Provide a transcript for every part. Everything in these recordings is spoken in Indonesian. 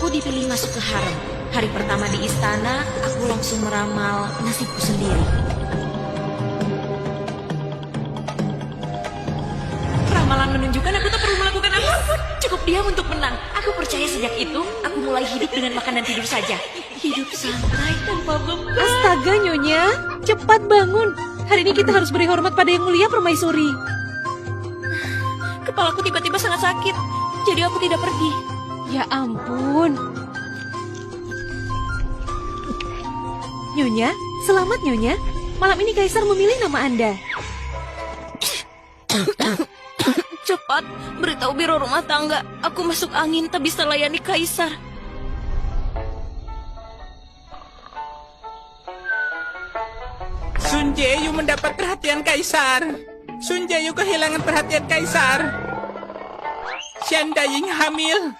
Aku dipilih masuk ke harem. Hari pertama di istana, aku langsung meramal nasibku sendiri. Ramalan menunjukkan aku tak perlu melakukan apapun. Cukup diam untuk menang. Aku percaya sejak itu, aku mulai hidup dengan makan dan tidur saja. Hidup santai tanpa beban. Astaga, Nyonya. Cepat bangun. Hari ini kita harus beri hormat pada Yang Mulia Permaisuri. Kepalaku tiba-tiba sangat sakit, jadi aku tidak pergi. Ya ampun. Nyonya, selamat Nyonya. Malam ini Kaisar memilih nama Anda. Cepat, beritahu biro rumah tangga. Aku masuk angin, tak bisa layani Kaisar. Sun Jae-yu mendapat perhatian Kaisar. Sun Jae-yu kehilangan perhatian Kaisar. Shan Daying hamil.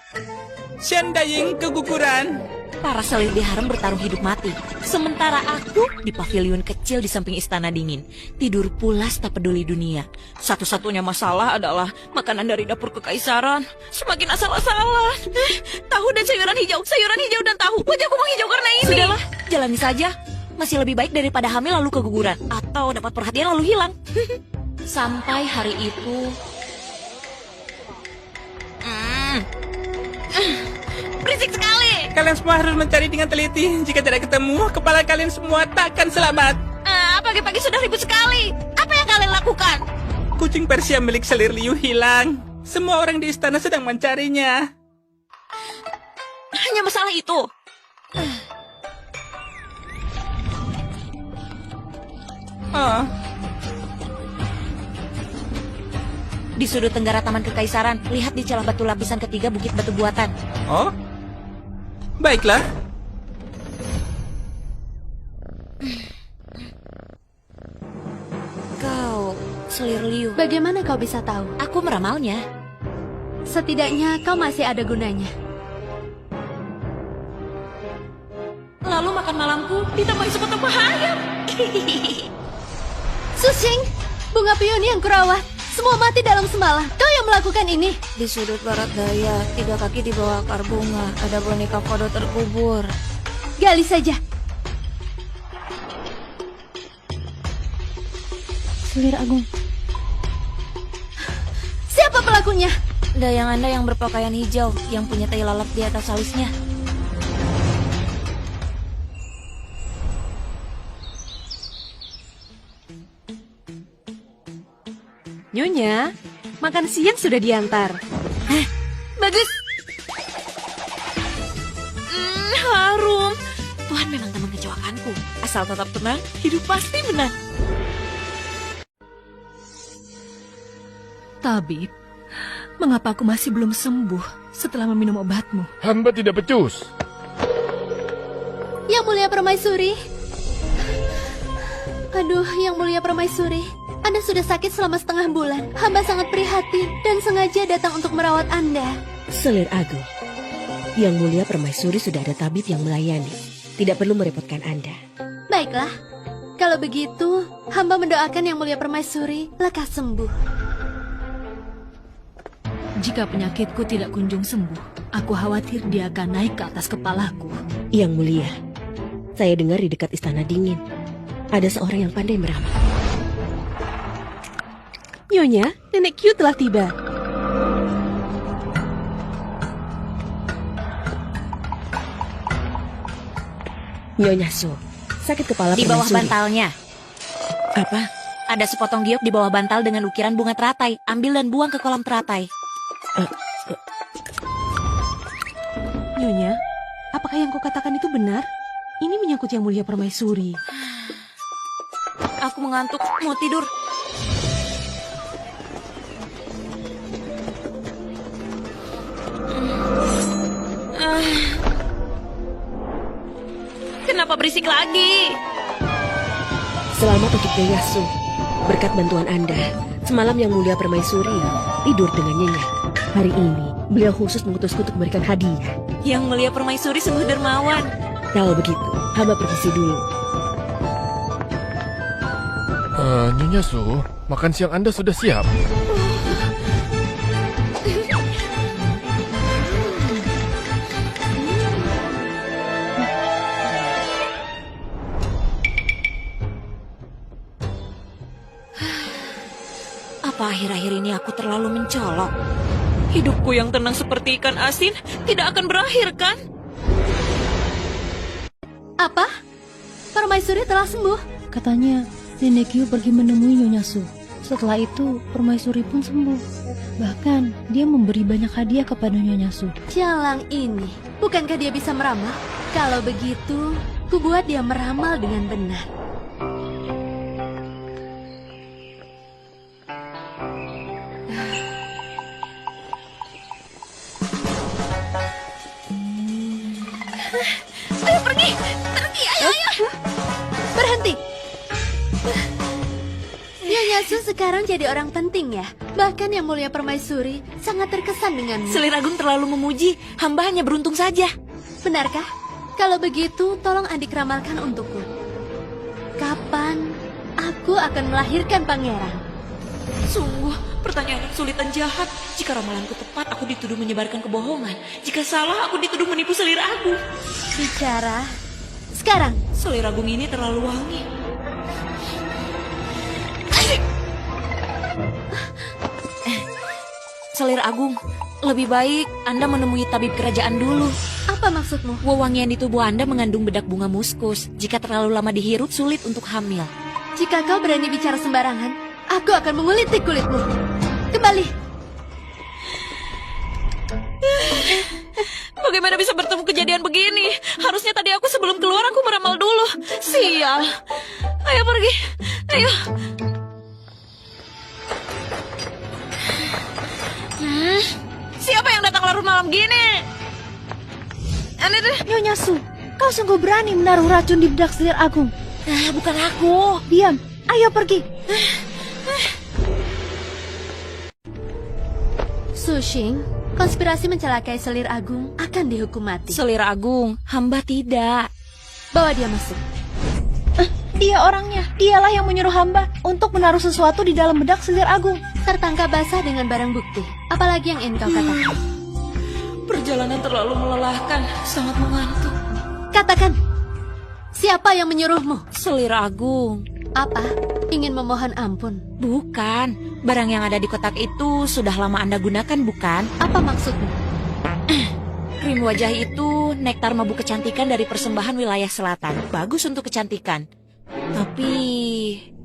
Shan Daying keguguran. Para selir di harem bertarung hidup mati. Sementara aku di pavilion kecil di samping istana dingin. Tidur pulas tak peduli dunia. Satu-satunya masalah adalah makanan dari dapur kekaisaran. Semakin asal-asalan. Tahu dan sayuran hijau dan tahu. Wajahku menghijau karena ini. Sudahlah, jalani saja. Masih lebih baik daripada hamil lalu keguguran. Atau dapat perhatian lalu hilang. Sampai hari itu... Berisik sekali. Kalian semua harus mencari dengan teliti. Jika tidak ketemu, kepala kalian semua takkan selamat. Pagi-pagi sudah ribut sekali. Apa yang kalian lakukan? Kucing Persia milik Selir Liu hilang. Semua orang di istana sedang mencarinya. Hanya masalah itu. Oh, Di sudut tenggara Taman Kekaisaran, lihat di celah batu lapisan ketiga Bukit Batu Buatan. oh, baiklah. Kau, Selir Liu. Bagaimana kau bisa tahu? Aku meramalnya. Setidaknya kau masih ada gunanya. Lalu makan malamku ditambahi sepotong paha ayam. Sushing, bunga peony yang kurawat. Semua mati dalam semalam. Kau yang melakukan ini. Di sudut barat daya, 3 kaki di bawah akar bunga, ada boneka kodo terkubur. Gali saja. Selir Agung. Siapa pelakunya? Dayang Anda yang berpakaian hijau, yang punya tai lalat di atas alisnya. Nyonya, makan siang sudah diantar. Bagus. Harum. Tuhan memang tak mengecewakanku. Asal tetap tenang, hidup pasti menang. Tabib, mengapa aku masih belum sembuh setelah meminum obatmu? Hamba tidak becus. Yang Mulia Permaisuri. Aduh, Yang Mulia Permaisuri. Anda sudah sakit selama setengah bulan. Hamba sangat prihatin dan sengaja datang untuk merawat Anda. Selir Agung, Yang Mulia Permaisuri sudah ada tabib yang melayani. Tidak perlu merepotkan Anda. Baiklah, kalau begitu, hamba mendoakan Yang Mulia Permaisuri lekas sembuh. Jika penyakitku tidak kunjung sembuh, aku khawatir dia akan naik ke atas kepalaku. Yang Mulia, saya dengar di dekat istana dingin ada seorang yang pandai meramal. Nyonya, Nenek Q telah tiba. Nyonya Su, sakit kepala Di bawah permaisuri. bantalnya. Apa? Ada sepotong giok di bawah bantal dengan ukiran bunga teratai. Ambil dan buang ke kolam teratai. Nyonya, apakah yang kau katakan itu benar? Ini menyangkut Yang Mulia Permaisuri. Aku mengantuk, mau tidur. Kenapa berisik lagi? Selamat untuk Nyonya Su. Berkat bantuan Anda, semalam Yang Mulia Permaisuri tidur dengan nyenyak. Hari ini, beliau khusus mengutusku untuk memberikan hadiah. Yang Mulia Permaisuri sungguh dermawan. Kalau begitu, hamba permisi dulu. Nyonya Su, makan siang Anda sudah siap. Apa akhir-akhir ini aku terlalu mencolok? Hidupku yang tenang seperti ikan asin tidak akan berakhir, kan? Apa? Permaisuri telah sembuh. Katanya Nenek Yu pergi menemui Nyonya Su. Setelah itu Permaisuri pun sembuh. Bahkan dia memberi banyak hadiah kepada Nyonya Su. Jalang ini, bukankah dia bisa meramal? Kalau begitu, ku buat dia meramal dengan benar. Ayo pergi, ayo. Berhenti! Nyonya Su sekarang jadi orang penting ya. Bahkan Yang Mulia Permaisuri sangat terkesan denganmu. Selir Agung terlalu memuji, hamba hanya beruntung saja. Benarkah? Kalau begitu, tolong adik ramalkan untukku. Kapan aku akan melahirkan pangeran? Sungguh, pertanyaan yang sulit dan jahat. Jika ramalanku tepat, aku dituduh menyebarkan kebohongan. Jika salah, aku dituduh menipu Selir Agung. Bicara sekarang. Selir Agung ini terlalu wangi. Selir Agung, lebih baik Anda menemui tabib kerajaan dulu. Apa maksudmu? Wewangian di tubuh Anda mengandung bedak bunga muskus. Jika terlalu lama dihirup, sulit untuk hamil. Jika kau berani bicara sembarangan, aku akan mengulitik kulitmu. Kembali. Bagaimana bisa bertemu kejadian begini? Harusnya tadi aku sebelum keluar aku meramal dulu. Sial. Ayo pergi. Ayo. Siapa yang datang larut malam gini? Aneh deh. Nyonya Su, kau sungguh berani menaruh racun di bedak Selir Agung. Bukan aku. Diam, ayo pergi. Sushing, konspirasi mencelakai Selir Agung akan dihukum mati. Selir Agung, hamba tidak. Bawa dia masuk. Dia orangnya, dialah yang menyuruh hamba untuk menaruh sesuatu di dalam bedak Selir Agung. Tertangkap basah dengan barang bukti. Apalagi yang ingin kau katakan? Perjalanan terlalu melelahkan, sangat mengantuk. Katakan, siapa yang menyuruhmu? Selir Agung. Apa? Ingin memohon ampun? Bukan, barang yang ada di kotak itu sudah lama Anda gunakan, bukan? Apa maksudmu? Krim wajah itu nektar mabuk kecantikan dari persembahan wilayah selatan. Bagus untuk kecantikan.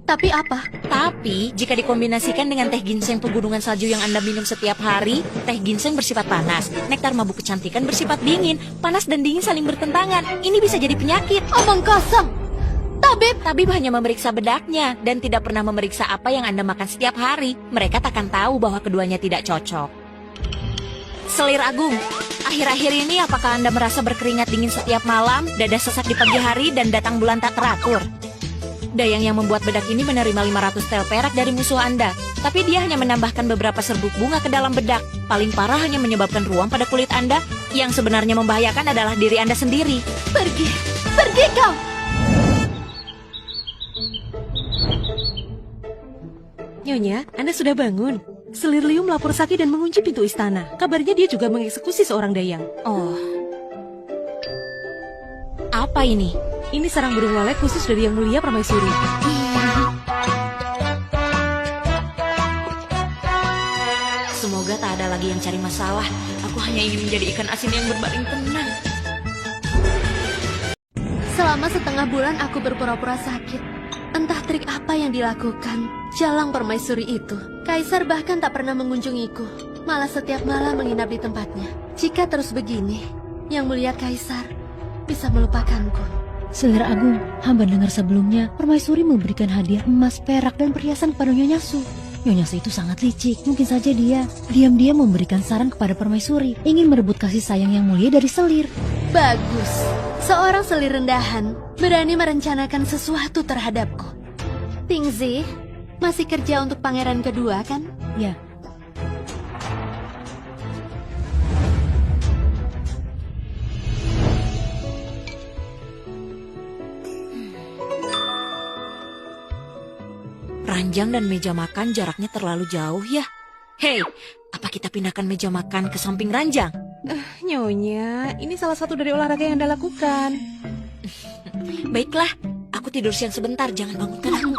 Tapi apa? Tapi, jika dikombinasikan dengan teh ginseng pegunungan salju yang Anda minum setiap hari, teh ginseng bersifat panas, nektar mabuk kecantikan bersifat dingin. Panas dan dingin saling bertentangan. Ini bisa jadi penyakit. Omong kosong. Tabib hanya memeriksa bedaknya dan tidak pernah memeriksa apa yang Anda makan setiap hari. Mereka takkan tahu bahwa keduanya tidak cocok. Selir Agung, akhir-akhir ini apakah Anda merasa berkeringat dingin setiap malam, dada sesak di pagi hari, dan datang bulan tak teratur? Dayang yang membuat bedak ini menerima 500 tel perak dari musuh Anda. Tapi dia hanya menambahkan beberapa serbuk bunga ke dalam bedak. Paling parah hanya menyebabkan ruam pada kulit Anda. Yang sebenarnya membahayakan adalah diri Anda sendiri. Pergi kau! Nyonya, Anda sudah bangun. Selir Liu melapor sakit dan mengunci pintu istana. Kabarnya dia juga mengeksekusi seorang dayang. Oh. Apa ini? Ini sarang burung walet khusus dari Yang Mulia Permaisuri. Semoga tak ada lagi yang cari masalah. Aku hanya ingin menjadi ikan asin yang berbaring tenang. Selama setengah bulan aku berpura-pura sakit. Entah trik apa yang dilakukan Jalang Permaisuri itu. Kaisar bahkan tak pernah mengunjungiku. Malah setiap malam menginap di tempatnya. Jika terus begini, Yang Mulia Kaisar bisa melupakanku. Selir Agung, hamba dengar sebelumnya Permaisuri memberikan hadiah emas, perak, dan perhiasan kepada Nyonya Su. Nyonya Su itu sangat licik. Mungkin saja dia diam-diam memberikan saran kepada Permaisuri, ingin merebut kasih sayang Yang Mulia dari Selir. Bagus. Seorang selir rendahan berani merencanakan sesuatu terhadapku. Tingzi, masih kerja untuk pangeran kedua kan? Ya, Ranjang dan meja makan jaraknya terlalu jauh ya. Hei, apa kita pindahkan meja makan ke samping ranjang? Nyonya, ini salah satu dari olahraga yang Anda lakukan. Baiklah, aku tidur siang sebentar, jangan bangunkan aku.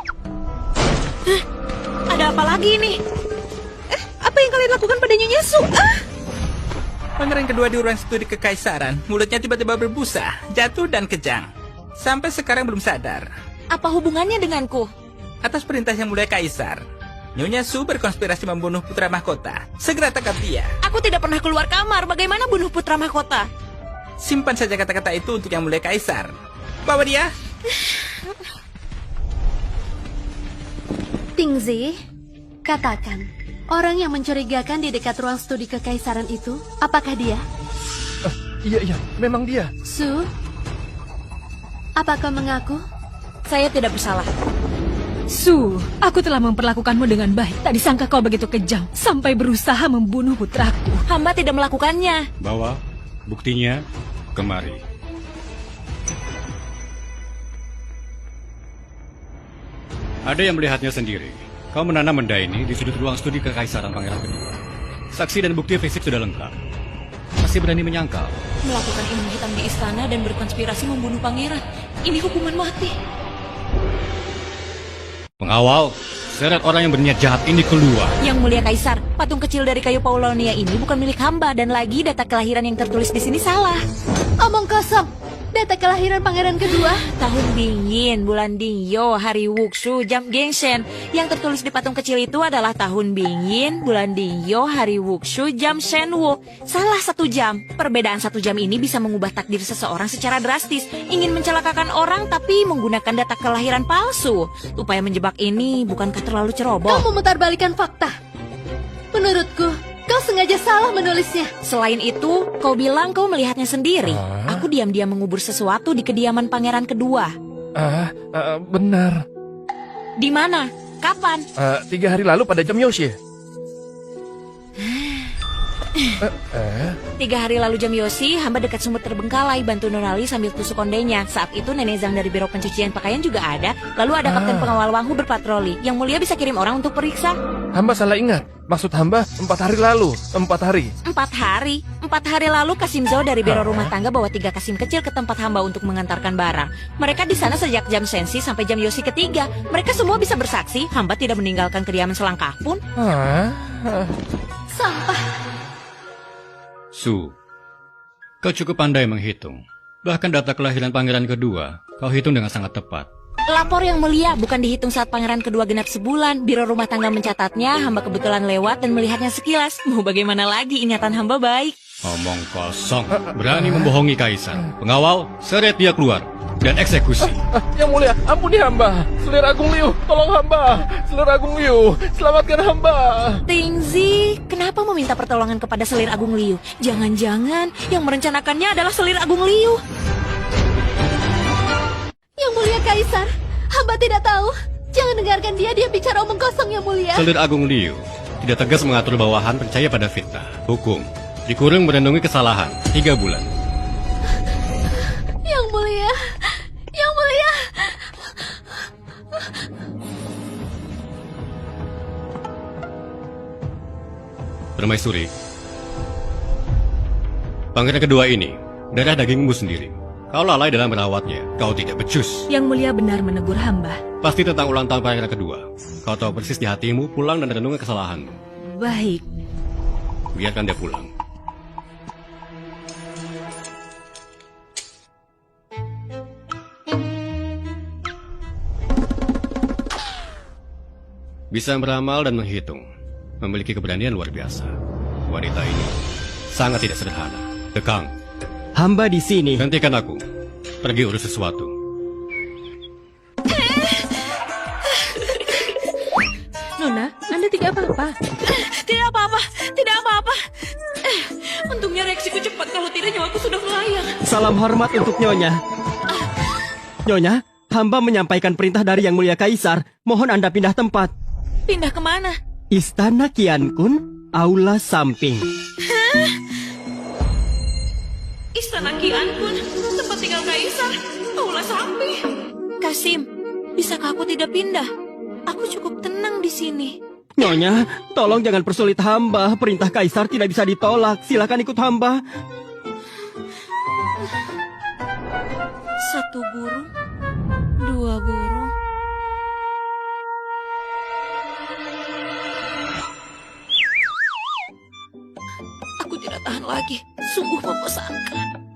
Hah? Ada apa lagi ini? Apa yang kalian lakukan pada Nyonya Su? Pangeran kedua di ruang studi kekaisaran, mulutnya tiba-tiba berbusa, jatuh dan kejang. Sampai sekarang belum sadar. Apa hubungannya denganku? Atas perintah Yang Mulia Kaisar, Nyonya Su berkonspirasi membunuh putra mahkota. Segera tangkap dia. Aku tidak pernah keluar kamar. Bagaimana bunuh putra mahkota? Simpan saja kata-kata itu untuk Yang Mulia Kaisar. Bawa dia. Tingzi, katakan, orang yang mencurigakan di dekat ruang studi kekaisaran itu, apakah dia? Iya, memang dia. Su, apa kau mengaku? Saya tidak bersalah. Su, aku telah memperlakukanmu dengan baik. Tak disangka kau begitu kejam sampai berusaha membunuh putraku. Hamba tidak melakukannya. Bawa buktinya kemari. Ada yang melihatnya sendiri. Kau menanam benda ini di sudut ruang studi kekaisaran Pangeran kedua. Saksi dan bukti fisik sudah lengkap. Masih berani menyangkal. Melakukan ilmu hitam di istana dan berkonspirasi membunuh pangeran. Ini hukuman mati. Pengawal, seret orang yang berniat jahat ini keluar. Yang Mulia Kaisar, patung kecil dari kayu Paulonia ini bukan milik hamba dan lagi data kelahiran yang tertulis di sini salah. Omong kosong. Data kelahiran pangeran kedua. Tahun dingin, bulan Dingyo, hari Wuxu, jam Genshen. Yang tertulis di patung kecil itu adalah tahun dingin, bulan Dingyo, hari Wuxu, jam Shenwu. Salah 1 jam. Perbedaan 1 jam ini bisa mengubah takdir seseorang secara drastis. Ingin mencelakakan orang tapi menggunakan data kelahiran palsu. Upaya menjebak ini bukankah terlalu ceroboh? Kau memutarbalikan fakta. Menurutku, kau sengaja salah menulisnya. Selain itu, kau bilang kau melihatnya sendiri. Aku diam-diam mengubur sesuatu di kediaman pangeran kedua. Benar. Di mana? Kapan? 3 hari lalu pada jam Yoshi. 3 hari lalu jam Yosi, hamba dekat sumur terbengkalai bantu Nonali sambil tusuk kondenya. Saat itu Nenek Zhang dari Biro Pencucian Pakaian juga ada. Lalu ada Kapten Pengawal Wanghu berpatroli. Yang Mulia bisa kirim orang untuk periksa. Hamba salah ingat. Maksud hamba 4 hari lalu. 4 hari. 4 hari? 4 hari lalu Kasim Zhao dari Biro Rumah Tangga bawa 3 Kasim kecil ke tempat hamba untuk mengantarkan barang. Mereka di sana sejak jam Sensi sampai jam Yosi ketiga. Mereka semua bisa bersaksi. Hamba tidak meninggalkan kediaman selangkah pun. Sampah. Su, kau cukup pandai menghitung. Bahkan data kelahiran pangeran kedua, kau hitung dengan sangat tepat. Lapor Yang Mulia, bukan dihitung saat pangeran kedua genap sebulan. Biro Rumah Tangga mencatatnya, hamba kebetulan lewat dan melihatnya sekilas. Mau bagaimana lagi, ingatan hamba baik. Omong kosong, berani membohongi Kaisar. Pengawal, seret dia keluar dan eksekusi. Yang Mulia, ampuni hamba. Selir Agung Liu, tolong hamba. Selir Agung Liu, selamatkan hamba. Tingzi, kenapa meminta pertolongan kepada Selir Agung Liu? Jangan-jangan yang merencanakannya adalah Selir Agung Liu. Yang Mulia Kaisar, hamba tidak tahu. Jangan dengarkan dia bicara omong kosong, Yang Mulia. Selir Agung Liu tidak tegas mengatur bawahan percaya pada fitnah. Hukum, dikurung merendungi kesalahan 3 bulan. Yang Mulia, Yang Mulia. Permaisuri, pangeran kedua ini darah dagingmu sendiri. Kau lalai dalam merawatnya. Kau tidak becus. Yang Mulia benar menegur hamba. Pasti tentang ulang tahun pangeran kedua. Kau tahu persis di hatimu, pulang dan renungi kesalahanmu. Baik. Biarkan dia pulang. Bisa meramal dan menghitung. Memiliki keberanian luar biasa. Wanita ini sangat tidak sederhana. Dekang, Hamba di sini. hentikan aku. Pergi urus sesuatu. Nona, Anda tidak apa-apa. Tidak apa-apa, tidak apa-apa. Untungnya reaksiku cepat, kalau tidak nyawaku sudah melayang. Salam hormat untuk Nyonya. Nyonya, hamba menyampaikan perintah dari Yang Mulia Kaisar. Mohon Anda pindah tempat. Pindah kemana? Istana Qian Kun, aula samping. Istana Qian Kun, tempat tinggal Kaisar, aula samping. Kasim, bisakah aku tidak pindah? Aku cukup tenang di sini. Nyonya, tolong jangan persulit hamba. Perintah Kaisar tidak bisa ditolak. Silakan ikut hamba. 1 burung, 2 burung. lagi. Sungguh membosankan.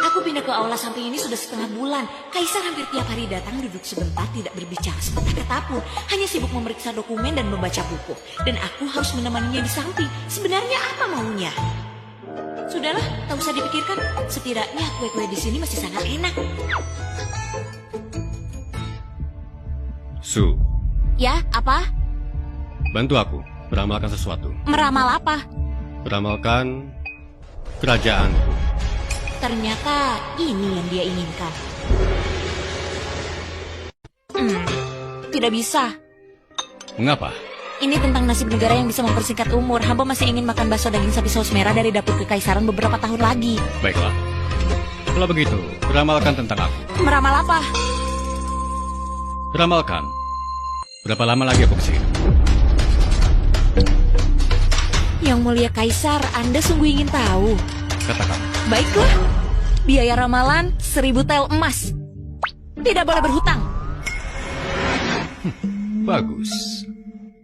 Aku pindah ke aula samping ini sudah setengah bulan. Kaisar hampir tiap hari datang duduk sebentar, tidak berbicara sepatah kata pun. Hanya sibuk memeriksa dokumen dan membaca buku. Dan aku harus menemaninya di samping. Sebenarnya apa maunya? Sudahlah, tak usah dipikirkan. Setidaknya kue-kue di sini masih sangat enak. Su, Ya, apa? bantu aku beramalkan sesuatu. Meramal apa? Beramalkan kerajaanku. Ternyata ini yang dia inginkan. Tidak bisa. Mengapa? Ini tentang nasib negara yang bisa mempersingkat umur. Hamba masih ingin makan bakso daging sapi saus merah dari dapur kekaisaran beberapa tahun lagi. Baiklah. Kalau begitu, beramalkan tentang aku. Meramal apa? Beramalkan. Berapa lama lagi aku kesini? Yang mulia kaisar, Anda sungguh ingin tahu. Katakan. Baiklah. Biaya ramalan 1000 tel emas. Tidak boleh berhutang. Bagus.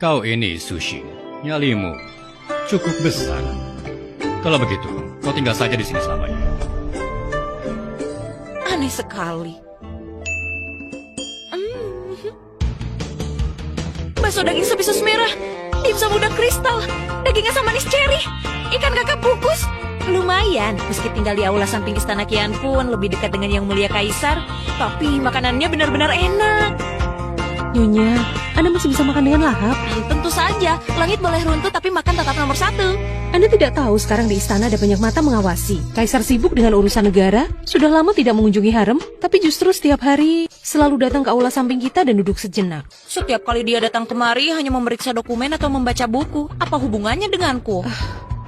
Kau ini, Sushi. Nyalimu cukup besar. Kalau begitu, kau tinggal saja di sini selamanya. Aneh sekali. Bakso daging sapi saus merah, dimsum udang kristal, daging asam manis ceri, ikan kakap kukus. Lumayan, meski tinggal di aula samping istana Kian pun lebih dekat dengan yang mulia kaisar, tapi makanannya benar-benar enak. Nyonya, Anda masih bisa makan dengan lahap? Tentu saja, langit boleh runtuh tapi makan tetap nomor 1. Anda tidak tahu sekarang di istana ada banyak mata mengawasi. Kaisar sibuk dengan urusan negara, sudah lama tidak mengunjungi harem, tapi justru setiap hari selalu datang ke aula samping kita dan duduk sejenak. Setiap kali dia datang kemari hanya memeriksa dokumen atau membaca buku. Apa hubungannya denganku?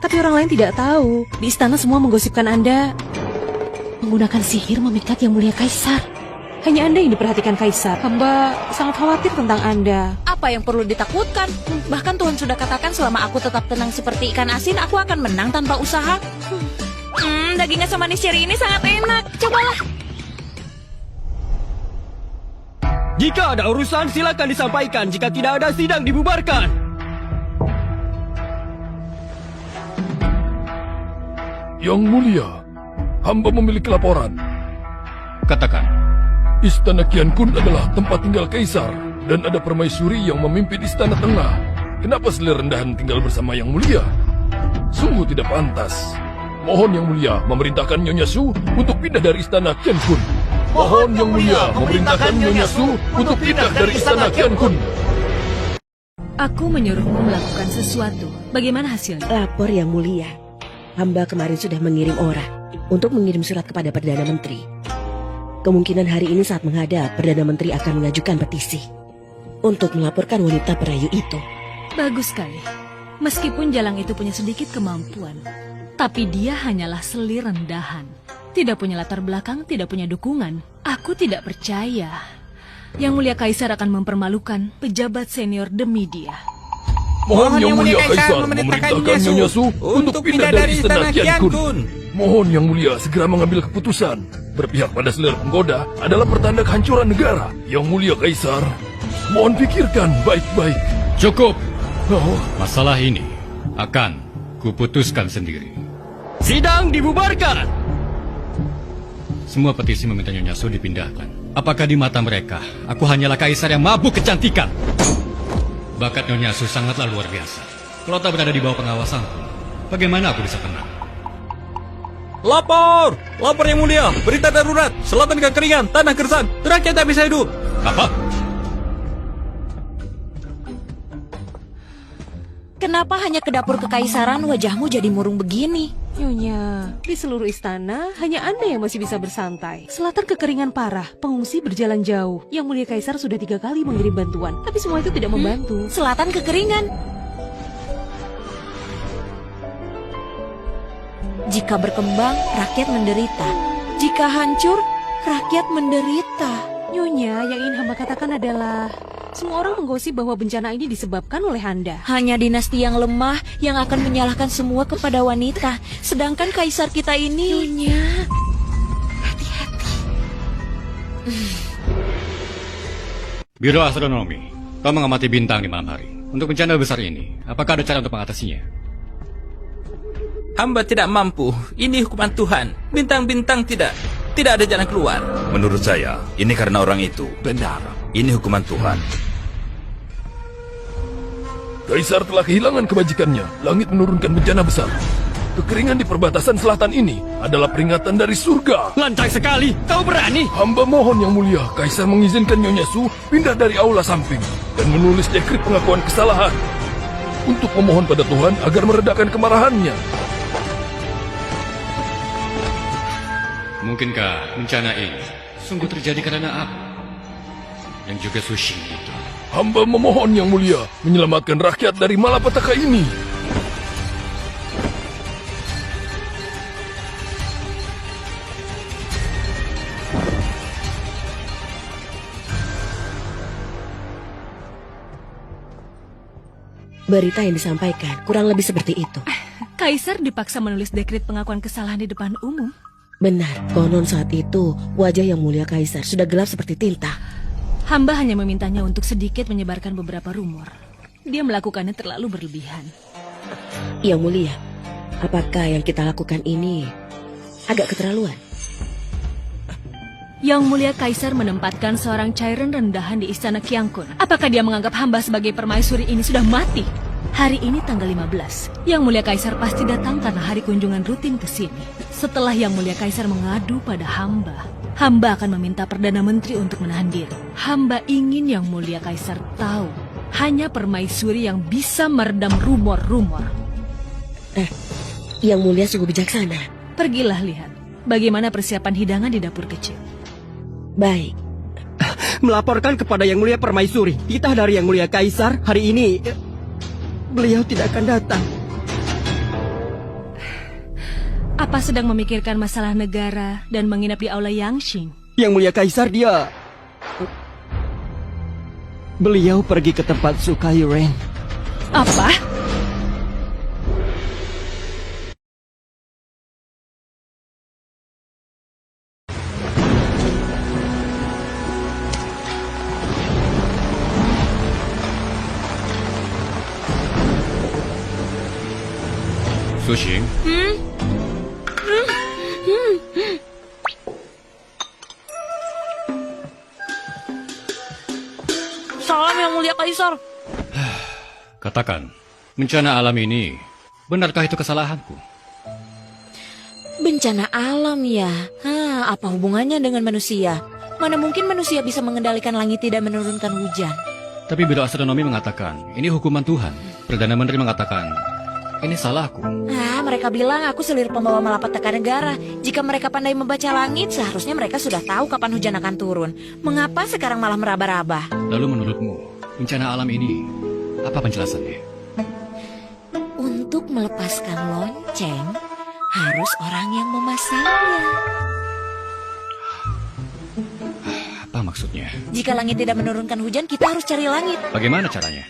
Tapi orang lain tidak tahu. Di istana semua menggosipkan Anda menggunakan sihir memikat yang mulia kaisar. Hanya Anda yang diperhatikan kaisar. Hamba sangat khawatir tentang Anda. Apa yang perlu ditakutkan? Bahkan Tuhan sudah katakan selama aku tetap tenang seperti ikan asin, aku akan menang tanpa usaha. Daging asam manis ceri ini sangat enak. Cobalah. Jika ada urusan, silakan disampaikan. Jika tidak ada, sidang dibubarkan. Yang mulia, hamba memiliki laporan. Katakan. Istana Kian Kun adalah tempat tinggal kaisar dan ada permaisuri yang memimpin istana tengah. Kenapa selir rendahan tinggal bersama yang mulia? Sungguh tidak pantas. Mohon yang mulia memerintahkan Nyonya Su untuk pindah dari istana Kian Kun. Mohon yang mulia memerintahkan Nyonya Su untuk pindah dari istana Kian Kun. Aku menyuruhmu melakukan sesuatu. Bagaimana hasilnya? Lapor yang mulia. Hamba kemarin sudah mengirim orang untuk mengirim surat kepada Perdana Menteri. Kemungkinan hari ini saat menghadap, Perdana Menteri akan mengajukan petisi untuk melaporkan wanita perayu itu. Bagus sekali. Meskipun Jalang itu punya sedikit kemampuan, tapi dia hanyalah selir rendahan. Tidak punya latar belakang, tidak punya dukungan. Aku tidak percaya Yang Mulia Kaisar akan mempermalukan pejabat senior demi dia. Mohon Yang Mulia Kaisar memerintahkan Nyonya Su untuk pindah dari istana Kian Kun. Mohon Yang Mulia segera mengambil keputusan. Berpihak pada selir penggoda adalah pertanda kehancuran negara. Yang Mulia Kaisar, mohon pikirkan baik-baik. Cukup. Masalah ini akan kuputuskan sendiri. Sidang dibubarkan. Semua petisi meminta Nyonya Su dipindahkan. Apakah di mata mereka aku hanyalah kaisar yang mabuk kecantikan? Bakat Nyonya Su sangatlah luar biasa. Kalau tak berada di bawah pengawasanku, bagaimana aku bisa tenang? Lapor! Lapor yang mulia! Berita darurat! Selatan kekeringan, tanah keresahan, rakyat tak bisa hidup! Apa? Kenapa hanya ke dapur kekaisaran wajahmu jadi murung begini? Nyonya, di seluruh istana hanya Anda yang masih bisa bersantai. Selatan kekeringan parah, pengungsi berjalan jauh. Yang Mulia Kaisar sudah 3 kali mengirim bantuan, tapi semua itu tidak membantu. Selatan kekeringan. Jika berkembang, rakyat menderita. Jika hancur, rakyat menderita. Nyonya, yang ingin hamba katakan adalah semua orang menggosip bahwa bencana ini disebabkan oleh Anda. Hanya dinasti yang lemah yang akan menyalahkan semua kepada wanita. Sedangkan kaisar kita ini... Nyonya, hati-hati. Biro Astronomi, kau mengamati bintang di malam hari. Untuk bencana besar ini, apakah ada cara untuk mengatasinya? Hamba tidak mampu. Ini hukuman Tuhan. Bintang-bintang tidak ada jalan keluar. Menurut saya, ini karena orang itu. Benar. Ini hukuman Tuhan. Kaisar telah kehilangan kebajikannya. Langit menurunkan bencana besar. Kekeringan di perbatasan selatan ini adalah peringatan dari surga. Lancang sekali, kau berani? Hamba mohon yang mulia, Kaisar mengizinkan Nyonya Su pindah dari aula samping dan menulis dekret pengakuan kesalahan untuk memohon pada Tuhan agar meredakan kemarahannya. Mungkinkah bencana ini sungguh terjadi karena apa? Dan juga Sushi itu. Hamba memohon yang mulia menyelamatkan rakyat dari malapetaka ini. Berita yang disampaikan kurang lebih seperti itu. Kaisar dipaksa menulis dekret pengakuan kesalahan di depan umum. Benar, konon saat itu wajah yang mulia Kaisar sudah gelap seperti tinta. Hamba hanya memintanya untuk sedikit menyebarkan beberapa rumor. Dia melakukannya terlalu berlebihan. Yang mulia, apakah yang kita lakukan ini agak keterlaluan? Yang mulia Kaisar menempatkan seorang cairan rendahan di istana Kiangkun. Apakah dia menganggap hamba sebagai permaisuri ini sudah mati? Hari ini tanggal 15. Yang mulia Kaisar pasti datang karena hari kunjungan rutin ke sini. Setelah Yang mulia Kaisar mengadu pada hamba, hamba akan meminta Perdana Menteri untuk menahan diri. Hamba ingin Yang mulia Kaisar tahu, hanya permaisuri yang bisa meredam rumor-rumor. Yang mulia sungguh bijaksana. Pergilah lihat bagaimana persiapan hidangan di dapur kecil. Baik, Melaporkan kepada Yang Mulia Permaisuri, titah dari Yang Mulia Kaisar hari ini beliau tidak akan datang. Apa sedang memikirkan masalah negara dan menginap di aula Yangxing? Yang Mulia Kaisar beliau pergi ke tempat Sukai Ren. Apa? Sushi, Salam Yang mulia Kaisar. katakan, bencana alam ini, benarkah itu kesalahanku? Bencana alam ya? Apa hubungannya dengan manusia? Mana mungkin manusia bisa mengendalikan langit tidak menurunkan hujan? Tapi Biro Astronomi mengatakan, ini hukuman Tuhan. Perdana Menteri mengatakan, ini salahku. Mereka bilang aku selir pembawa malapetaka negara. Jika mereka pandai membaca langit, seharusnya mereka sudah tahu kapan hujan akan turun. Mengapa sekarang malah meraba-raba? Lalu menurutmu, bencana alam ini, apa penjelasannya? Untuk melepaskan lonceng, harus orang yang memasangnya. Apa maksudnya? Jika langit tidak menurunkan hujan, kita harus cari langit. Bagaimana caranya?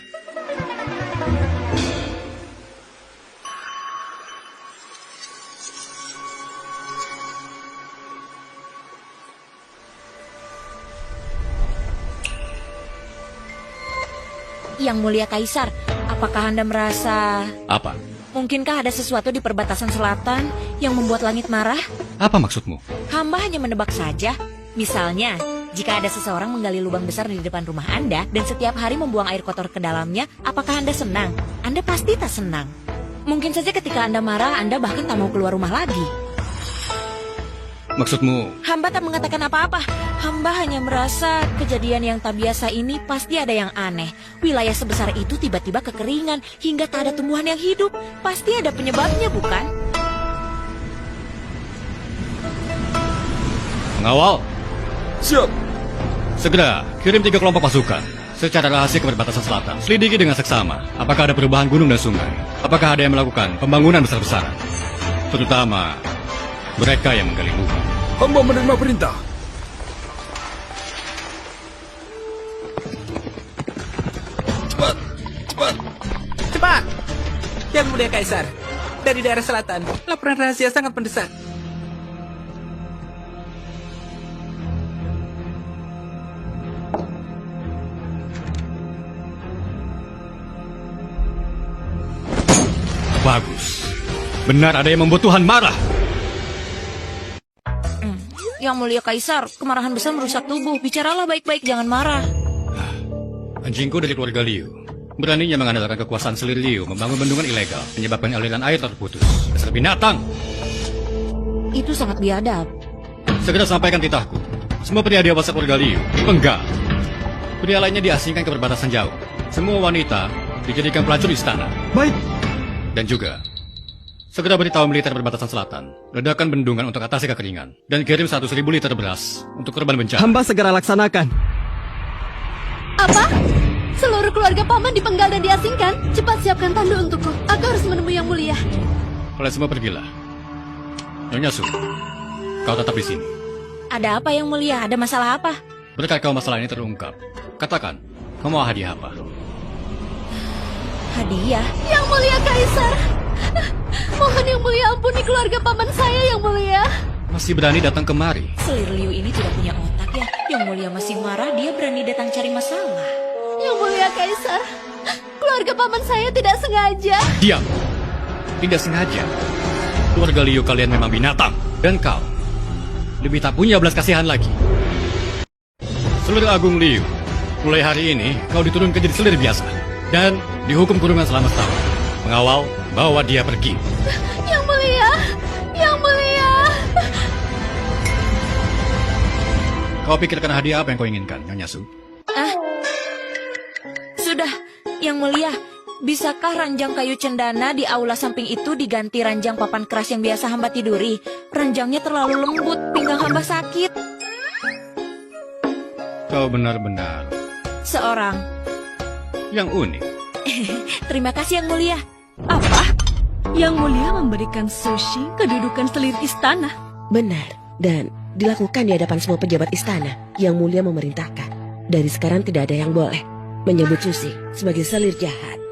Yang mulia Kaisar, apakah Anda merasa... Apa? Mungkinkah ada sesuatu di perbatasan selatan yang membuat langit marah? Apa maksudmu? Hamba hanya menebak saja. Misalnya, jika ada seseorang menggali lubang besar di depan rumah Anda dan setiap hari membuang air kotor ke dalamnya, apakah Anda senang? Anda pasti tak senang. Mungkin saja ketika Anda marah, Anda bahkan tak mau keluar rumah lagi. Maksudmu? Hamba tak mengatakan apa-apa. Hamba hanya merasa kejadian yang tak biasa ini pasti ada yang aneh. Wilayah sebesar itu tiba-tiba kekeringan hingga tak ada tumbuhan yang hidup. Pasti ada penyebabnya, bukan? Pengawal, Siap. segera kirim 3 kelompok pasukan secara rahasia ke perbatasan selatan. Selidiki dengan seksama. Apakah ada perubahan gunung dan sungai? Apakah ada yang melakukan pembangunan besar-besaran? Terutama mereka yang menggali lubang. Hamba menerima perintah. Cepat! Cepat! Yang mulia Kaisar, dari daerah selatan, laporan rahasia sangat mendesak. Bagus. Benar ada yang membuat Tuhan marah. Yang mulia Kaisar, kemarahan besar merusak tubuh. Bicaralah baik-baik, jangan marah. Anjingku dari keluarga Liu beraninya mengandalkan kekuasaan selir Liu membangun bendungan ilegal, menyebabkan aliran air terputus. Dasar binatang! Itu sangat biadab. Segera sampaikan titahku. Semua pria dewasa keluarga Liu dipenggal. Pria lainnya diasingkan ke perbatasan jauh. Semua wanita dijadikan pelacur istana. Baik. Dan juga segera beritahu militer perbatasan selatan, ledakan bendungan untuk atasi kekeringan, dan kirim 100.000 liter beras untuk korban bencana. Hamba segera laksanakan. Apa? Seluruh keluarga paman dipenggal dan diasingkan? Cepat siapkan tandu untukku. Aku harus menemui yang mulia. Kalian semua pergilah. Nyonya Su, kau tetap di sini. Ada apa yang mulia? Ada masalah apa? Berkat kau masalah ini terungkap, katakan, kau mau hadiah apa? Hadiah? Yang mulia Kaisar. Mohon yang mulia ampuni keluarga paman saya yang mulia. Masih berani datang kemari? Selir Liu ini tidak punya otak ya. Yang mulia masih marah, dia berani datang cari masalah. Yang mulia Kaisar, keluarga paman saya tidak sengaja. Diam! Tidak sengaja. Keluarga Liu kalian memang binatang. Dan kau lebih tak punya belas kasihan lagi. Selir Agung Liu, mulai hari ini kau diturunkan jadi selir biasa. Dan dihukum kurungan selama setahun. Pengawal, bawa dia pergi. Yang mulia, yang mulia. Kau pikirkan hadiah apa yang kau inginkan, Nyonya Su? Sudah, yang mulia. Bisakah ranjang kayu cendana di aula samping itu diganti ranjang papan keras yang biasa hamba tiduri? Ranjangnya terlalu lembut, pinggang hamba sakit. Kau benar-benar Seorang. yang unik. Terima kasih yang mulia. Apa? Yang mulia memberikan sushi kedudukan selir istana. Benar, dan dilakukan di hadapan semua pejabat istana yang mulia memerintahkan. Dari sekarang tidak ada yang boleh menyebut Susi sebagai selir jahat.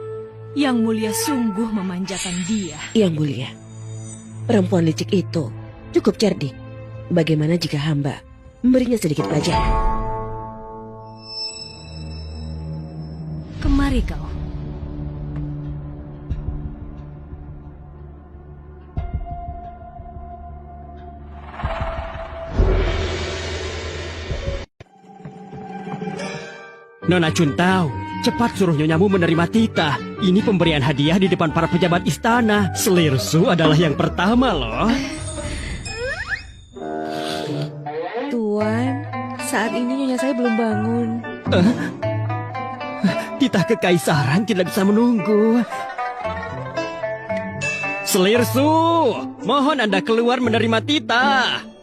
Yang mulia sungguh memanjakan dia. Yang mulia, perempuan licik itu cukup cerdik. Bagaimana jika hamba memberinya sedikit pelajaran? Kemari kau. Nona Chuntao, cepat suruh nyonyamu menerima titah. Ini pemberian hadiah di depan para pejabat istana. Selir Su adalah yang pertama loh. Tuan, saat ini nyonya saya belum bangun. Titah kekaisaran tidak bisa menunggu. Selir Su, mohon Anda keluar menerima titah.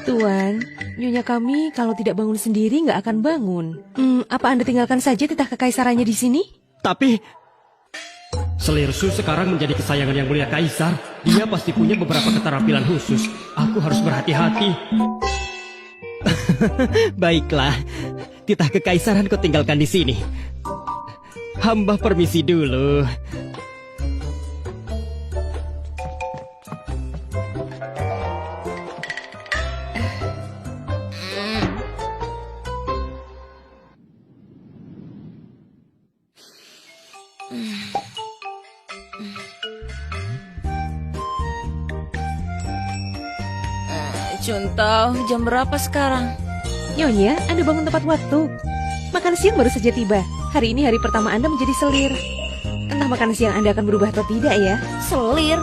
Tuan, nyonya kami kalau tidak bangun sendiri nggak akan bangun. Apa Anda tinggalkan saja titah kekaisarannya di sini? Tapi Selir Su sekarang menjadi kesayangan yang mulia kaisar. Dia pasti punya beberapa keterampilan khusus. Aku harus berhati-hati. Baiklah, titah kekaisaran kau tinggalkan di sini. Hamba permisi dulu. Chuntao, jam berapa sekarang? Nyonya, Anda bangun tepat waktu. Makan siang baru saja tiba. Hari ini hari pertama Anda menjadi selir. Entah makan siang Anda akan berubah atau tidak ya. Selir?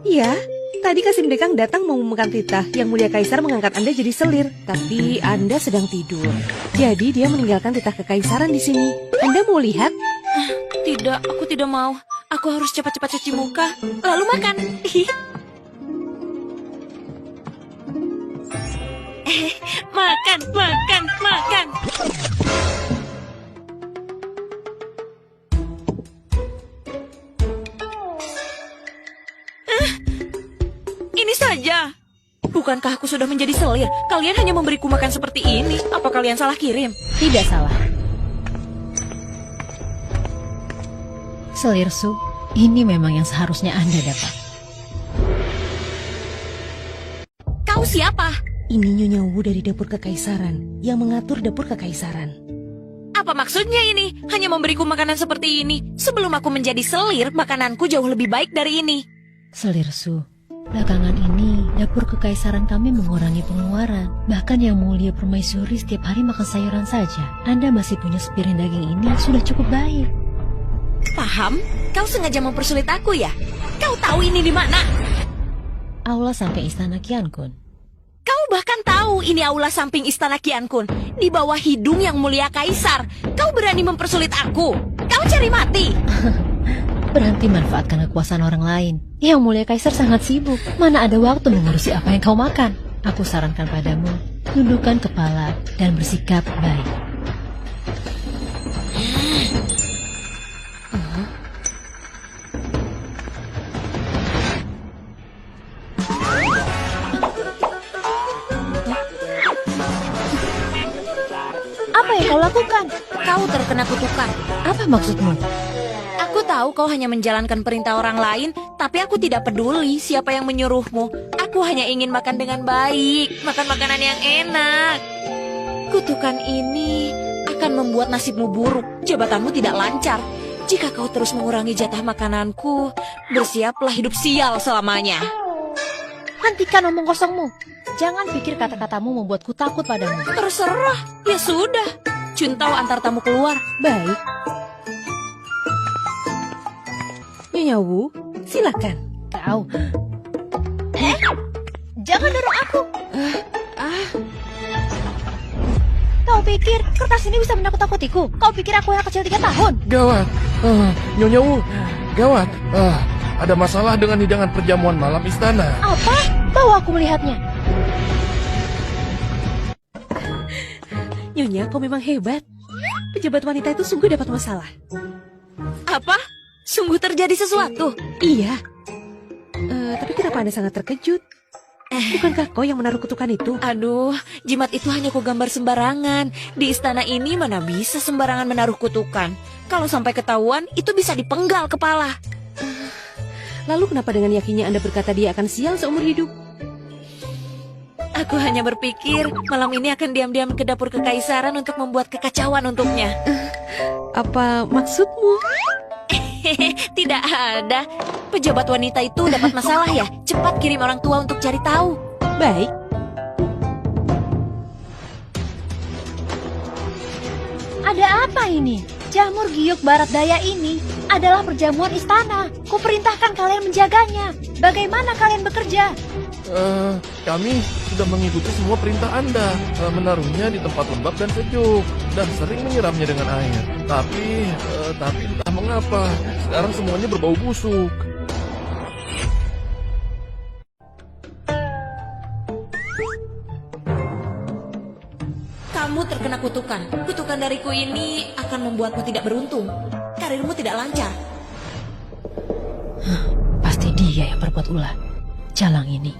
Iya, tadi Kasim Dekang datang mengumumkan titah. Yang mulia kaisar mengangkat Anda jadi selir. Tapi Anda sedang tidur. Jadi dia meninggalkan titah kekaisaran di sini. Anda mau lihat? Tidak, aku tidak mau. Aku harus cepat-cepat cuci muka, lalu makan. Makan, makan, makan. Ini saja. Bukankah aku sudah menjadi selir? Kalian hanya memberiku makan seperti ini. Apa kalian salah kirim? Tidak salah. Selir Su, ini memang yang seharusnya Anda dapat. Kau siapa? Ini Nyonya Wu dari dapur kekaisaran yang mengatur dapur kekaisaran. Apa maksudnya ini? Hanya memberiku makanan seperti ini. Sebelum aku menjadi selir, makananku jauh lebih baik dari ini. Selir Su, belakangan ini dapur kekaisaran kami mengurangi pengeluaran. Bahkan yang mulia permaisuri setiap hari makan sayuran saja. Anda masih punya sepiring daging ini sudah cukup baik. Paham? Kau sengaja mempersulit aku ya? Kau tahu ini di mana? Aula sampai istana Qiankun. Kau bahkan tahu ini aula samping istana Qiankun. Di bawah hidung yang mulia kaisar. Kau berani mempersulit aku? Kau cari mati. Berhenti manfaatkan kekuasaan orang lain. Yang mulia kaisar sangat sibuk. Mana ada waktu mengurusi apa yang kau makan. Aku sarankan padamu, tundukkan kepala dan bersikap baik. Apa yang kau lakukan? Kau terkena kutukan. Apa maksudmu? Aku tahu kau hanya menjalankan perintah orang lain, tapi aku tidak peduli siapa yang menyuruhmu. Aku hanya ingin makan dengan baik, makan makanan yang enak. Kutukan ini akan membuat nasibmu buruk, jabatanmu tidak lancar. Jika kau terus mengurangi jatah makananku, bersiaplah hidup sial selamanya. Hentikan omong kosongmu. Jangan pikir kata-katamu membuatku takut padamu. Terserah, ya sudah. Cuntau antar tamu keluar. Baik. Nyonya Wu, silakan. Kau. Jangan dorong aku. Kau pikir kertas ini bisa menakut-nakutiku? Kau pikir aku yang kecil 3 tahun? Gawat. Nyonya Wu, gawat. Ada masalah dengan hidangan perjamuan malam istana. Apa? Bawa aku melihatnya. Nyonya, kau memang hebat. Pejabat wanita itu sungguh dapat masalah. Apa? Sungguh terjadi sesuatu? Iya. Tapi kenapa Anda sangat terkejut? Bukankah kau yang menaruh kutukan itu? Aduh, jimat itu hanya ku gambar sembarangan. Di istana ini mana bisa sembarangan menaruh kutukan. Kalau sampai ketahuan, itu bisa dipenggal kepala. Lalu kenapa dengan yakinnya Anda berkata dia akan sial seumur hidup? Aku hanya berpikir malam ini akan diam-diam ke dapur kekaisaran untuk membuat kekacauan untuknya. Apa maksudmu? Tidak ada. Pejabat wanita itu dapat masalah ya? Cepat kirim orang tua untuk cari tahu. Baik. Ada apa ini? Jamur giok barat daya ini adalah perjamuan istana. Kuperintahkan kalian menjaganya. Bagaimana kalian bekerja? Kami sudah mengikuti semua perintah Anda, menaruhnya di tempat lembab dan sejuk, dan sering menyiramnya dengan air. Tapi entah mengapa, sekarang semuanya berbau busuk. Kamu terkena kutukan. Kutukan dariku ini akan membuatmu tidak beruntung. Karirmu tidak lancar. Pasti dia yang berbuat ulah. Jalang ini.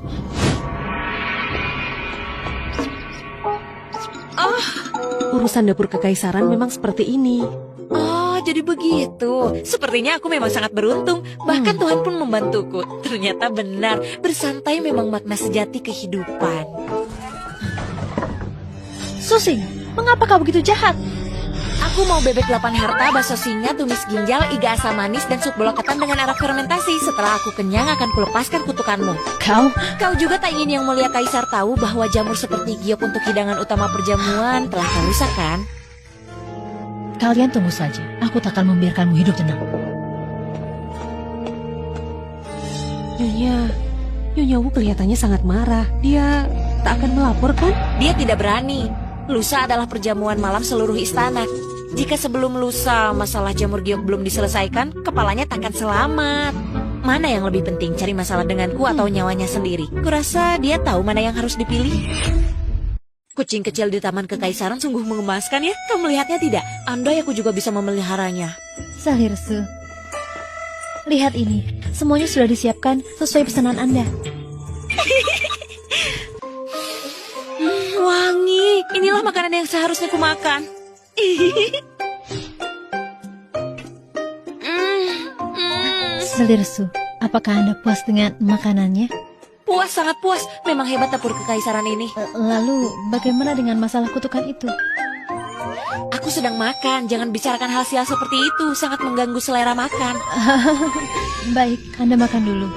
Urusan dapur kekaisaran memang seperti ini. Oh, jadi begitu. Sepertinya aku memang sangat beruntung. Bahkan Tuhan pun membantuku. Ternyata benar, bersantai memang makna sejati kehidupan. Susing, mengapa kau begitu jahat? Aku mau bebek 8 harta, bakso singa, tumis ginjal, iga asam manis, dan sup bola ketan dengan arak fermentasi. Setelah aku kenyang akan kulepaskan kutukanmu. Kau juga tak ingin yang mulia kaisar tahu bahwa jamur seperti giok untuk hidangan utama perjamuan telah kau rusak kan? Kalian tunggu saja. Aku tak akan membiarkanmu hidup tenang. Nyonya Wu kelihatannya sangat marah. Dia tak akan melapor kan? Dia tidak berani. Lusa adalah perjamuan malam seluruh istana. Jika sebelum lusa masalah jamur giok belum diselesaikan, kepalanya takkan selamat. Mana yang lebih penting, cari masalah denganku atau nyawanya sendiri? Kurasa dia tahu mana yang harus dipilih. Kucing kecil di taman kekaisaran sungguh mengemaskan ya. Kau melihatnya tidak? Andai aku juga bisa memeliharanya. Salirsu, lihat ini. Semuanya sudah disiapkan sesuai pesanan Anda. Wangi, inilah makanan yang seharusnya kumakan. Salirsu, apakah Anda puas dengan makanannya? Puas, sangat puas. Memang hebat dapur kekaisaran ini. Lalu, bagaimana dengan masalah kutukan itu? Aku sedang makan, jangan bicarakan hal sial seperti itu. Sangat mengganggu selera makan. Baik, Anda makan dulu.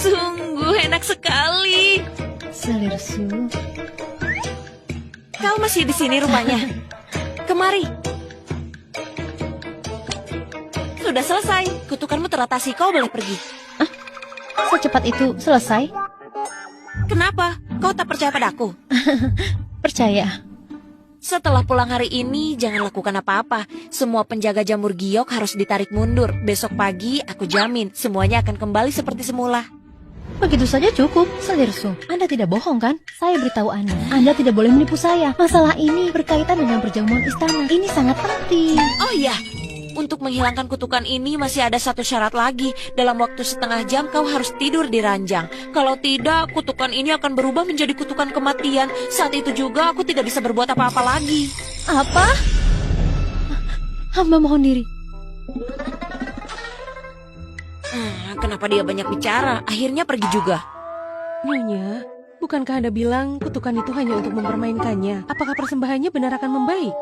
Sungguh enak sekali. Selir Su. Kau masih di sini rupanya. Kemari. Sudah selesai. Kutukanmu teratasi, kau boleh pergi. Secepat itu selesai? Kenapa? Kau tak percaya padaku? Percaya. Setelah pulang hari ini, jangan lakukan apa-apa. Semua penjaga jamur giok harus ditarik mundur. Besok pagi, aku jamin semuanya akan kembali seperti semula. Begitu saja cukup, Selir Su. Anda tidak bohong kan? Saya beritahu Anda tidak boleh menipu saya. Masalah ini berkaitan dengan perjamuan istana. Ini sangat penting. Oh iya, untuk menghilangkan kutukan ini masih ada satu syarat lagi. Dalam waktu setengah jam kau harus tidur di ranjang. Kalau tidak, kutukan ini akan berubah menjadi kutukan kematian. Saat itu juga aku tidak bisa berbuat apa-apa lagi. Apa? Hamba mohon diri. Kenapa dia banyak bicara? Akhirnya pergi juga. Nyonya, bukankah Anda bilang kutukan itu hanya untuk mempermainkannya? Apakah persembahannya benar akan membaik?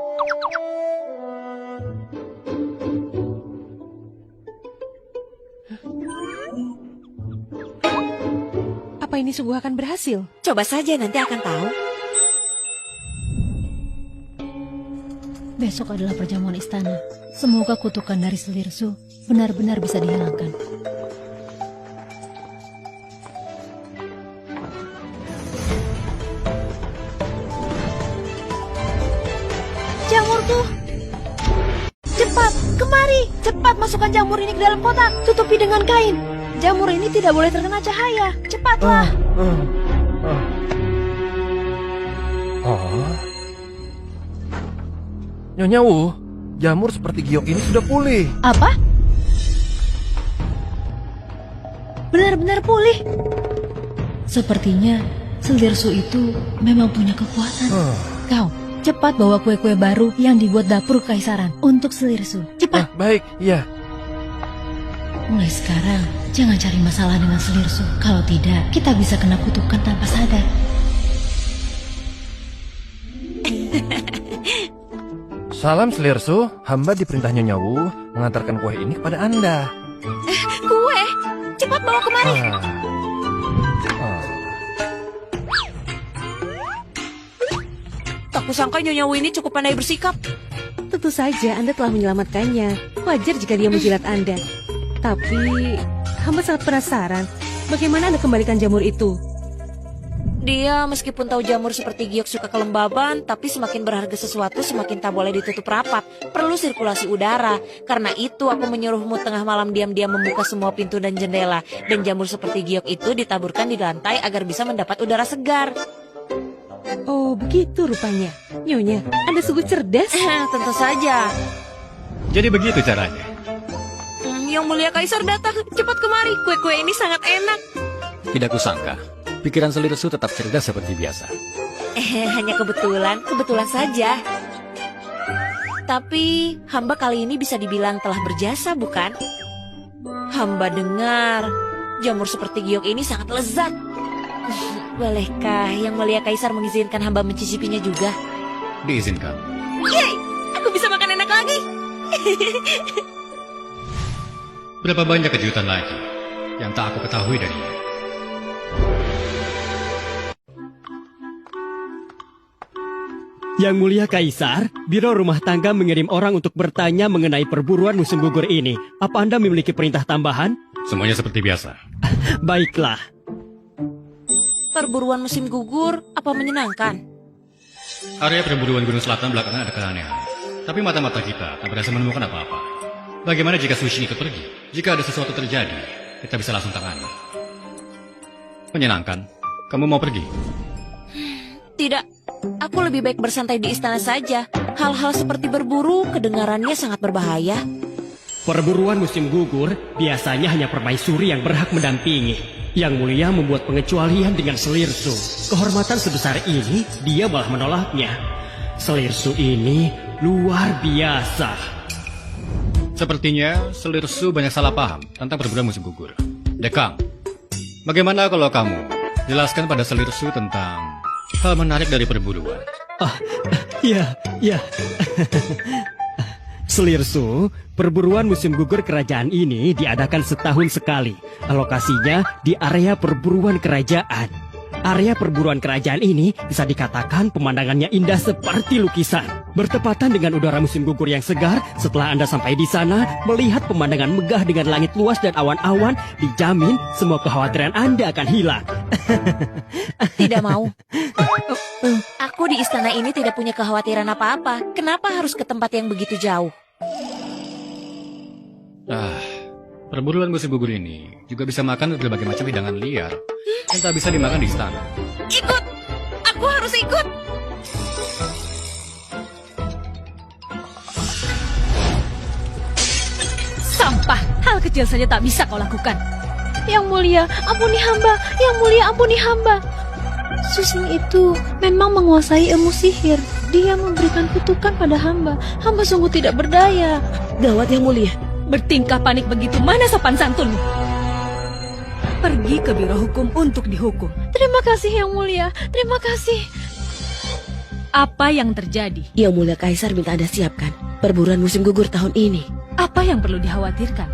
Apa ini sungguh akan berhasil? Coba saja, nanti akan tahu. Besok adalah perjamuan istana. Semoga kutukan dari Selir Su benar-benar bisa dihilangkan. Jamurku! Cepat, kemari! Cepat masukkan jamur ini ke dalam kotak. Tutupi dengan kain. Jamur ini tidak boleh terkena cahaya. Cepatlah! Nyonya Wu, jamur seperti giok ini sudah pulih. Apa? Benar-benar pulih. Sepertinya Selir Su itu memang punya kekuatan. Kau, cepat bawa kue-kue baru yang dibuat dapur kekaisaran untuk Selir Su. Cepat. Baik, iya. Mulai sekarang, jangan cari masalah dengan Selir Su. Kalau tidak, kita bisa kena kutukan tanpa sadar. Salam Selir Su, hamba diperintah Nyonya Wu mengantarkan kue ini kepada Anda. Kue? Cepat bawa kemari. Tak kusangka Nyonya Wu ini cukup pandai bersikap. Tentu saja Anda telah menyelamatkannya. Wajar jika dia menjilat Anda. Tapi, hamba sangat penasaran. Bagaimana Anda kembalikan jamur itu? Dia meskipun tahu jamur seperti giok suka kelembaban, tapi semakin berharga sesuatu semakin tak boleh ditutup rapat. Perlu sirkulasi udara. Karena itu aku menyuruhmu tengah malam diam-diam membuka semua pintu dan jendela. Dan jamur seperti giok itu ditaburkan di lantai agar bisa mendapat udara segar. Oh, begitu rupanya. Nyonya, Anda sungguh cerdas. Tentu saja. Jadi begitu caranya. Yang mulia Kaisar datang. Cepat kemari, kue-kue ini sangat enak. Tidak kusangka. Pikiran Selir Su tetap cerdas seperti biasa. Hanya kebetulan saja. Tapi hamba kali ini bisa dibilang telah berjasa, bukan? Hamba dengar jamur seperti giok ini sangat lezat. Bolehkah Yang Mulia Kaisar mengizinkan hamba mencicipinya juga? Diizinkan. Yeay, aku bisa makan enak lagi. Berapa banyak kejutan lagi yang tak aku ketahui darinya? Yang Mulia Kaisar, Biro Rumah Tangga mengirim orang untuk bertanya mengenai perburuan musim gugur ini. Apa Anda memiliki perintah tambahan? Semuanya seperti biasa. Baiklah. Perburuan musim gugur, apa menyenangkan? Area perburuan Gunung Selatan belakangan ada keanehan. Tapi mata-mata kita tak berhasil menemukan apa-apa. Bagaimana jika Sushin ikut pergi? Jika ada sesuatu terjadi, kita bisa langsung tangani. Menyenangkan. Kamu mau pergi? Tidak, aku lebih baik bersantai di istana saja. Hal-hal seperti berburu kedengarannya sangat berbahaya. Perburuan musim gugur biasanya hanya permaisuri yang berhak mendampingi. Yang Mulia membuat pengecualian dengan Selirsu. Kehormatan sebesar ini, dia malah menolaknya. Selirsu ini luar biasa. Sepertinya Selirsu banyak salah paham tentang perburuan musim gugur. Dekang, bagaimana kalau kamu jelaskan pada Selirsu tentang hal menarik dari perburuan? Ya. Selirsu, perburuan musim gugur kerajaan ini diadakan setahun sekali. Lokasinya di area perburuan kerajaan. Area perburuan kerajaan ini bisa dikatakan pemandangannya indah seperti lukisan. Bertepatan dengan udara musim gugur yang segar, setelah Anda sampai di sana, melihat pemandangan megah dengan langit luas dan awan-awan, dijamin semua kekhawatiran Anda akan hilang. Tidak mau. Aku di istana ini tidak punya kekhawatiran apa-apa. Kenapa harus ke tempat yang begitu jauh? Perburuan musim gugur ini juga bisa makan berbagai macam hidangan liar yang tak bisa dimakan di istana. Ikut! Aku harus ikut! Sampah, hal kecil saja tak bisa kau lakukan. Yang Mulia, ampuni hamba. Yang Mulia, ampuni hamba. Susing itu memang menguasai ilmu sihir. Dia memberikan kutukan pada hamba. Hamba sungguh tidak berdaya. Gawat Yang Mulia. Bertingkah panik begitu, mana sopan santunmu? Pergi ke biro hukum untuk dihukum. Terima kasih Yang Mulia, terima kasih. Apa yang terjadi? Yang Mulia Kaisar minta Anda siapkan perburuan musim gugur tahun ini. Apa yang perlu dikhawatirkan?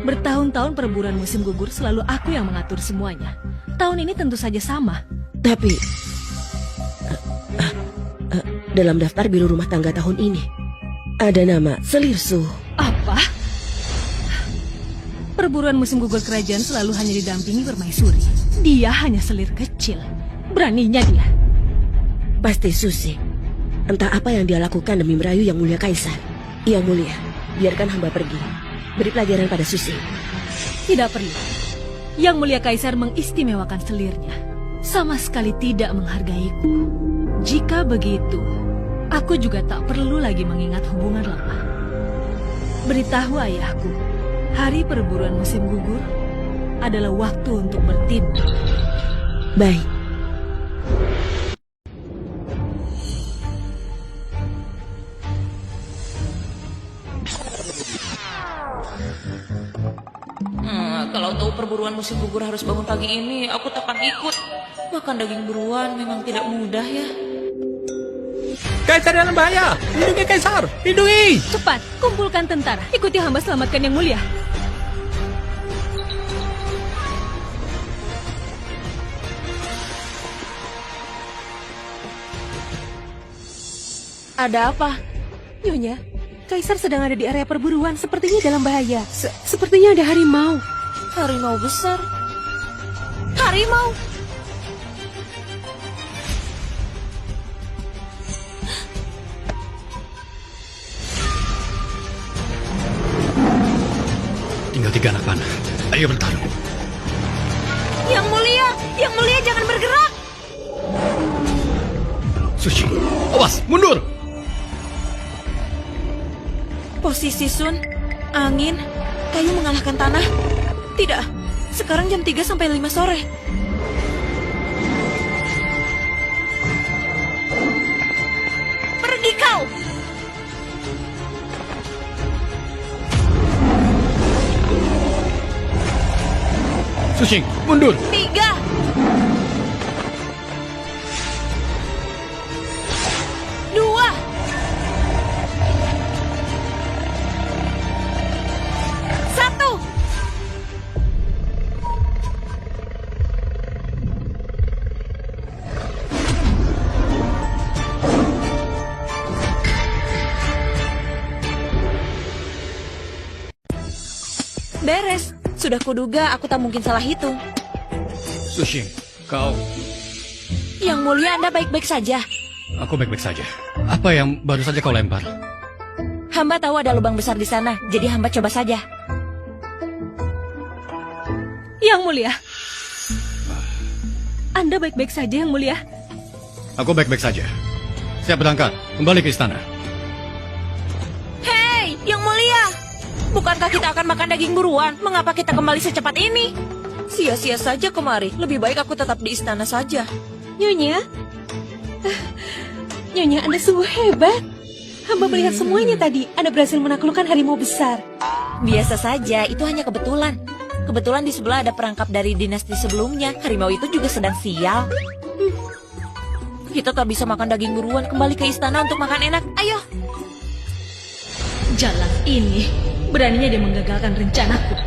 Bertahun-tahun perburuan musim gugur selalu aku yang mengatur semuanya. Tahun ini tentu saja sama. Tapi dalam daftar biro rumah tangga tahun ini ada nama Selirsu. Apa? Perburuan musim gugur kerajaan selalu hanya didampingi permaisuri. Dia hanya selir kecil. Beraninya dia. Pasti Susi. Entah apa yang dia lakukan demi merayu Yang Mulia Kaisar. Yang Mulia, biarkan hamba pergi. Beri pelajaran pada Susi. Tidak perlu. Yang Mulia Kaisar mengistimewakan selirnya. Sama sekali tidak menghargaiku. Jika begitu, aku juga tak perlu lagi mengingat hubungan lama. Beritahu ayahku, hari perburuan musim gugur adalah waktu untuk bertindak. Baik. Kalau tahu perburuan musim gugur harus bangun pagi ini, aku tak akan ikut. Makan daging buruan memang tidak mudah ya. Kaisar dalam bahaya! Lindungi Kaisar! Lindungi! Cepat, kumpulkan tentara. Ikuti hamba selamatkan Yang Mulia. Ada apa? Nyonya, Kaisar sedang ada di area perburuan. Sepertinya dalam bahaya. Sepertinya ada harimau. Harimau besar. Harimau. Tinggal 3 anak panah. Ayo bertarung. Yang Mulia jangan bergerak. Sushi, awas, mundur. Posisi Sun, angin, kayu mengalahkan tanah. Tidak, sekarang jam 3 sampai 5 sore. Pergi kau! Sushi, mundur. 3. 2. 1. Beres. Sudah kuduga aku tak mungkin salah hitung. Sushi, kau... Yang Mulia, Anda baik-baik saja. Aku baik-baik saja. Apa yang baru saja kau lempar? Hamba tahu ada lubang besar di sana, jadi hamba coba saja. Yang Mulia. Anda baik-baik saja, Yang Mulia. Aku baik-baik saja. Siap berangkat, kembali ke istana. Hei, Yang Mulia. Bukankah kita akan makan daging buruan? Mengapa kita kembali secepat ini? Sia-sia saja kemari. Lebih baik aku tetap di istana saja. Nyonya? Nyonya, Anda sungguh hebat. Hamba melihat semuanya tadi. Anda berhasil menaklukkan harimau besar. Biasa saja, itu hanya kebetulan. Kebetulan di sebelah ada perangkap dari dinasti sebelumnya. Harimau itu juga sedang sial. Kita tak bisa makan daging buruan. Kembali ke istana untuk makan enak. Ayo. Jalan ini, beraninya dia menggagalkan rencanaku.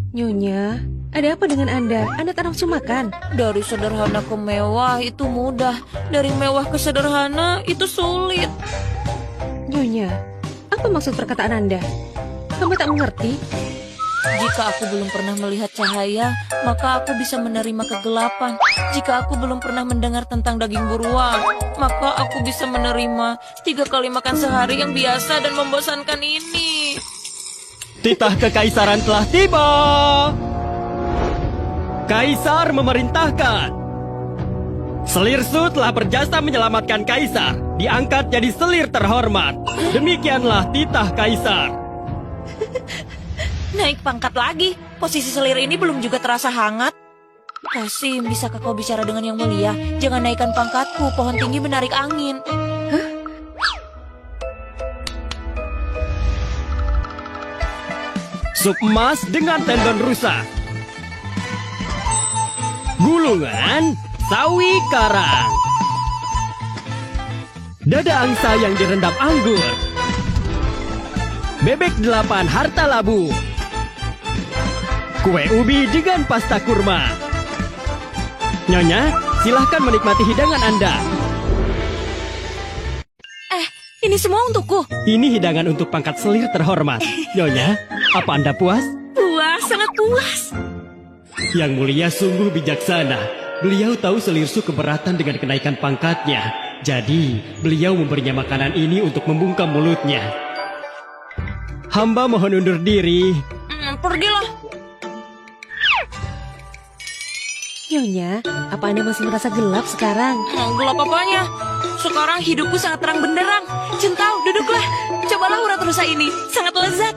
Nyonya, ada apa dengan Anda? Anda tak nafsu makan? Dari sederhana ke mewah itu mudah. Dari mewah ke sederhana itu sulit. Nyonya, apa maksud perkataan Anda? Hamba tak mengerti. Jika aku belum pernah melihat cahaya, maka aku bisa menerima kegelapan. Jika aku belum pernah mendengar tentang daging buruan, maka aku bisa menerima 3 kali makan sehari yang biasa dan membosankan ini. Titah kekaisaran telah tiba. Kaisar memerintahkan. Selirsu telah berjasa menyelamatkan kaisar, diangkat jadi selir terhormat. Demikianlah titah kaisar. Naik pangkat lagi. Posisi selir ini belum juga terasa hangat. Kasim, bisakah kau bicara dengan yang mulia? Jangan naikkan pangkatku, pohon tinggi menarik angin. Sup emas dengan tendon rusak. Gulungan sawi karang. Dada angsa yang direndam anggur. Bebek 8 harta labu. Kue ubi dengan pasta kurma. Nyonya, silahkan menikmati hidangan Anda. Ini semua untukku. Ini hidangan untuk pangkat selir terhormat. Nyonya, apa Anda puas? Puas, sangat puas. Yang mulia sungguh bijaksana. Beliau tahu Selirsu keberatan dengan kenaikan pangkatnya. Jadi, beliau memberinya makanan ini untuk membungkam mulutnya. Hamba mohon undur diri. Pergilah. Nyonya, apa Anda masih merasa gelap sekarang? Gelap apanya? Sekarang hidupku sangat terang benderang. Centau, duduklah. Cobalah urat rusa ini. Sangat lezat.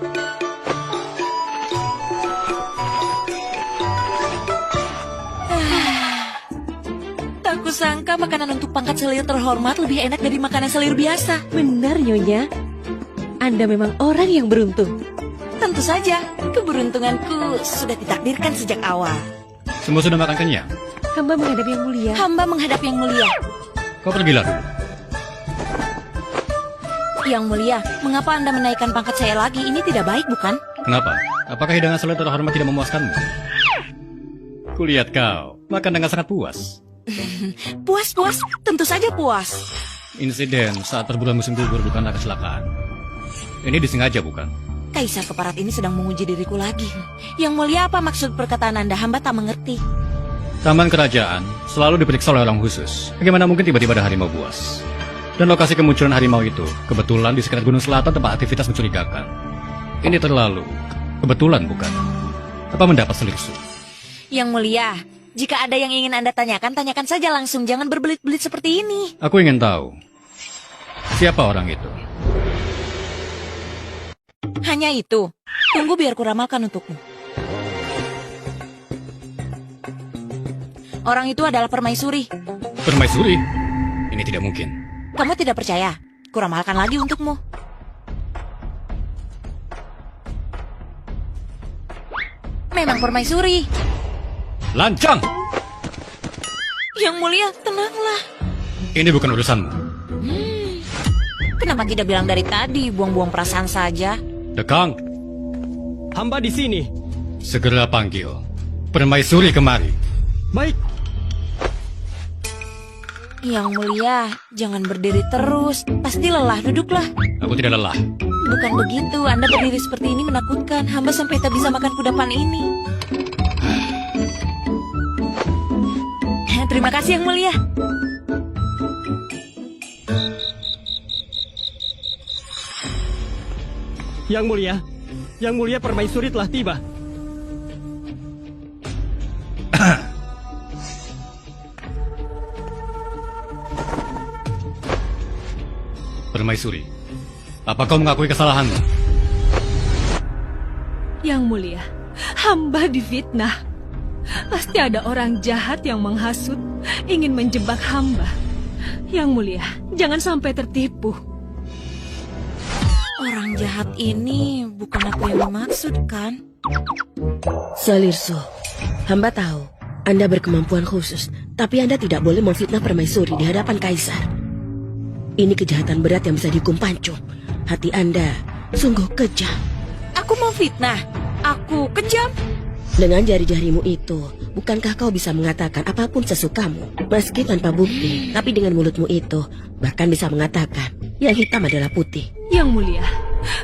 Tak kusangka makanan untuk pangkat selir terhormat lebih enak dari makanan selir biasa. Benar, Nyonya. Anda memang orang yang beruntung. Tentu saja, keberuntunganku sudah ditakdirkan sejak awal. Semua sudah makan kenyang? Hamba menghadap yang mulia. Hamba menghadap yang mulia. Kau pergilah dulu. Yang mulia, mengapa Anda menaikkan pangkat saya lagi? Ini tidak baik, bukan? Kenapa? Apakah hidangan selir terhormat tidak memuaskanmu? Kulihat kau, makan dengan sangat puas. Puas, tentu saja puas. Insiden saat perburuan musim gugur bukanlah kecelakaan. Ini disengaja, bukan? Kaisar keparat ini sedang menguji diriku lagi. Yang mulia, apa maksud perkataan Anda? Hamba tak mengerti. Taman kerajaan selalu diperiksa oleh orang khusus. Bagaimana mungkin tiba-tiba ada harimau buas? Dan lokasi kemunculan harimau itu kebetulan di sekitar Gunung Selatan tempat aktivitas mencurigakan. Ini terlalu kebetulan, bukan? Apa mendapat Selirsu? Yang mulia, jika ada yang ingin Anda tanyakan, tanyakan saja langsung. Jangan berbelit-belit seperti ini. Aku ingin tahu, siapa orang itu? Hanya itu. Tunggu biar kuramalkan untukmu. Orang itu adalah permaisuri. Permaisuri? Ini tidak mungkin. Kamu tidak percaya? Kuramalkan lagi untukmu. Memang permaisuri. Lancang! Yang mulia, tenanglah. Ini bukan urusanmu. Kenapa tidak bilang dari tadi? Buang-buang perasaan saja. Dekang, Hamba di sini. segera panggil permaisuri kemari. Baik. Yang mulia, jangan berdiri terus. Pasti lelah, duduklah. Aku tidak lelah. Bukan begitu, Anda berdiri seperti ini menakutkan. Hamba sampai tak bisa makan kudapan ini. Terima kasih, Yang mulia. Yang mulia permaisuri telah tiba. Permaisuri, apa kau mengakui kesalahanmu? Yang mulia, hamba difitnah. Pasti ada orang jahat yang menghasut, ingin menjebak hamba. Yang mulia, jangan sampai tertipu. Orang jahat ini bukan aku yang dimaksud, kan? Selirso, hamba tahu Anda berkemampuan khusus, tapi Anda tidak boleh memfitnah permaisuri di hadapan kaisar. Ini kejahatan berat yang bisa dihukum pancung. Hati Anda sungguh kejam. Aku mau fitnah? Aku kejam? Dengan jari-jarimu itu, bukankah kau bisa mengatakan apapun sesukamu, meski tanpa bukti, tapi dengan mulutmu itu, bahkan bisa mengatakan yang hitam adalah putih. Yang mulia,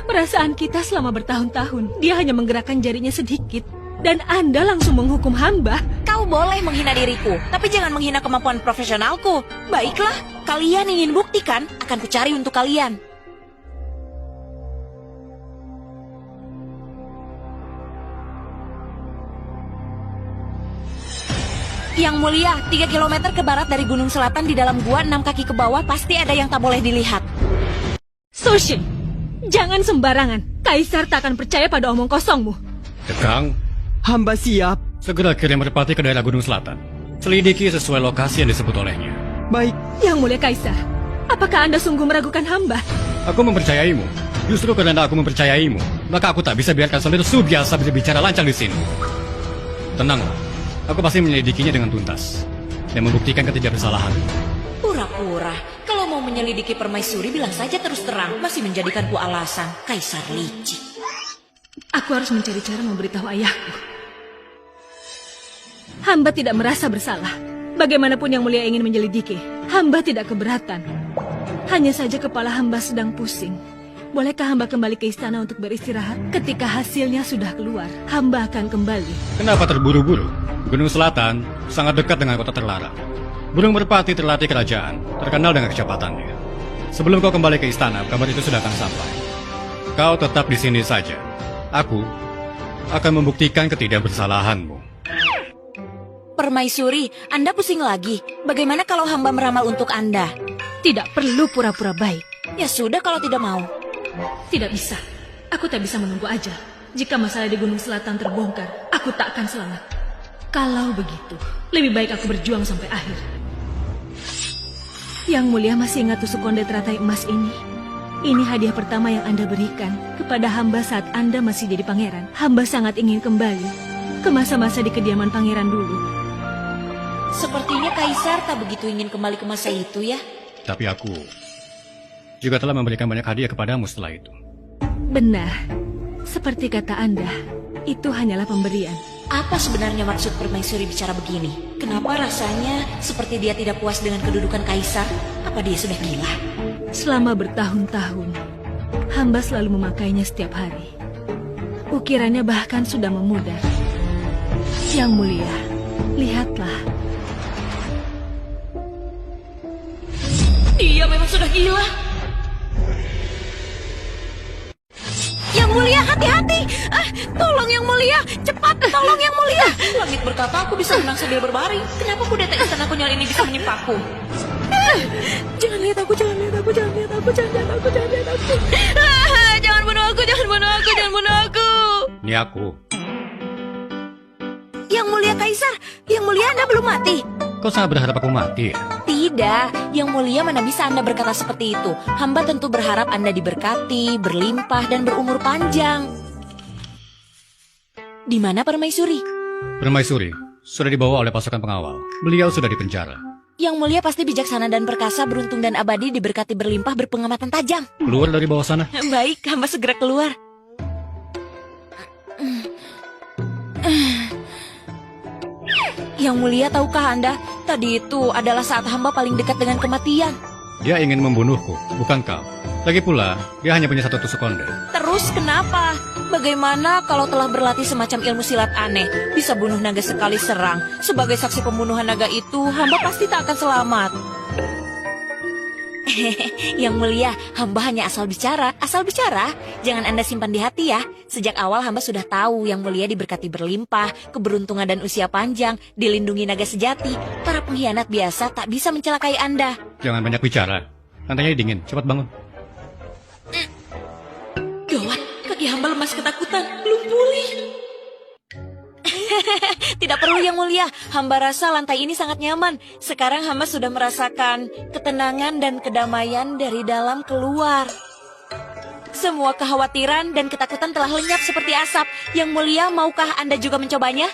perasaan kita selama bertahun-tahun, dia hanya menggerakkan jarinya sedikit, dan Anda langsung menghukum hamba. Kau boleh menghina diriku, tapi jangan menghina kemampuan profesionalku. Baiklah, kalian ingin buktikan, akan kucari untuk kalian. Yang mulia, 3 kilometer ke barat dari gunung selatan di dalam gua 6 kaki ke bawah pasti ada yang tak boleh dilihat. Sushi, jangan sembarangan. Kaisar tak akan percaya pada omong kosongmu. Dekang, Hamba siap. segera kirim merpati ke daerah Gunung Selatan. Selidiki sesuai lokasi yang disebut olehnya. Baik. Yang mulia Kaisar, apakah Anda sungguh meragukan hamba? Aku mempercayaimu. Justru karena aku mempercayaimu, maka aku tak bisa biarkan Selirsu biasa berbicara lancang di sini. Tenanglah. Aku pasti menyelidikinya dengan tuntas dan membuktikan ketidakbersalahan. Pura-pura, kalau mau menyelidiki permaisuri bilang saja terus terang, masih menjadikanku alasan. Kaisar licik. Aku harus mencari cara memberitahu ayahku. Hamba tidak merasa bersalah. Bagaimanapun yang mulia ingin menyelidiki, hamba tidak keberatan. Hanya saja kepala hamba sedang pusing. Bolehkah hamba kembali ke istana untuk beristirahat? Ketika hasilnya sudah keluar, hamba akan kembali. Kenapa terburu-buru? Gunung Selatan sangat dekat dengan kota terlarang. Burung merpati terlatih kerajaan, terkenal dengan kecepatannya. Sebelum kau kembali ke istana, kabar itu sudah akan sampai. Kau tetap di sini saja. Aku akan membuktikan ketidakbersalahanmu. Permaisuri, Anda pusing lagi. Bagaimana kalau hamba meramal untuk Anda? Tidak perlu pura-pura baik. Ya sudah kalau tidak mau. Tidak bisa. Aku tak bisa menunggu aja. Jika masalah di Gunung Selatan terbongkar, aku tak akan selamat. Kalau begitu, lebih baik aku berjuang sampai akhir. Yang mulia masih ingat tusuk konde teratai emas ini? Ini hadiah pertama yang Anda berikan kepada hamba saat Anda masih jadi pangeran. Hamba sangat ingin kembali ke masa-masa di kediaman pangeran dulu. Sepertinya Kaisar tak begitu ingin kembali ke masa itu ya. Tapi aku juga telah memberikan banyak hadiah kepadamu setelah itu. Benar. Seperti kata Anda, itu hanyalah pemberian. Apa sebenarnya maksud permaisuri bicara begini? Kenapa rasanya seperti dia tidak puas dengan kedudukan Kaisar? Apa dia sudah gila? Selama bertahun-tahun, hamba selalu memakainya setiap hari. Ukirannya bahkan sudah memudar. Yang mulia, lihatlah. Dia memang sudah gila. Yang mulia, hati-hati. Tolong yang mulia, cepat, tolong yang mulia. Langit berkata aku bisa menang sambil berbaring. Kenapa kudeta istana konyol ini bisa menyimpanku? Jangan lihat aku, jangan lihat aku, jangan lihat aku, jangan lihat aku, jangan lihat aku. Jangan bunuh aku, jangan bunuh aku, jangan bunuh aku. Ini aku. Yang mulia Kaisar, yang mulia Anda belum mati. Kau sangat berharap aku mati ya? Tidak, yang mulia mana bisa Anda berkata seperti itu. Hamba tentu berharap Anda diberkati, berlimpah, dan berumur panjang. Di mana permaisuri? Permaisuri sudah dibawa oleh pasukan pengawal. Beliau sudah dipenjara. Yang mulia pasti bijaksana dan perkasa, beruntung dan abadi, diberkati berlimpah, berpengamatan tajam. Keluar dari bawah sana. Baik, hamba segera keluar. Yang mulia, tahukah Anda, tadi itu adalah saat hamba paling dekat dengan kematian. Dia ingin membunuhku, bukan kau. Lagi pula, dia hanya punya satu tusuk konde. Terus kenapa? Bagaimana kalau telah berlatih semacam ilmu silat aneh, bisa bunuh naga sekali serang? Sebagai saksi pembunuhan naga itu, hamba pasti tak akan selamat. Yang mulia, hamba hanya asal bicara. Asal bicara, jangan Anda simpan di hati ya. Sejak awal hamba sudah tahu yang mulia diberkati berlimpah, keberuntungan dan usia panjang, dilindungi naga sejati. Para pengkhianat biasa tak bisa mencelakai Anda. Jangan banyak bicara. Lantainya dingin, cepat bangun. Gawat, kaki hamba lemas ketakutan, belum pulih. Tidak perlu Yang Mulia, hamba rasa lantai ini sangat nyaman. Sekarang hamba sudah merasakan ketenangan dan kedamaian dari dalam keluar. Semua kekhawatiran dan ketakutan telah lenyap seperti asap. Yang Mulia, maukah Anda juga mencobanya?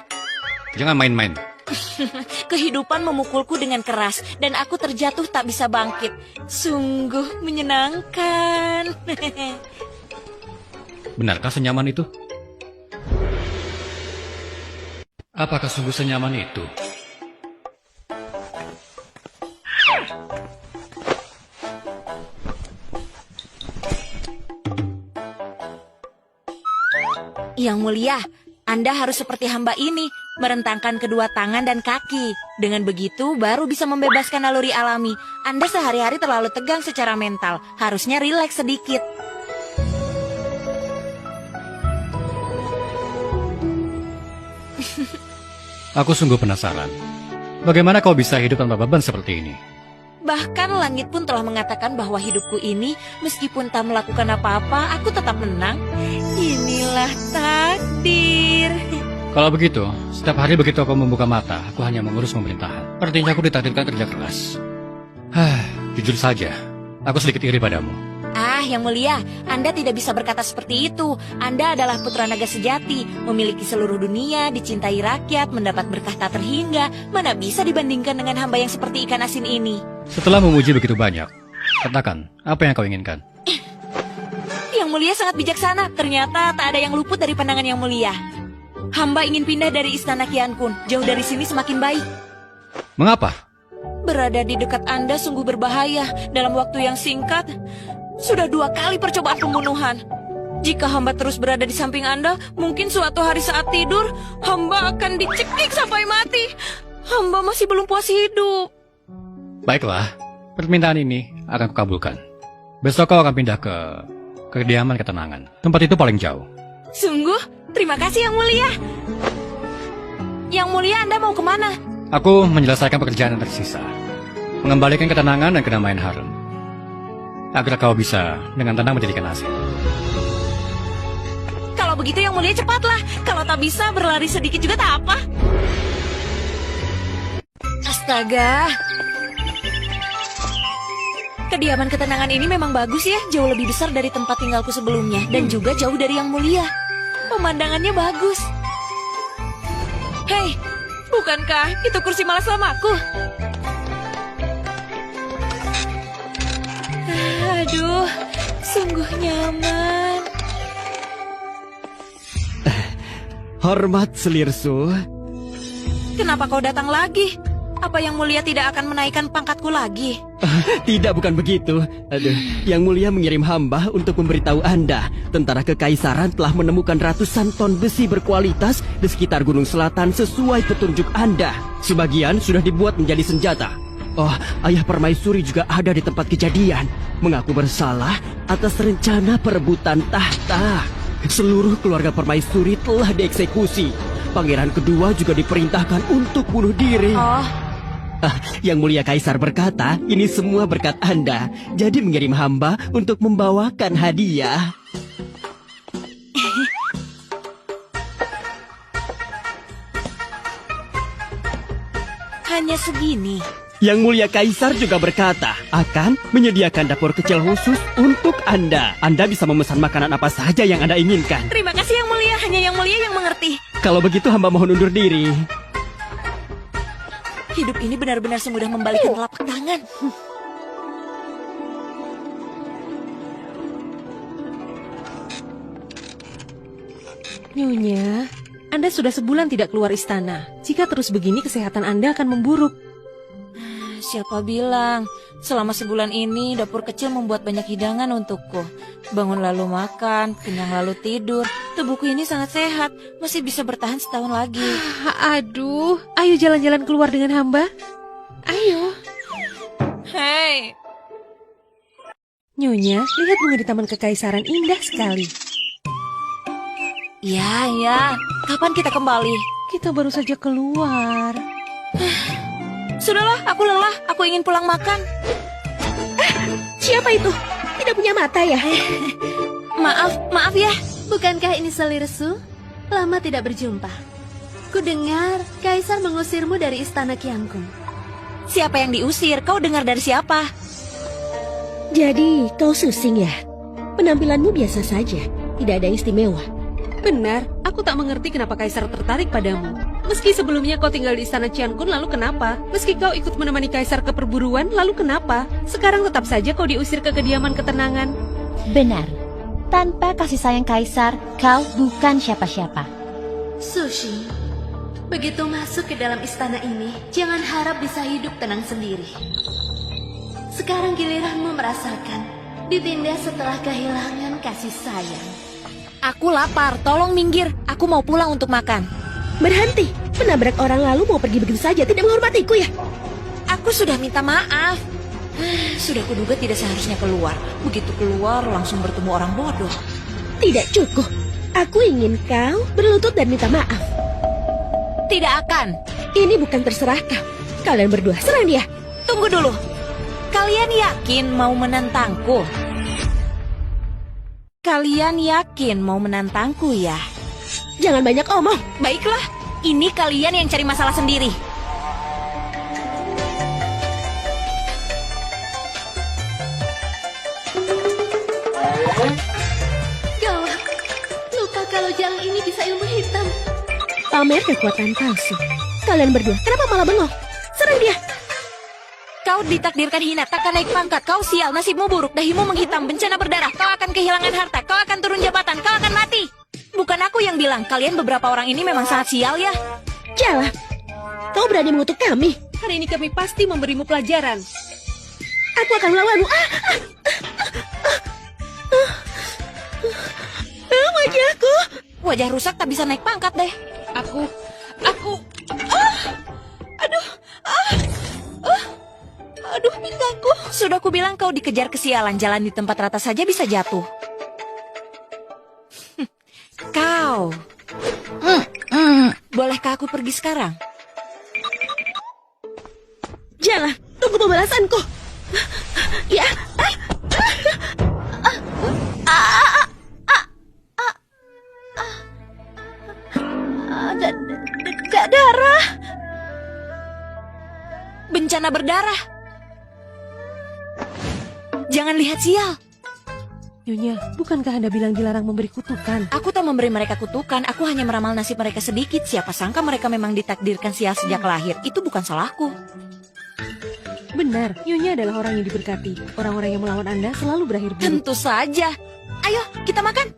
Jangan main-main. Kehidupan memukulku dengan keras dan aku terjatuh tak bisa bangkit. Sungguh menyenangkan. Benarkah senyaman itu? Apakah sungguh senyaman itu? Yang Mulia, Anda harus seperti hamba ini, merentangkan kedua tangan dan kaki. Dengan begitu, baru bisa membebaskan naluri alami. Anda sehari-hari terlalu tegang secara mental, harusnya rileks sedikit. Aku sungguh penasaran. Bagaimana kau bisa hidup tanpa beban seperti ini? Bahkan langit pun telah mengatakan bahwa hidupku ini, meskipun tak melakukan apa-apa, aku tetap menang. Inilah takdir. Kalau begitu, setiap hari begitu aku membuka mata, aku hanya mengurus pemerintahan. Artinya aku ditakdirkan kerja keras. Jujur saja, aku sedikit iri padamu. Yang Mulia, Anda tidak bisa berkata seperti itu. Anda adalah putra naga sejati, memiliki seluruh dunia, dicintai rakyat, mendapat berkah tak terhingga. Mana bisa dibandingkan dengan hamba yang seperti ikan asin ini? Setelah memuji begitu banyak, katakan, apa yang kau inginkan? Yang Mulia sangat bijaksana. Ternyata tak ada yang luput dari pandangan Yang Mulia. Hamba ingin pindah dari istana Qian Kun. Jauh dari sini semakin baik. Mengapa? Berada di dekat Anda sungguh berbahaya. Dalam waktu yang singkat, sudah 2 kali percobaan pembunuhan. Jika hamba terus berada di samping Anda, mungkin suatu hari saat tidur, hamba akan dicekik sampai mati. Hamba masih belum puas hidup. Baiklah, permintaan ini akan kukabulkan. Besok kau akan pindah ke kediaman ketenangan. Tempat itu paling jauh. Sungguh, terima kasih Yang Mulia. Yang Mulia, Anda mau kemana? Aku menyelesaikan pekerjaan yang tersisa. Mengembalikan ketenangan dan kedamaian Harun. Agar kau bisa dengan tenang menjadikan hasil. Kalau begitu Yang Mulia cepatlah. Kalau tak bisa berlari sedikit juga tak apa. Astaga. Kediaman ketenangan ini memang bagus ya. Jauh lebih besar dari tempat tinggalku sebelumnya. Dan juga jauh dari Yang Mulia. Pemandangannya bagus. Hei, bukankah itu kursi malas lamaku? Aduh, sungguh nyaman. Hormat Selirsu. Kenapa kau datang lagi? Apa Yang Mulia tidak akan menaikkan pangkatku lagi? Tidak, bukan begitu. Aduh, Yang Mulia mengirim hamba untuk memberitahu Anda. Tentara Kekaisaran telah menemukan ratusan ton besi berkualitas di sekitar Gunung Selatan sesuai petunjuk Anda. Sebagian sudah dibuat menjadi senjata. Oh, ayah permaisuri juga ada di tempat kejadian, mengaku bersalah atas rencana perebutan tahta. Seluruh keluarga permaisuri telah dieksekusi. Pangeran kedua juga diperintahkan untuk bunuh diri. Yang Mulia Kaisar berkata, ini semua berkat Anda. Jadi mengirim hamba untuk membawakan hadiah. Hanya segini. Yang Mulia Kaisar juga berkata akan menyediakan dapur kecil khusus untuk Anda. Anda bisa memesan makanan apa saja yang Anda inginkan. Terima kasih Yang Mulia, hanya Yang Mulia yang mengerti. Kalau begitu hamba mohon undur diri. Hidup ini benar-benar semudah membalikan telapak tangan. Nyonya, Anda sudah sebulan tidak keluar istana. Jika terus begini, kesehatan Anda akan memburuk. Siapa bilang? Selama sebulan ini dapur kecil membuat banyak hidangan untukku. Bangun lalu makan, kenyang lalu tidur. Tubuhku ini sangat sehat, masih bisa bertahan setahun lagi. Aduh, ayo jalan-jalan keluar dengan hamba. Ayo. Hei. Nyonya, lihat bunga di Taman Kekaisaran indah sekali. Ya. Kapan kita kembali? Kita baru saja keluar. Sudahlah, aku lelah. Aku ingin pulang makan. Siapa itu? Tidak punya mata ya? Maaf ya. Bukankah ini Selirsu? Lama tidak berjumpa. Aku dengar Kaisar mengusirmu dari istana Qiankun. Siapa yang diusir? Kau dengar dari siapa? Jadi, kau Susing ya? Penampilanmu biasa saja, tidak ada istimewa. Benar, aku tak mengerti kenapa Kaisar tertarik padamu. Meski sebelumnya kau tinggal di istana Qiankun, lalu kenapa? Meski kau ikut menemani Kaisar ke perburuan, lalu kenapa? Sekarang tetap saja kau diusir ke kediaman ketenangan. Benar. Tanpa kasih sayang Kaisar, kau bukan siapa-siapa. Sushi, begitu masuk ke dalam istana ini, jangan harap bisa hidup tenang sendiri. Sekarang giliranmu merasakan ditindas setelah kehilangan kasih sayang. Aku lapar, tolong minggir. Aku mau pulang untuk makan. Berhenti, menabrak orang lalu mau pergi begitu saja, tidak menghormatiku ya? Aku sudah minta maaf. Sudah kuduga tidak seharusnya keluar. Begitu keluar langsung bertemu orang bodoh. Tidak cukup. Aku ingin kau berlutut dan minta maaf. Tidak akan. Ini bukan terserah kau. Kalian berdua, serang dia. Tunggu dulu. Kalian yakin mau menantangku? Kalian yakin mau menantangku ya? Jangan banyak omong. Baiklah, ini kalian yang cari masalah sendiri. Gawat, lupa kalau jalang ini bisa ilmu hitam. Pamer kekuatan palsu. Kalian berdua, kenapa malah bengong? Serang dia. Kau ditakdirkan hina, takkan naik pangkat. Kau sial, nasibmu buruk, dahimu menghitam, bencana berdarah. Kau akan kehilangan harta, kau akan turun jabatan, kau akan mati. Bukan aku yang bilang, kalian beberapa orang ini memang sangat sial ya. Jalan. Kau berani mengutuk kami. Hari ini kami pasti memberimu pelajaran. Aku akan melawanmu. Wajahku. Wajah rusak tak bisa naik pangkat deh. Aku... Aduh, pinggangku. Sudah kubilang kau dikejar kesialan, jalan di tempat rata saja bisa jatuh. Kau. Bolehkah aku pergi sekarang? Jalan, tunggu pembalasanku. Ya. Darah. Bencana berdarah. Jangan lihat sial. Nyonya, bukankah Anda bilang dilarang memberi kutukan? Aku tak memberi mereka kutukan, aku hanya meramal nasib mereka sedikit. Siapa sangka mereka memang ditakdirkan sial sejak lahir. Itu bukan salahku. Benar, Nyonya adalah orang yang diberkati. Orang-orang yang melawan Anda selalu berakhir buruk. Tentu saja. Ayo, kita makan.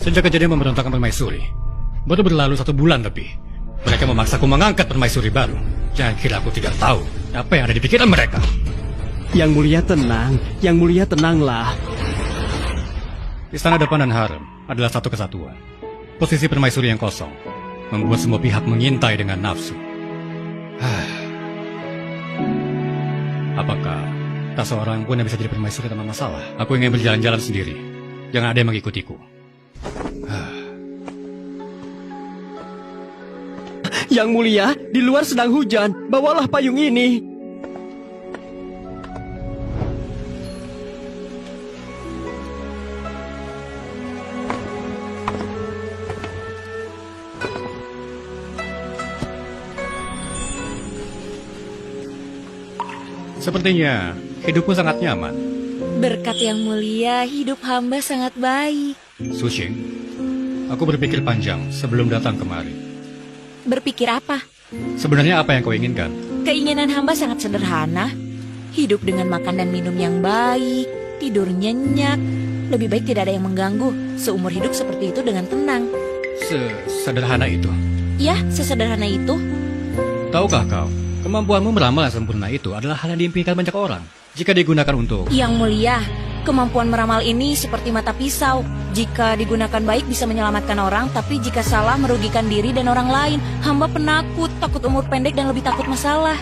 Sejak kejadian pemberontakan permaisuri, baru berlalu 1 bulan lebih. Mereka memaksaku mengangkat permaisuri baru. Jangan kira aku tidak tahu apa yang ada di pikiran mereka. Yang mulia tenang, yang mulia tenanglah. Istana depan dan harem adalah satu kesatuan. Posisi permaisuri yang kosong membuat semua pihak mengintai dengan nafsu. Apakah tak seorang pun yang bisa jadi permaisuri tanpa masalah? Aku ingin berjalan-jalan sendiri. Jangan ada yang mengikutiku. Yang mulia, di luar sedang hujan. Bawalah payung ini. Sepertinya hidupmu sangat nyaman. Berkat yang mulia, hidup hamba sangat baik. Sushing, aku berpikir panjang sebelum datang kemari. Berpikir apa? Sebenarnya apa yang kau inginkan? Keinginan hamba sangat sederhana. Hidup dengan makan dan minum yang baik, tidur nyenyak. Lebih baik tidak ada yang mengganggu. Seumur hidup seperti itu dengan tenang. Sederhana itu? Ya, sesederhana itu. Tahukah kau, kemampuanmu meramal yang sempurna itu adalah hal yang diimpikan banyak orang. Jika digunakan untuk... Yang mulia, kemampuan meramal ini seperti mata pisau. Jika digunakan baik bisa menyelamatkan orang, tapi jika salah merugikan diri dan orang lain. Hamba penakut, takut umur pendek dan lebih takut masalah.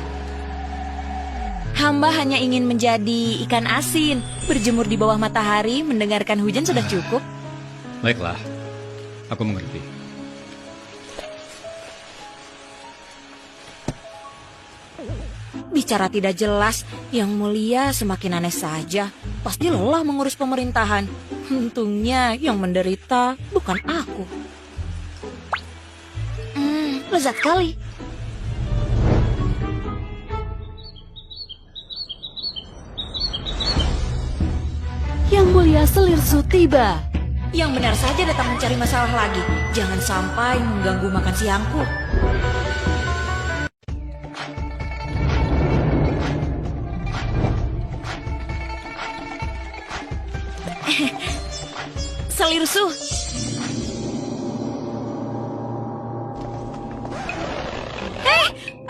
Hamba hanya ingin menjadi ikan asin, berjemur di bawah matahari, mendengarkan hujan sudah cukup. Baiklah, aku mengerti. Bicara tidak jelas, yang mulia semakin aneh saja. Pasti lelah mengurus pemerintahan. Untungnya yang menderita bukan aku. Lezat sekali. Yang mulia Selirsu tiba. Yang benar saja datang mencari masalah lagi. Jangan sampai mengganggu makan siangku. Selirsu.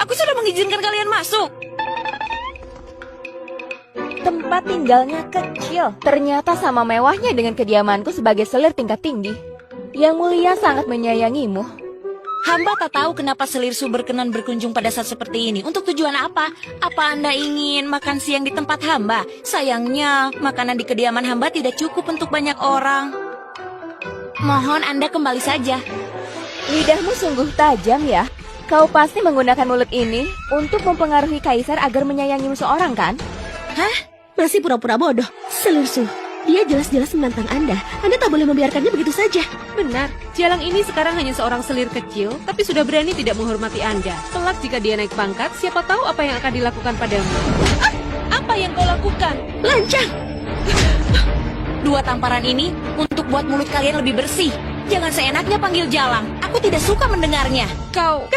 Aku sudah mengizinkan kalian masuk. Tempat tinggalnya kecil, ternyata sama mewahnya dengan kediamanku sebagai selir tingkat tinggi. Yang mulia sangat menyayangimu. Hamba tak tahu kenapa Selirsu berkenan berkunjung pada saat seperti ini. Untuk tujuan apa? Apa Anda ingin makan siang di tempat hamba? Sayangnya, makanan di kediaman hamba tidak cukup untuk banyak orang. Mohon Anda kembali saja. Lidahmu sungguh tajam ya. Kau pasti menggunakan mulut ini untuk mempengaruhi kaisar agar menyayangimu seorang, kan? Hah? Masih pura-pura bodoh. Selirsu, dia jelas-jelas menantang Anda. Anda tak boleh membiarkannya begitu saja. Benar, Jalang ini sekarang hanya seorang selir kecil, tapi sudah berani tidak menghormati Anda. Kelak jika dia naik pangkat, siapa tahu apa yang akan dilakukan padamu. Apa yang kau lakukan? Lancang! Dua tamparan ini untuk buat mulut kalian lebih bersih. Jangan seenaknya panggil Jalang. Aku tidak suka mendengarnya. Kau...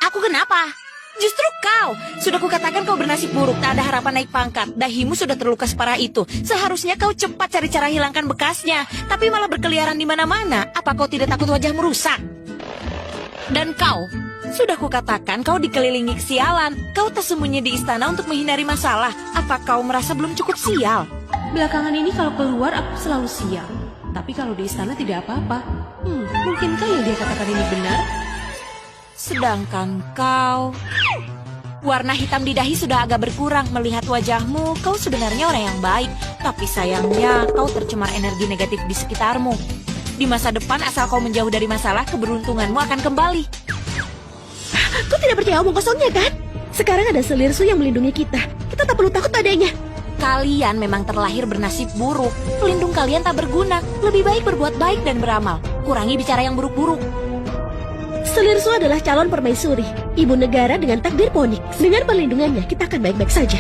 Aku kenapa? Justru kau. Sudah kukatakan kau bernasib buruk, tak ada harapan naik pangkat. Dahimu sudah terluka separah itu. Seharusnya kau cepat cari cara hilangkan bekasnya. Tapi malah berkeliaran di mana-mana. Apa kau tidak takut wajahmu rusak? Dan kau, sudah kukatakan kau dikelilingi kesialan. Kau tersembunyi di istana untuk menghindari masalah. Apa kau merasa belum cukup sial? Belakangan ini kalau keluar aku selalu sial. Tapi kalau di istana tidak apa-apa. Mungkinkah yang dia katakan ini benar? Sedangkan kau, warna hitam di dahi sudah agak berkurang. Melihat wajahmu, kau sebenarnya orang yang baik. Tapi sayangnya kau tercemar energi negatif di sekitarmu. Di masa depan asal kau menjauh dari masalah, keberuntunganmu akan kembali. Kau tidak percaya omong kosongnya kan? Sekarang ada Selirsu yang melindungi kita. Kita tak perlu takut padanya. Kalian memang terlahir bernasib buruk. Pelindung kalian tak berguna. Lebih baik berbuat baik dan beramal. Kurangi bicara yang buruk-buruk. Selirsu adalah calon permaisuri, ibu negara dengan takdir Ponix. Dengan perlindungannya, kita akan baik-baik saja.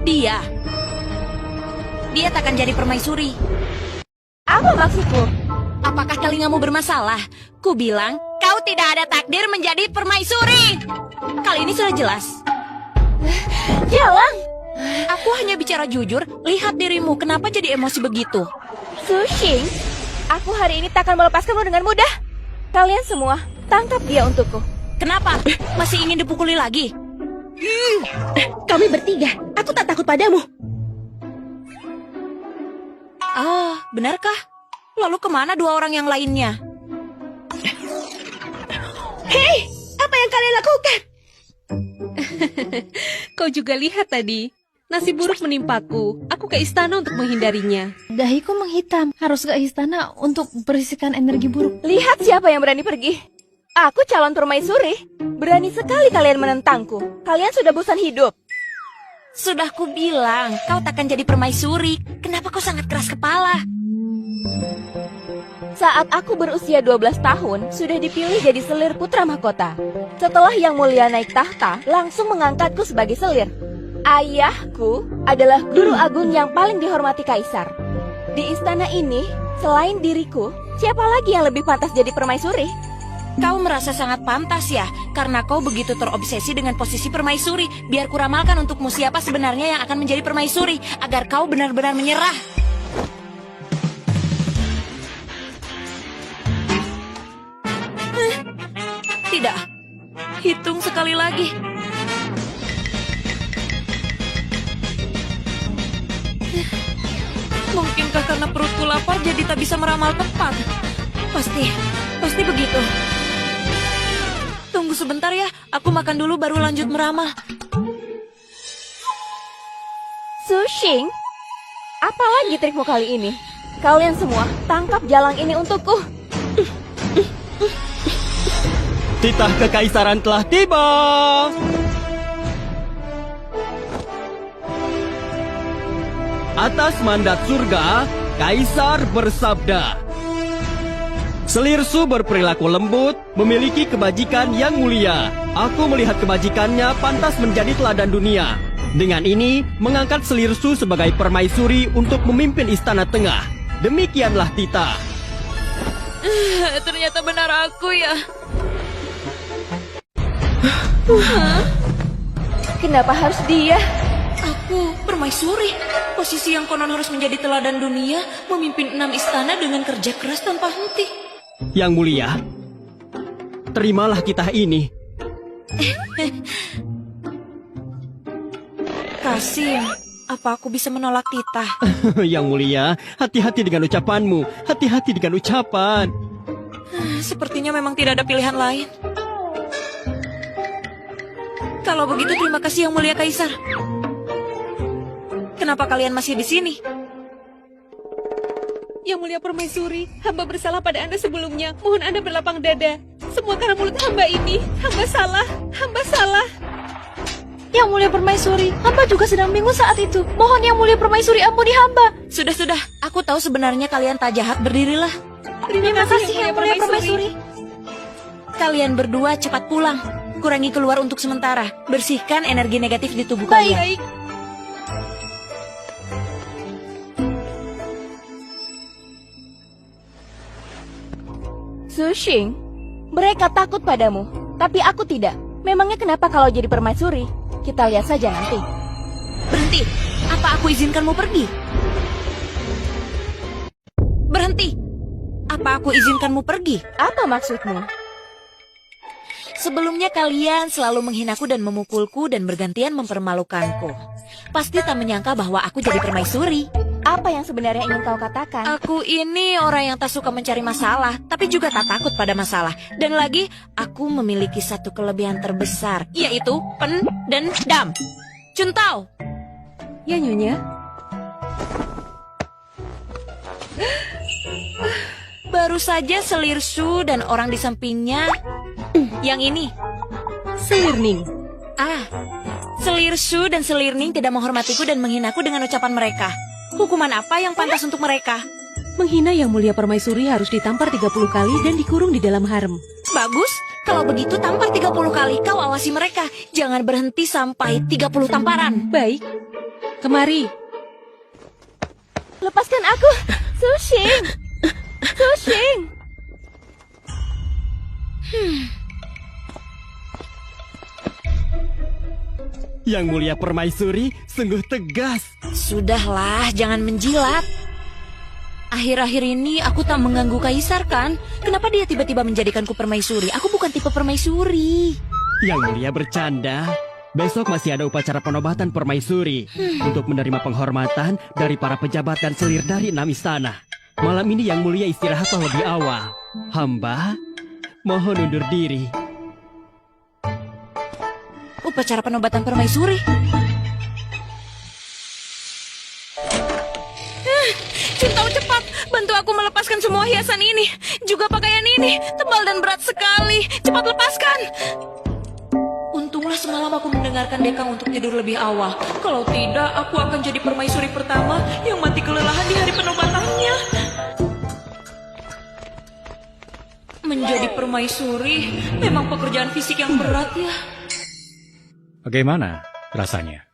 Dia takkan jadi permaisuri. Apa maksudmu? Apakah telingamu bermasalah? Ku bilang, kau tidak ada takdir menjadi permaisuri. Kali ini sudah jelas. Jalang! Aku hanya bicara jujur. Lihat dirimu, kenapa jadi emosi begitu? Sushing, aku hari ini tak akan melepaskanmu dengan mudah. Kalian semua, tangkap dia untukku. Kenapa? Masih ingin dipukuli lagi? Kami bertiga, aku tak takut padamu. Ah, benarkah? Lalu kemana dua orang yang lainnya? Hei, apa yang kalian lakukan? Kau juga lihat tadi. Nasib buruk menimpaku. Aku ke istana untuk menghindarinya. Dahiku menghitam. Harus ke istana untuk berisikan energi buruk. Lihat siapa yang berani pergi. Aku calon permaisuri. Berani sekali kalian menentangku. Kalian sudah bosan hidup. Sudah ku bilang, kau takkan jadi permaisuri. Kenapa kau sangat keras kepala? Saat aku berusia 12 tahun, sudah dipilih jadi selir putra mahkota. Setelah Yang Mulia naik tahta, langsung mengangkatku sebagai selir. Ayahku adalah guru agung yang paling dihormati kaisar. Di istana ini, selain diriku, siapa lagi yang lebih pantas jadi permaisuri? Kau merasa sangat pantas ya, karena kau begitu terobsesi dengan posisi permaisuri. Biar kuramalkan untukmu siapa sebenarnya yang akan menjadi permaisuri, agar kau benar-benar menyerah. Tidak, hitung sekali lagi. Mungkinkah karena perutku lapar jadi tak bisa meramal tepat? Pasti begitu. Tunggu sebentar ya, aku makan dulu baru lanjut meramal. Sushing, apa lagi trikmu kali ini? Kalian semua, tangkap Jalang ini untukku. Titah kekaisaran telah tiba. Atas mandat surga, Kaisar bersabda, "Selir Su berperilaku lembut, memiliki kebajikan yang mulia. Aku melihat kebajikannya pantas menjadi teladan dunia. Dengan ini, mengangkat Selir Su sebagai permaisuri untuk memimpin Istana Tengah. Demikianlah Tita." Ternyata benar aku ya. Kenapa harus dia? Aku permaisuri. Posisi yang konon harus menjadi teladan dunia, memimpin 6 istana dengan kerja keras tanpa henti. Yang mulia, terimalah titah ini. Kasim, apa aku bisa menolak titah? Yang mulia, hati-hati dengan ucapanmu. Hati-hati dengan ucapan. Sepertinya memang tidak ada pilihan lain. Kalau begitu terima kasih Yang Mulia Kaisar. Kenapa kalian masih di sini? Yang Mulia Permaisuri, hamba bersalah pada Anda sebelumnya. Mohon Anda berlapang dada. Semua karena mulut hamba ini. Hamba salah. Hamba salah. Yang Mulia Permaisuri, hamba juga sedang bingung saat itu. Mohon Yang Mulia Permaisuri ampuni hamba. Sudah. Aku tahu sebenarnya kalian tak jahat. Berdirilah. Terima kasih Yang Mulia Permaisuri. Kalian berdua cepat pulang. Kurangi keluar untuk sementara. Bersihkan energi negatif di tubuh kalian. Baik. Sushing, mereka takut padamu, tapi aku tidak. Memangnya kenapa kalau jadi permaisuri? Kita lihat saja nanti. Berhenti. Apa aku izinkanmu pergi? Berhenti. Apa aku izinkanmu pergi? Apa maksudmu? Sebelumnya kalian selalu menghinaku dan memukulku dan bergantian mempermalukanku. Pasti tak menyangka bahwa aku jadi permaisuri. Apa yang sebenarnya ingin kau katakan? Aku ini orang yang tak suka mencari masalah, tapi juga tak takut pada masalah. Dan lagi, aku memiliki satu kelebihan terbesar, yaitu pendendam. Cuntau. Ya, Nyonya. Baru saja Selir Su dan orang di sampingnya. Yang ini. Selirning. Selir Su dan Selirning tidak menghormatiku dan menghinaku dengan ucapan mereka. Hukuman apa yang pantas untuk mereka? Menghina Yang Mulia Permaisuri harus ditampar 30 kali dan dikurung di dalam harem. Bagus, kalau begitu tampar 30 kali. Kau awasi mereka. Jangan berhenti sampai 30 tamparan. Baik. Kemari. Lepaskan aku. Sushing. Sushing. Yang Mulia Permaisuri sungguh tegas. Sudahlah, jangan menjilat. Akhir-akhir ini aku tak mengganggu Kaisar kan? Kenapa dia tiba-tiba menjadikanku permaisuri? Aku bukan tipe permaisuri. Yang Mulia bercanda. Besok masih ada upacara penobatan permaisuri untuk menerima penghormatan dari para pejabat dan selir dari 6 istana. Malam ini Yang Mulia istirahat lebih awal. Hamba mohon undur diri. Upacara penobatan permaisuri. Cuntau cepat, bantu aku melepaskan semua hiasan ini. Juga pakaian ini, tebal dan berat sekali. Cepat lepaskan. Untunglah semalam aku mendengarkan Dekang untuk tidur lebih awal. Kalau tidak, aku akan jadi permaisuri pertama yang mati kelelahan di hari penobatannya. Menjadi permaisuri memang pekerjaan fisik yang berat ya. Bagaimana rasanya?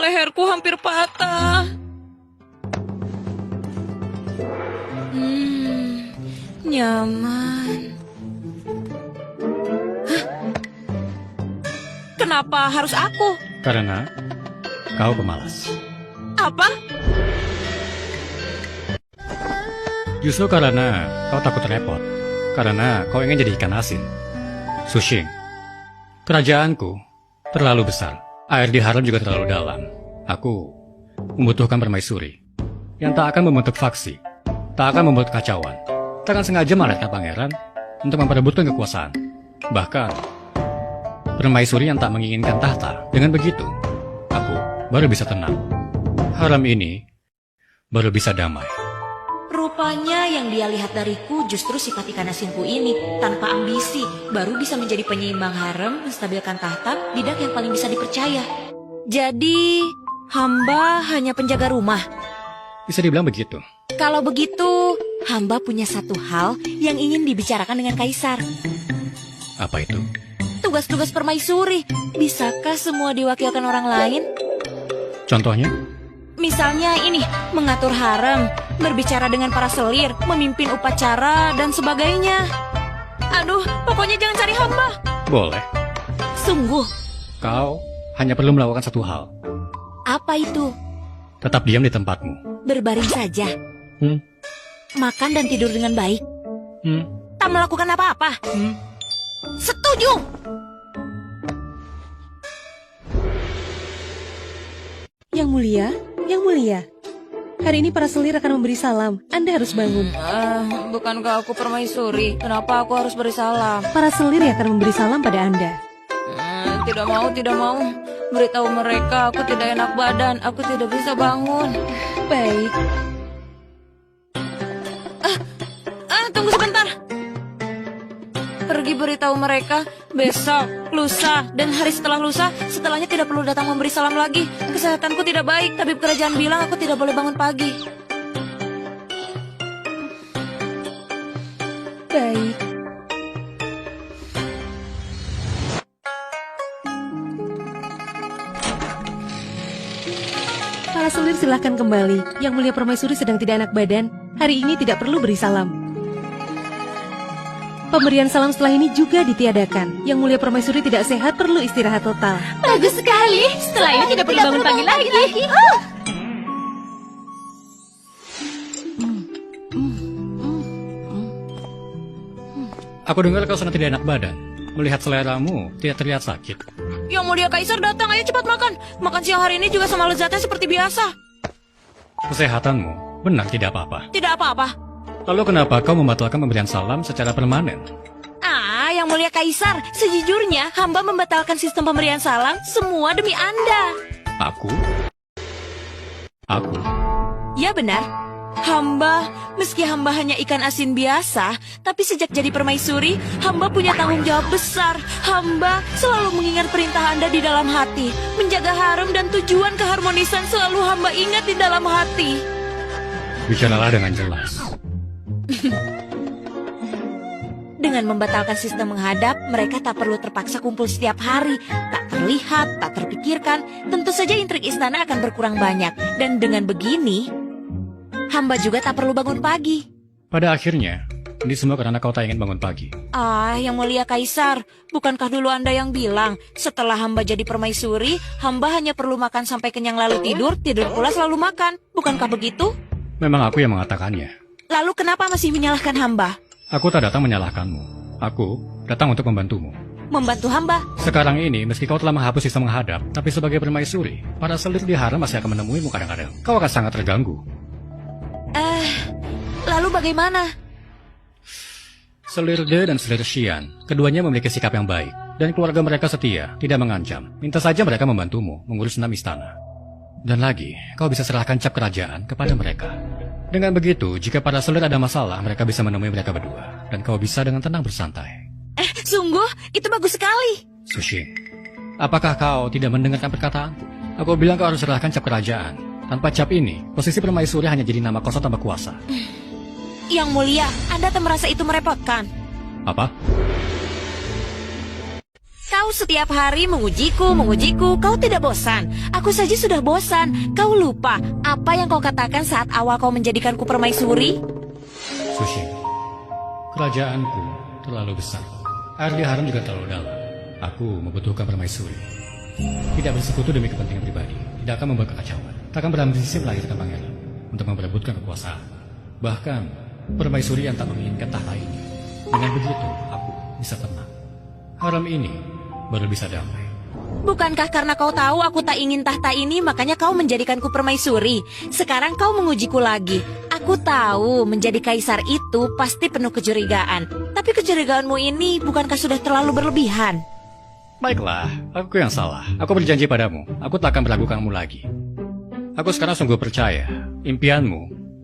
Leherku hampir patah. Nyaman. Kenapa harus aku? Karena kau pemalas. Apa? Justru karena kau takut repot. Karena kau ingin jadi ikan asin. Sushing, kerajaanku terlalu besar. Air di harem juga terlalu dalam. Aku membutuhkan permaisuri yang tak akan membentuk faksi, tak akan membuat kacauan, tak akan sengaja melahirkan pangeran untuk memperebutkan kekuasaan. Bahkan permaisuri yang tak menginginkan tahta. Dengan begitu, aku baru bisa tenang. Harem ini baru bisa damai. Rupanya yang dia lihat dariku justru sifat ikan asinku ini. Tanpa ambisi, baru bisa menjadi penyeimbang harem, menstabilkan tahta, bidak yang paling bisa dipercaya. Jadi, hamba hanya penjaga rumah. Bisa dibilang begitu. Kalau begitu, hamba punya satu hal yang ingin dibicarakan dengan Kaisar. Apa itu? Tugas-tugas permaisuri. Bisakah semua diwakilkan orang lain? Contohnya? Misalnya ini, mengatur harem, berbicara dengan para selir, memimpin upacara, dan sebagainya. Aduh, pokoknya jangan cari hamba. Boleh. Sungguh. Kau hanya perlu melakukan satu hal. Apa itu? Tetap diam di tempatmu. Berbaring saja. Makan dan tidur dengan baik. Tak melakukan apa-apa. Setuju. Yang mulia, yang mulia. Hari ini para selir akan memberi salam. Anda harus bangun. Bukankah aku permaisuri? Kenapa aku harus beri salam? Para selir yang akan memberi salam pada Anda. Tidak mau, tidak mau. Beritahu mereka aku tidak enak badan. Aku tidak bisa bangun. Baik. Tunggu sebentar. Pergi beritahu mereka besok, lusa, dan hari setelah lusa, setelahnya tidak perlu datang memberi salam lagi. Kesehatanku tidak baik, tabib kerajaan bilang aku tidak boleh bangun pagi. Baik. Para selir silahkan kembali. Yang mulia permaisuri sedang tidak enak badan. Hari ini tidak perlu beri salam. Pemberian salam setelah ini juga ditiadakan. Yang mulia permaisuri tidak sehat, perlu istirahat total. Bagus sekali. Setelah ini tidak perlu bangun pagi lagi. Aku dengar kau sedang tidak enak badan. Melihat seleramu, tidak terlihat sakit. Yang mulia Kaisar datang, ayo cepat makan. Makan siang hari ini juga sama lezatnya seperti biasa. Kesehatanmu benar tidak apa-apa. Tidak apa-apa. Lalu kenapa kau membatalkan pemberian salam secara permanen? Yang mulia Kaisar, sejujurnya hamba membatalkan sistem pemberian salam semua demi Anda. Aku? Ya benar. Meski hamba hanya ikan asin biasa, tapi sejak jadi permaisuri, hamba punya tanggung jawab besar. Hamba selalu mengingat perintah Anda di dalam hati. Menjaga harem dan tujuan keharmonisan selalu hamba ingat di dalam hati. Bicaralah dengan jelas. Dengan membatalkan sistem menghadap, mereka tak perlu terpaksa kumpul setiap hari. Tak terlihat, tak terpikirkan. Tentu saja intrik istana akan berkurang banyak. Dan dengan begini, hamba juga tak perlu bangun pagi. Pada akhirnya, ini semua karena kau tak ingin bangun pagi. Yang mulia Kaisar, bukankah dulu Anda yang bilang, setelah hamba jadi permaisuri, hamba hanya perlu makan sampai kenyang lalu tidur, tidur pula selalu makan. Bukankah begitu? Memang aku yang mengatakannya. Lalu kenapa masih menyalahkan hamba? Aku tak datang menyalahkanmu. Aku datang untuk membantumu. Membantu hamba? Sekarang ini, meski kau telah menghapus sistem menghadap, tapi sebagai permaisuri, para selir di harem masih akan menemuimu kadang-kadang. Kau akan sangat terganggu. Lalu bagaimana? Selir De dan Selir Xian, keduanya memiliki sikap yang baik, dan keluarga mereka setia, tidak mengancam. Minta saja mereka membantumu mengurus 6 istana. Dan lagi, kau bisa serahkan cap kerajaan kepada mereka. Dengan begitu, jika para selir ada masalah, mereka bisa menemui mereka berdua. Dan kau bisa dengan tenang bersantai. Sungguh, itu bagus sekali. Sushi, apakah kau tidak mendengarkan perkataanku? Aku bilang kau harus serahkan cap kerajaan. Tanpa cap ini, posisi permaisuri hanya jadi nama kosong tanpa kuasa. Yang mulia, Anda tak merasa itu merepotkan? Apa? Kau setiap hari mengujiku, kau tidak bosan. Aku saja sudah bosan. Kau lupa apa yang kau katakan saat awal kau menjadikanku permaisuri? Sushi, kerajaanku terlalu besar. Air di harem juga terlalu dalam. Aku membutuhkan permaisuri. Tidak bersekutu demi kepentingan pribadi. Tidak akan membuat kekacauan. Tak akan berambisi melahirkan pangeran untuk memperebutkan kekuasaan. Bahkan permaisuri yang tak menginginkan tahta ini. Dengan begitu, aku bisa tenang. Harem ini baru bisa damai. Bukankah karena kau tahu aku tak ingin tahta ini, makanya kau menjadikanku permaisuri? Sekarang kau mengujiku lagi. Aku tahu menjadi kaisar itu pasti penuh kecurigaan. Tapi kecurigaanmu ini bukankah sudah terlalu berlebihan? Baiklah, aku yang salah. Aku berjanji padamu, aku tak akan meragukanmu lagi. Aku sekarang sungguh percaya, impianmu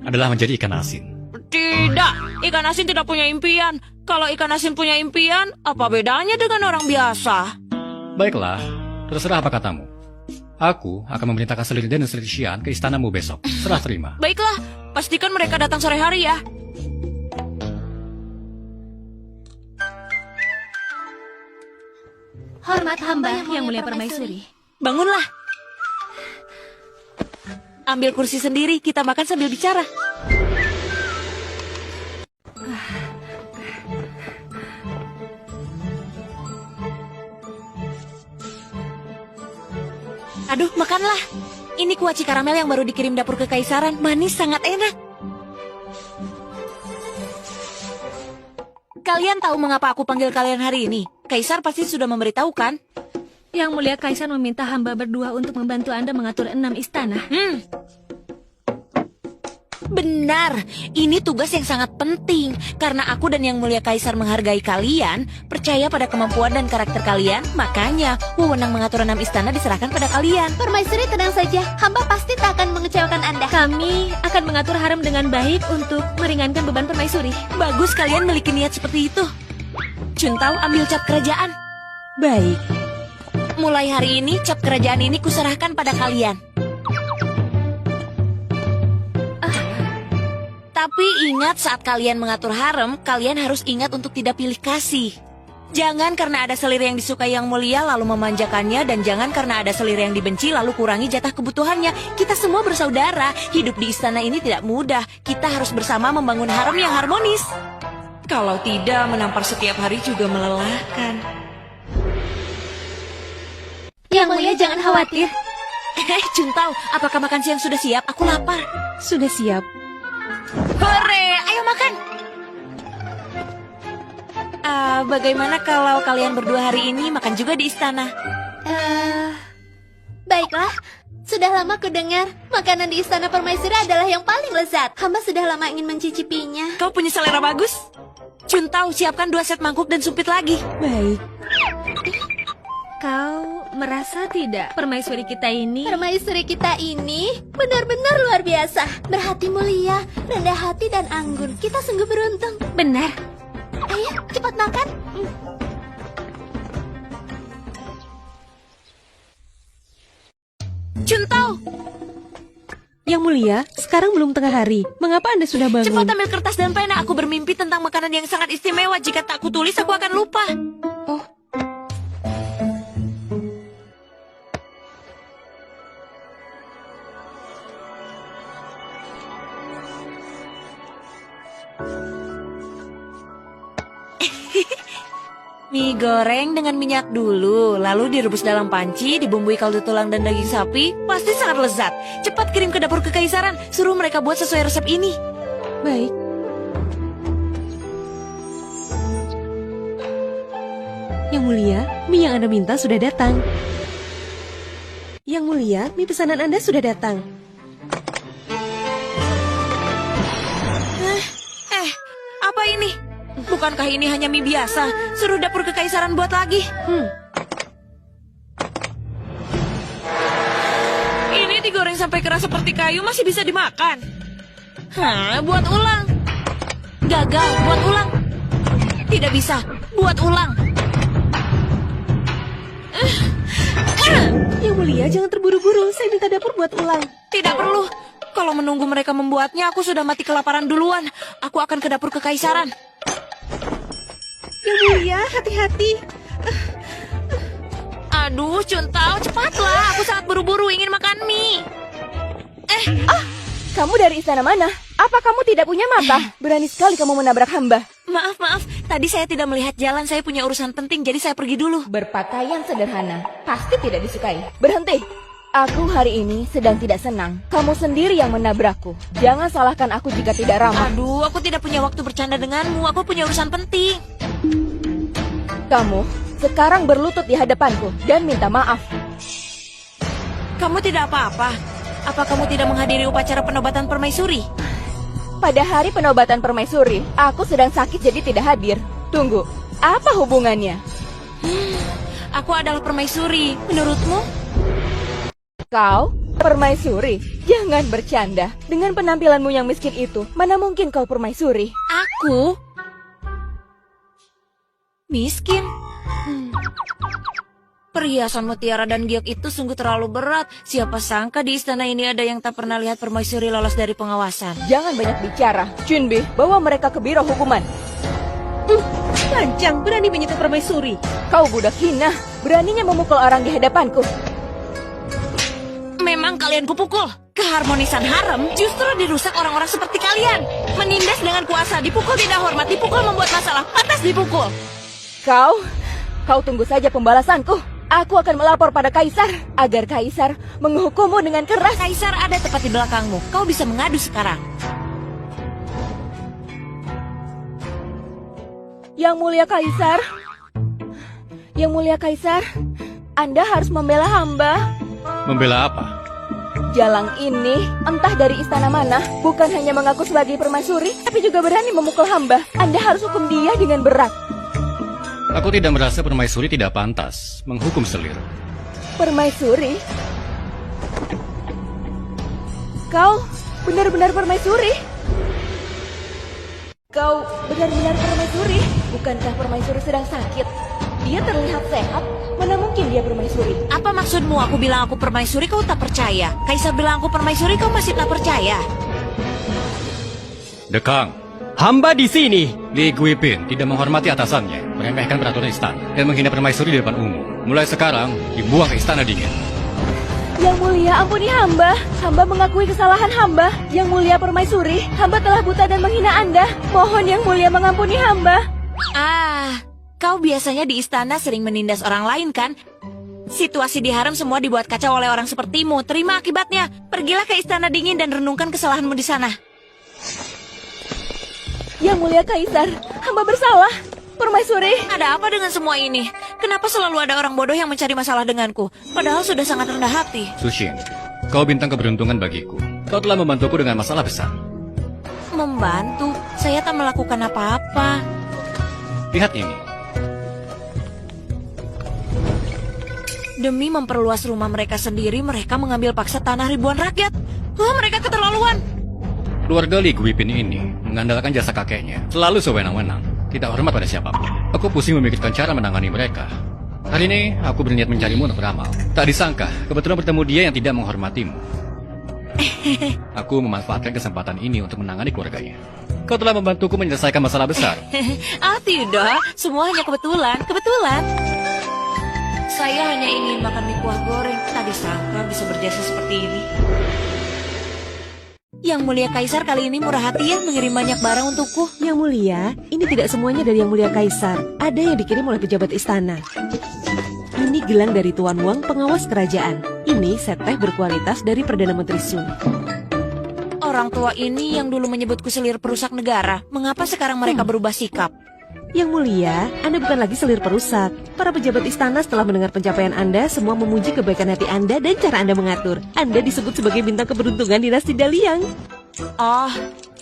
adalah menjadi ikan asin. Tidak, ikan asin tidak punya impian. Kalau ikan asin punya impian, apa bedanya dengan orang biasa? Baiklah, terserah apa katamu. Aku akan memerintahkan selir Den dan selir Xian ke istanamu besok. Serah terima. Baiklah, pastikan mereka datang sore hari ya. Hormat hamba yang mulia permaisuri. Bangunlah. Ambil kursi sendiri, kita makan sambil bicara. Aduh, makanlah. Ini kuaci karamel yang baru dikirim dapur kekaisaran. Manis, sangat enak. Kalian tahu mengapa aku panggil kalian hari ini? Kaisar pasti sudah memberitahu kan? Yang mulia Kaisar meminta hamba berdua untuk membantu Anda mengatur 6 istana. Benar, ini tugas yang sangat penting. Karena aku dan Yang Mulia Kaisar menghargai kalian, percaya pada kemampuan dan karakter kalian, makanya wewenang mengatur 6 istana diserahkan pada kalian. Permaisuri tenang saja, hamba pasti tak akan mengecewakan Anda. Kami akan mengatur harem dengan baik untuk meringankan beban permaisuri. Bagus kalian memiliki niat seperti itu. Cuntau, ambil cap kerajaan. Baik. Mulai hari ini, cap kerajaan ini kuserahkan pada kalian. Tapi ingat saat kalian mengatur harem, kalian harus ingat untuk tidak pilih kasih. Jangan karena ada selir yang disukai Yang Mulia lalu memanjakannya, dan jangan karena ada selir yang dibenci lalu kurangi jatah kebutuhannya. Kita semua bersaudara, hidup di istana ini tidak mudah. Kita harus bersama membangun harem yang harmonis. Kalau tidak, menampar setiap hari juga melelahkan. Yang Mulia jangan khawatir. Cuntau, apakah makan siang sudah siap? Aku lapar. Sudah siap. Hore, ayo makan. Bagaimana kalau kalian berdua hari ini makan juga di istana? Baiklah. Sudah lama ku dengar makanan di istana permaisuri adalah yang paling lezat. Hamba sudah lama ingin mencicipinya. Kau punya selera bagus. Cuntau, siapkan 2 set mangkuk dan sumpit lagi. Baik. Kau merasa tidak permaisuri kita ini? Permaisuri kita ini benar-benar luar biasa. Berhati mulia, rendah hati dan anggun. Kita sungguh beruntung. Benar. Ayo, cepat makan. Cuntau, Yang Mulia, sekarang belum tengah hari. Mengapa Anda sudah bangun? cepat ambil kertas dan pena. Aku bermimpi tentang makanan yang sangat istimewa. Jika tak kutulis, aku akan lupa. Oh. Mie goreng dengan minyak dulu, lalu direbus dalam panci, dibumbui kaldu tulang dan daging sapi, pasti sangat lezat. Cepat kirim ke dapur kekaisaran, suruh mereka buat sesuai resep ini. Baik. Yang Mulia, mie yang Anda minta sudah datang. Yang Mulia, mie pesanan Anda sudah datang. Apa ini? Bukankah ini hanya mie biasa? Suruh dapur kekaisaran buat lagi. Ini digoreng sampai keras seperti kayu, masih bisa dimakan. Buat ulang. Gagal, buat ulang. Tidak bisa, buat ulang. Yang Mulia, jangan terburu-buru. Saya minta dapur buat ulang. Tidak perlu. Kalau menunggu mereka membuatnya, aku sudah mati kelaparan duluan. Aku akan ke dapur kekaisaran. Yang Mulia, hati-hati. Aduh, Cuntau, cepatlah. Aku sangat buru-buru ingin makan mie. Kamu dari istana mana? Apa kamu tidak punya mata? Berani sekali kamu menabrak hamba. Maaf. Tadi saya tidak melihat jalan. Saya punya urusan penting, jadi saya pergi dulu. Berpakaian sederhana, pasti tidak disukai. Berhenti. Aku hari ini sedang tidak senang. Kamu sendiri yang menabrakku. Jangan salahkan aku jika tidak ramah. Aduh, aku tidak punya waktu bercanda denganmu. Aku punya urusan penting. Kamu sekarang berlutut di hadapanku dan minta maaf. Kamu tidak apa-apa. Apa kamu tidak menghadiri upacara penobatan permaisuri? Pada hari penobatan permaisuri, aku sedang sakit jadi tidak hadir. Tunggu, apa hubungannya? Aku adalah permaisuri. Menurutmu? Kau? Permaisuri? Jangan bercanda. Dengan penampilanmu yang miskin itu, mana mungkin kau permaisuri? Aku? Miskin? Perhiasan mutiara dan giok itu sungguh terlalu berat. Siapa sangka di istana ini ada yang tak pernah lihat permaisuri lolos dari pengawasan. Jangan banyak bicara. Junbi, bawa mereka ke biro hukuman. Lancang, berani menyentuh permaisuri. Kau budak hina, beraninya memukul orang di hadapanku. Memang kalian kupukul. Keharmonisan harem justru dirusak orang-orang seperti kalian. Menindas dengan kuasa, dipukul tidak hormat, dipukul membuat masalah, pantas dipukul. Kau tunggu saja pembalasanku. Aku akan melapor pada Kaisar, agar Kaisar menghukummu dengan keras. Kaisar ada tepat di belakangmu, kau bisa mengadu sekarang. Yang mulia Kaisar, Anda harus membela hamba. Membela apa? Jalang ini, entah dari istana mana, bukan hanya mengaku sebagai permaisuri, tapi juga berani memukul hamba. Anda harus hukum dia dengan berat. Aku tidak merasa permaisuri tidak pantas menghukum selir. Permaisuri? Kau benar-benar permaisuri? Kau benar-benar permaisuri? Bukankah permaisuri sedang sakit? Dia terlihat sehat, mana mungkin dia permaisuri? Apa maksudmu? Aku bilang aku permaisuri, kau tak percaya. Kaisar bilang aku permaisuri, kau masih tak percaya. Dekang, Hamba di sini. Li Guipin tidak menghormati atasannya, meremehkan peraturan istana, dan menghina permaisuri di depan umum. Mulai sekarang, dibuang ke istana dingin. Yang mulia, ampuni hamba. Hamba mengakui kesalahan hamba. Yang mulia permaisuri, hamba telah buta dan menghina Anda. Mohon yang mulia mengampuni hamba. Kau biasanya di istana sering menindas orang lain kan? Situasi di harem semua dibuat kacau oleh orang sepertimu. Terima akibatnya. Pergilah ke istana dingin dan renungkan kesalahanmu di sana. Yang mulia Kaisar, hamba bersalah. Permaisuri, ada apa dengan semua ini? Kenapa selalu ada orang bodoh yang mencari masalah denganku? Padahal sudah sangat rendah hati. Sushin, kau bintang keberuntungan bagiku. Kau telah membantuku dengan masalah besar. Membantu? Saya tak melakukan apa-apa. Lihat ini. Demi memperluas rumah mereka sendiri, mereka mengambil paksa tanah ribuan rakyat. Wah, mereka keterlaluan. Keluarga Li Guipin ini mengandalkan jasa kakeknya, selalu sewenang-wenang, tidak hormat pada siapapun. Aku pusing memikirkan cara menangani mereka. Hari ini, aku berniat mencarimu untuk beramal. Tak disangka, kebetulan bertemu dia yang tidak menghormatimu. Aku memanfaatkan kesempatan ini untuk menangani keluarganya. Kau telah membantuku menyelesaikan masalah besar. Tidak, semua hanya kebetulan. Saya hanya ingin makan mie kuah goreng, tak disangka bisa berjasa seperti ini. Yang mulia Kaisar kali ini murah hati ya mengirim banyak barang untukku. Yang mulia, ini tidak semuanya dari Yang Mulia Kaisar. Ada yang dikirim oleh pejabat istana. Ini gelang dari Tuan Wang, pengawas kerajaan. Ini set teh berkualitas dari Perdana Menteri Sun. Orang tua ini yang dulu menyebutku selir perusak negara. Mengapa sekarang mereka berubah sikap? Yang mulia, Anda bukan lagi selir perusak. Para pejabat istana setelah mendengar pencapaian Anda, semua memuji kebaikan hati Anda dan cara Anda mengatur. Anda disebut sebagai bintang keberuntungan dinasti Daliang. Oh,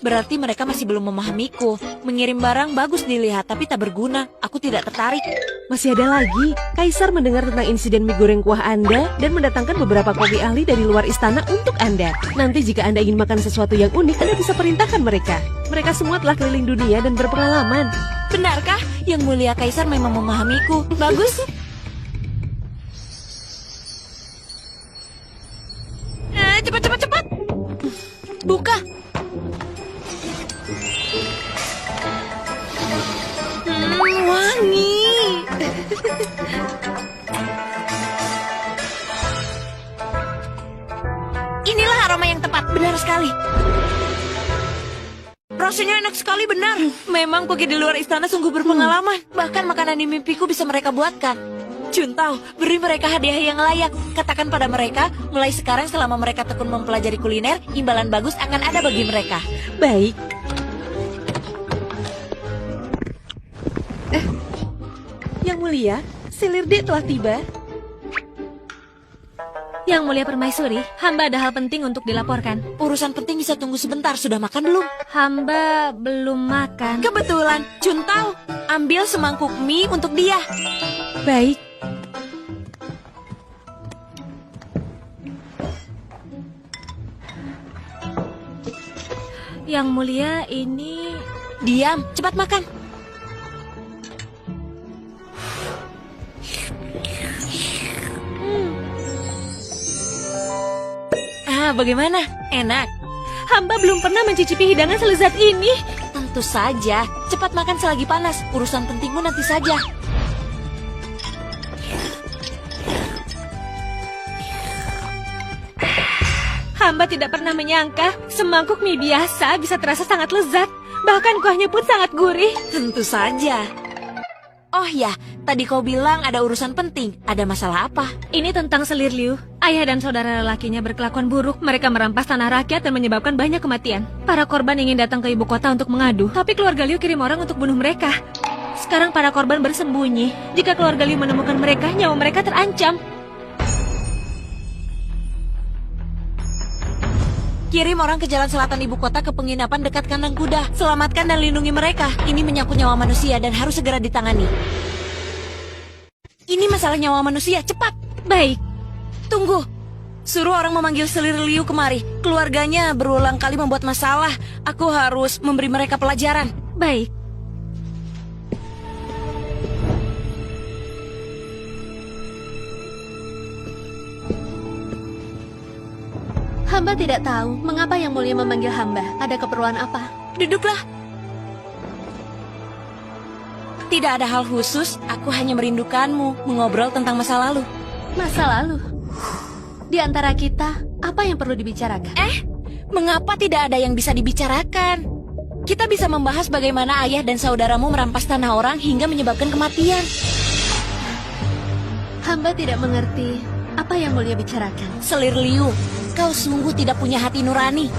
berarti mereka masih belum memahamiku. Mengirim barang bagus dilihat, tapi tak berguna. Aku tidak tertarik. Masih ada lagi. Kaisar mendengar tentang insiden mie goreng kuah Anda dan mendatangkan beberapa koki ahli dari luar istana untuk Anda. Nanti jika Anda ingin makan sesuatu yang unik, Anda bisa perintahkan mereka. Mereka semua telah keliling dunia dan berpengalaman. Benarkah? Yang mulia Kaisar memang memahamiku. Bagus. Cepat. Buka. Wangi. Inilah aroma yang tepat, benar sekali. Rasanya enak sekali, benar. Memang pergi di luar istana sungguh berpengalaman. Bahkan makanan di mimpiku bisa mereka buatkan. Juntao, beri mereka hadiah yang layak. Katakan pada mereka, mulai sekarang selama mereka tekun mempelajari kuliner, imbalan bagus akan ada bagi mereka. Baik. Yang mulia, selir D telah tiba. Yang mulia permaisuri, hamba ada hal penting untuk dilaporkan. Urusan penting bisa tunggu sebentar, sudah makan belum? Hamba belum makan. Kebetulan, Juntao, ambil semangkuk mie untuk dia. Baik. Yang mulia ini... Diam, cepat makan. bagaimana? Enak? Hamba belum pernah mencicipi hidangan selezat ini. Tentu saja. Cepat makan selagi panas. Urusan pentingmu nanti saja. Hamba tidak pernah menyangka semangkuk mie biasa bisa terasa sangat lezat. Bahkan kuahnya pun sangat gurih. Tentu saja. Oh ya, tadi kau bilang ada urusan penting. Ada masalah apa? Ini tentang Selir Liu. Ayah dan saudara lelakinya berkelakuan buruk. Mereka merampas tanah rakyat dan menyebabkan banyak kematian. Para korban ingin datang ke ibu kota untuk mengadu, tapi keluarga Liu kirim orang untuk bunuh mereka. Sekarang para korban bersembunyi. Jika keluarga Liu menemukan mereka, nyawa mereka terancam. Kirim orang ke jalan selatan ibu kota ke penginapan dekat kandang kuda. Selamatkan dan lindungi mereka. Ini menyangkut nyawa manusia dan harus segera ditangani. Ini masalah nyawa manusia, cepat. Baik. Tunggu. Suruh orang memanggil Selir Liu kemari. Keluarganya berulang kali membuat masalah. Aku harus memberi mereka pelajaran. Baik. Hamba tidak tahu mengapa Yang Mulia memanggil hamba. Ada keperluan apa? Duduklah. Tidak ada hal khusus, aku hanya merindukanmu, mengobrol tentang masa lalu. Masa lalu? Di antara kita, apa yang perlu dibicarakan? Mengapa tidak ada yang bisa dibicarakan? Kita bisa membahas bagaimana ayah dan saudaramu merampas tanah orang hingga menyebabkan kematian. Hamba tidak mengerti apa Yang Mulia bicarakan. Selir Liu, kau sungguh tidak punya hati nurani.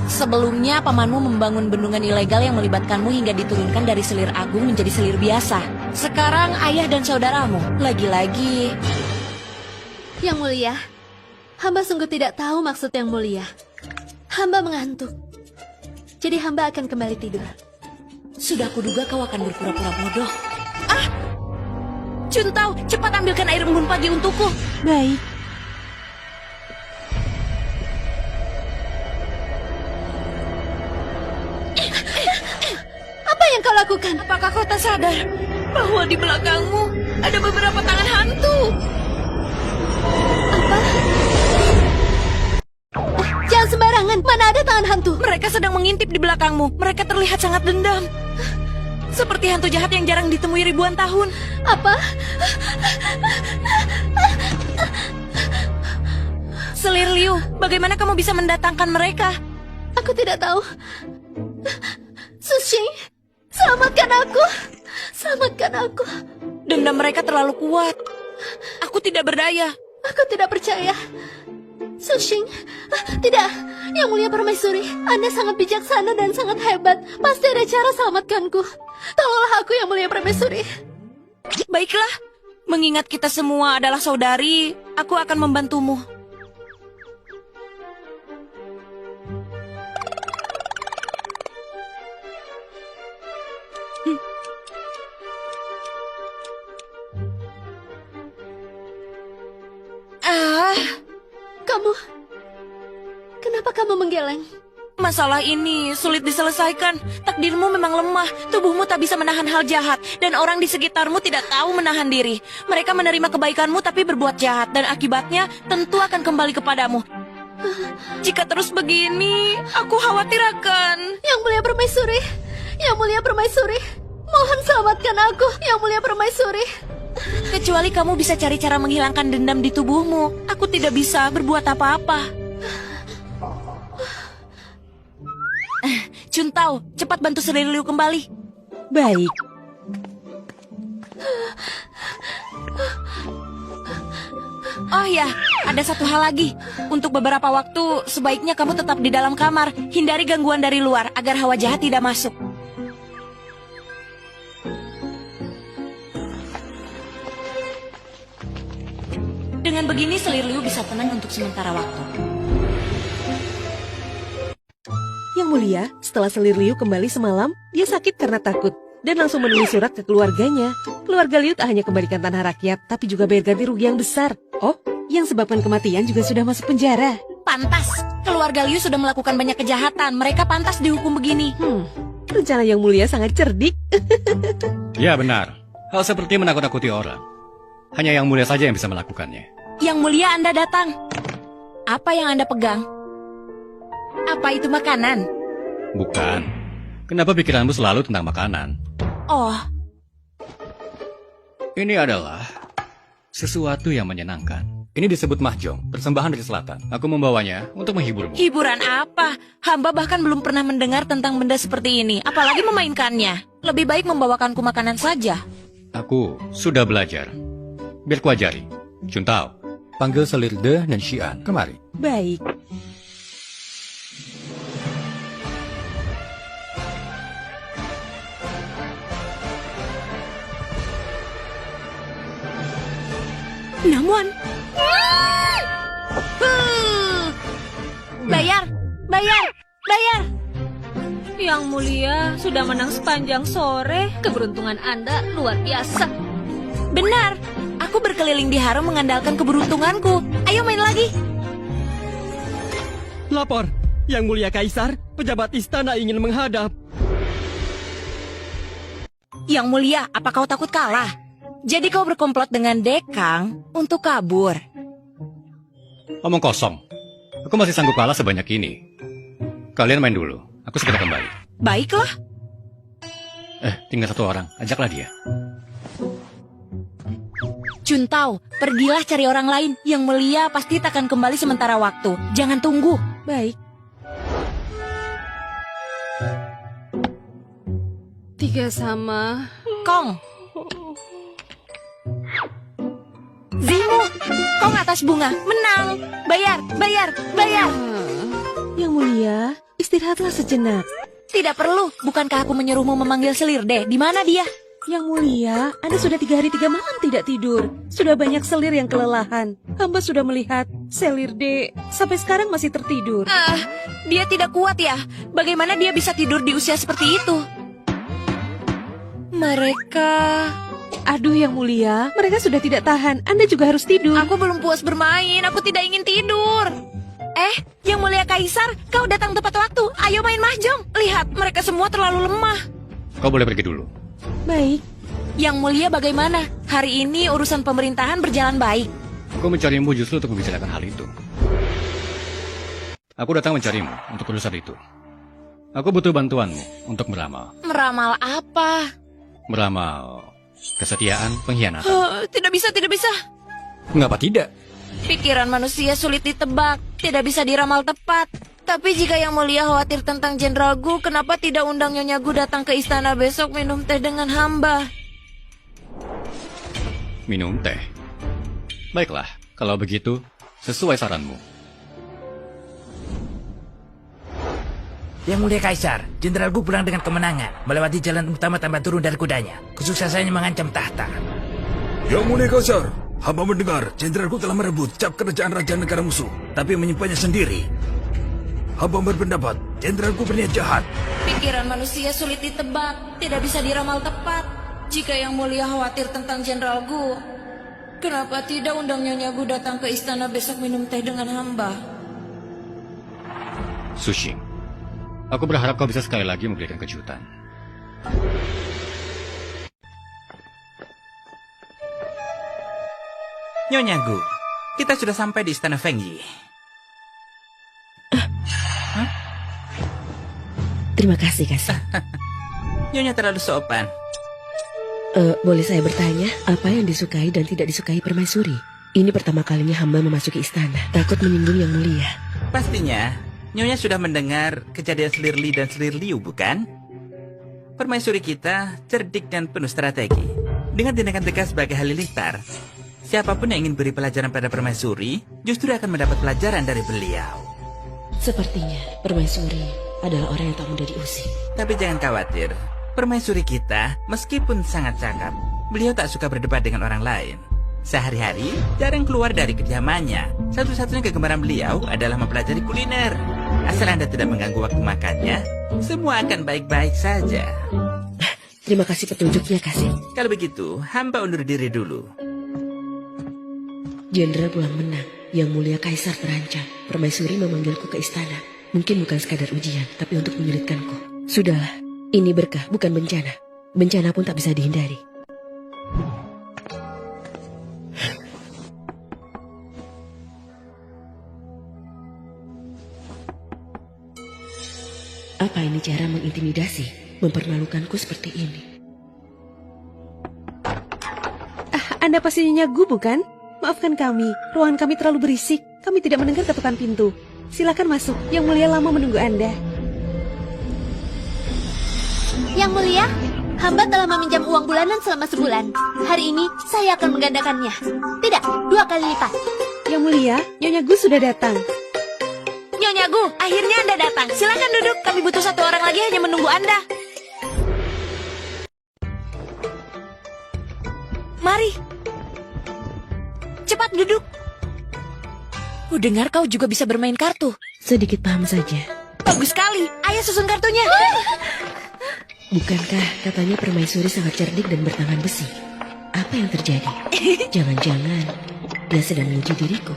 Sebelumnya, pamanmu membangun bendungan ilegal yang melibatkanmu hingga diturunkan dari selir agung menjadi selir biasa. Sekarang ayah dan saudaramu, lagi-lagi... Yang Mulia, hamba sungguh tidak tahu maksud Yang Mulia. Hamba mengantuk. Jadi hamba akan kembali tidur. Sudah kuduga kau akan berpura-pura bodoh. Cuntau, cepat ambilkan air embun pagi untukku. Baik. Apa yang kau lakukan? Apakah kau tak sadar bahwa di belakangmu ada beberapa tangan hantu? Apa? Jangan sembarangan, mana ada tangan hantu? Mereka sedang mengintip di belakangmu. Mereka terlihat sangat dendam. Seperti hantu jahat yang jarang ditemui ribuan tahun. Apa? Selir Liu, bagaimana kamu bisa mendatangkan mereka? Aku tidak tahu. Sushing, selamatkan aku. Selamatkan aku. Dendam mereka terlalu kuat. Aku tidak berdaya. Aku tidak percaya. Sushing, tidak. Yang Mulia Permaisuri, Anda sangat bijaksana dan sangat hebat. Pasti ada cara selamatkanku. Tolonglah aku, Yang Mulia Permaisuri. Baiklah, mengingat kita semua adalah saudari, aku akan membantumu. Kenapa kamu menggeleng? Masalah ini sulit diselesaikan. Takdirmu memang lemah. Tubuhmu tak bisa menahan hal jahat. Dan orang di sekitarmu tidak tahu menahan diri. Mereka menerima kebaikanmu tapi berbuat jahat. Dan akibatnya tentu akan kembali kepadamu. Jika terus begini, aku khawatir akan... Yang Mulia Permaisuri, Yang Mulia Permaisuri, mohon selamatkan aku, Yang Mulia Permaisuri. Kecuali kamu bisa cari cara menghilangkan dendam di tubuhmu. Aku tidak bisa berbuat apa-apa. Cuntau, cepat bantu Selir Liu kembali. Baik. Oh ya, ada satu hal lagi. Untuk beberapa waktu, sebaiknya kamu tetap di dalam kamar. Hindari gangguan dari luar, agar hawa jahat tidak masuk. Dengan begini, Selir Liu bisa tenang untuk sementara waktu. Yang Mulia, setelah Selir Liu kembali semalam, dia sakit karena takut dan langsung menulis surat ke keluarganya. Keluarga Liu tak hanya kembalikan tanah rakyat, tapi juga bayar ganti rugi yang besar. Oh, yang sebabkan kematian juga sudah masuk penjara. Pantas, keluarga Liu sudah melakukan banyak kejahatan. Mereka pantas dihukum begini. Rencana Yang Mulia sangat cerdik. Ya benar, hal seperti menakut-nakuti orang. Hanya Yang Mulia saja yang bisa melakukannya. Yang Mulia, Anda datang. Apa yang Anda pegang? Apa itu makanan? Bukan. Kenapa pikiranmu selalu tentang makanan? Oh, Ini adalah sesuatu yang menyenangkan. Ini disebut mahjong, persembahan dari selatan. Aku membawanya untuk menghiburmu. hiburan apa? Hamba bahkan belum pernah mendengar tentang benda seperti ini, apalagi memainkannya. Lebih baik membawakanku makanan saja. Aku sudah belajar. Biar kuajari. Cuntao, panggil Selirde dan Xian kemari. Baik. Namun, bayar, bayar, bayar. Yang mulia sudah menang sepanjang sore. Keberuntungan Anda luar biasa. Benar, aku berkeliling di harem mengandalkan keberuntunganku. Ayo main lagi. Lapor, Yang Mulia Kaisar, pejabat istana ingin menghadap. Yang mulia, apa kau takut kalah? Jadi kau berkomplot dengan Dekang untuk kabur. Omong kosong. Aku masih sanggup kalah sebanyak ini. Kalian main dulu. Aku segera kembali. Baiklah. Tinggal satu orang. Ajaklah dia. Cuntao, pergilah cari orang lain. Yang mulia pasti takkan kembali sementara waktu. Jangan tunggu. Baik. 3 sama... Kong. Zimu, Kong atas bunga. Menang. Bayar, bayar, bayar. Yang mulia, istirahatlah sejenak. Tidak perlu. Bukankah aku menyuruhmu memanggil Selirde? Di mana dia? Yang mulia, Anda sudah 3 hari 3 malam tidak tidur. Sudah banyak selir yang kelelahan. Hamba sudah melihat Selirde sampai sekarang masih tertidur. Dia tidak kuat ya. Bagaimana dia bisa tidur di usia seperti itu? Mereka... Aduh yang mulia, mereka sudah tidak tahan. Anda juga harus tidur. Aku belum puas bermain. Aku tidak ingin tidur. Yang mulia Kaisar, kau datang tepat waktu. Ayo main mahjong. Lihat, mereka semua terlalu lemah. Kau boleh pergi dulu. Baik. Yang mulia bagaimana? Hari ini urusan pemerintahan berjalan baik. Aku mencarimu justru untuk membicarakan hal itu. Aku datang mencarimu untuk urusan itu. Aku butuh bantuanmu untuk meramal. Meramal apa? Meramal kesetiaan, pengkhianatan. Tidak bisa, tidak bisa. Mengapa tidak? Pikiran manusia sulit ditebak. Tidak bisa diramal tepat. Tapi jika Yang Mulia khawatir tentang Jenderal Gu, kenapa tidak undang Nyonya Gu datang ke istana besok minum teh dengan hamba? Minum teh. Baiklah, kalau begitu, sesuai saranmu. Yang Mulia Kaisar, Jenderal Gu pulang dengan kemenangan, melewati jalan utama tanpa turun dari kudanya. Kesuksesannya mengancam tahta. Yang Mulia Kaisar, hamba mendengar Jenderal Gu telah merebut cap kerajaan raja negara musuh, tapi menyimpannya sendiri. Hamba berpendapat Jenderal Gu berniat jahat. Pikiran manusia sulit ditebak. Tidak bisa diramal tepat. Jika Yang Mulia khawatir tentang Jenderal Gu, kenapa tidak undang Nyonya Gu datang ke istana besok minum teh dengan hamba? Sushing, aku berharap kau bisa sekali lagi memberikan kejutan. Nyonya Gu, kita sudah sampai di istana Fengyi. Terima kasih, Kasih. Nyonya terlalu sopan. Boleh saya bertanya, apa yang disukai dan tidak disukai permaisuri? Ini pertama kalinya hamba memasuki istana. Takut menyinggung Yang Mulia. Pastinya, Nyonya sudah mendengar kejadian Selir Li dan Selir Liu, bukan? Permaisuri kita cerdik dan penuh strategi. Dengan tindakan tegas sebagai halilintar, siapapun yang ingin beri pelajaran pada permaisuri, justru akan mendapat pelajaran dari beliau. Sepertinya permaisuri adalah orang yang tak mudah diusik. Tapi jangan khawatir, permaisuri kita meskipun sangat cakap, beliau tak suka berdebat dengan orang lain. Sehari-hari jarang keluar dari kediamannya. Satu-satunya kegemaran beliau adalah mempelajari kuliner. Asal Anda tidak mengganggu waktu makannya, semua akan baik-baik saja. Terima kasih petunjuknya, Kasih. Kalau begitu, hamba undur diri dulu. Jenderal pulang menang. Yang Mulia Kaisar terancam. Permaisuri memanggilku ke istana. Mungkin bukan sekadar ujian, tapi untuk menyulitkanku. Sudahlah, ini berkah, bukan bencana. Bencana pun tak bisa dihindari. Apa ini cara mengintimidasi, mempermalukanku seperti ini? Anda pasti Nyonya Gu, bukan? Maafkan kami, ruangan kami terlalu berisik. Kami tidak mendengar ketukan pintu. Silakan masuk, Yang Mulia lama menunggu Anda. Yang Mulia, hamba telah meminjam uang bulanan selama sebulan. Hari ini saya akan menggandakannya. Tidak, 2 kali lipat. Yang Mulia, Nyonya Gu sudah datang. Nyonya Gu, akhirnya Anda datang. Silakan duduk, kami butuh 1 orang lagi hanya menunggu Anda. Mari. Cepat duduk. Dengar kau juga bisa bermain kartu. Sedikit paham saja. Bagus sekali, ayo susun kartunya. Bukankah katanya permaisuri sangat cerdik dan bertangan besi? Apa yang terjadi? Jangan-jangan dia sedang menguji diriku.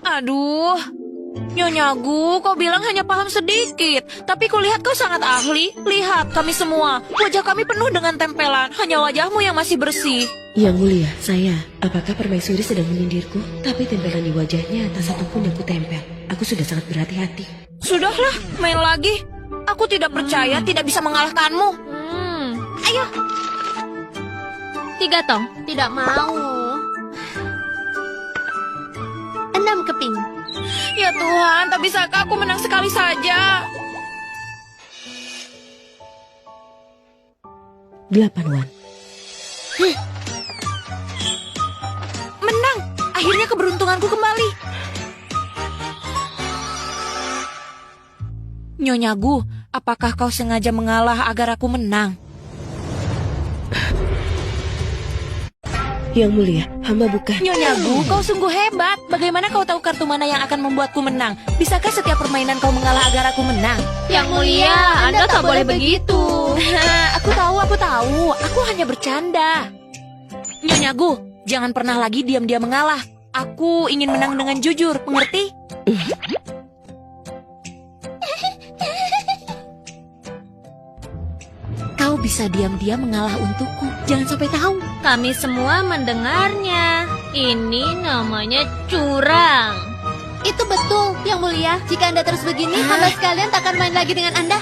Aduh, Nyonya Gu, kau bilang hanya paham sedikit. Tapi kulihat kau sangat ahli. Lihat, kami semua. Wajah kami penuh dengan tempelan. Hanya wajahmu yang masih bersih. Yang Mulia, saya. Apakah permaisuri sedang menyindirku? Tapi tempelan di wajahnya tak satu pun yang kutempel. Aku sudah sangat berhati-hati. Sudahlah, main lagi. Aku tidak percaya tidak bisa mengalahkanmu. Ayo. 3 tong. Tidak mau. 6 keping. Ya Tuhan, tak bisakah aku menang sekali saja? 8 wan. Menang. Akhirnya keberuntunganku kembali. Nyonya Gu, apakah kau sengaja mengalah agar aku menang? Yang Mulia, hamba bukan. Nyonya Gu, kau sungguh hebat. Bagaimana kau tahu kartu mana yang akan membuatku menang? Bisakah setiap permainan kau mengalah agar aku menang? Yang Mulia, Anda tak boleh begitu. Aku tahu. Aku hanya bercanda. Nyonya Gu, jangan pernah lagi diam-diam mengalah. Aku ingin menang dengan jujur, mengerti? Kau bisa diam-diam mengalah untukku. Jangan sampai tahu. Kami semua mendengarnya. Ini namanya curang. Itu betul, Yang Mulia. Jika Anda terus begini, hamba sekalian tak akan main lagi dengan Anda.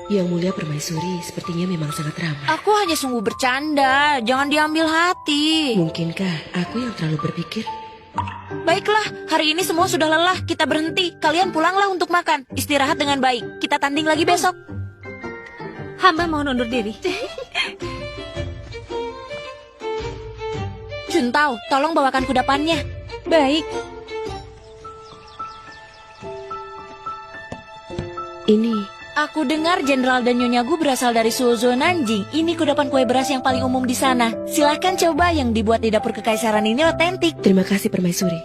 Yang Mulia permaisuri sepertinya memang sangat ramah. Aku hanya sungguh bercanda. Jangan diambil hati. Mungkinkah aku yang terlalu berpikir? Baiklah, hari ini semua sudah lelah. Kita berhenti. Kalian pulanglah untuk makan. Istirahat dengan baik. Kita tanding lagi besok. Hamba mohon undur diri. Juntao, tolong bawakan kudapannya. Baik. Ini. Aku dengar Jenderal dan Nyonya Gu berasal dari Suzhou Nanjing. Ini kudapan kue beras yang paling umum di sana. Silahkan coba, yang dibuat di dapur kekaisaran ini otentik. Terima kasih permaisuri.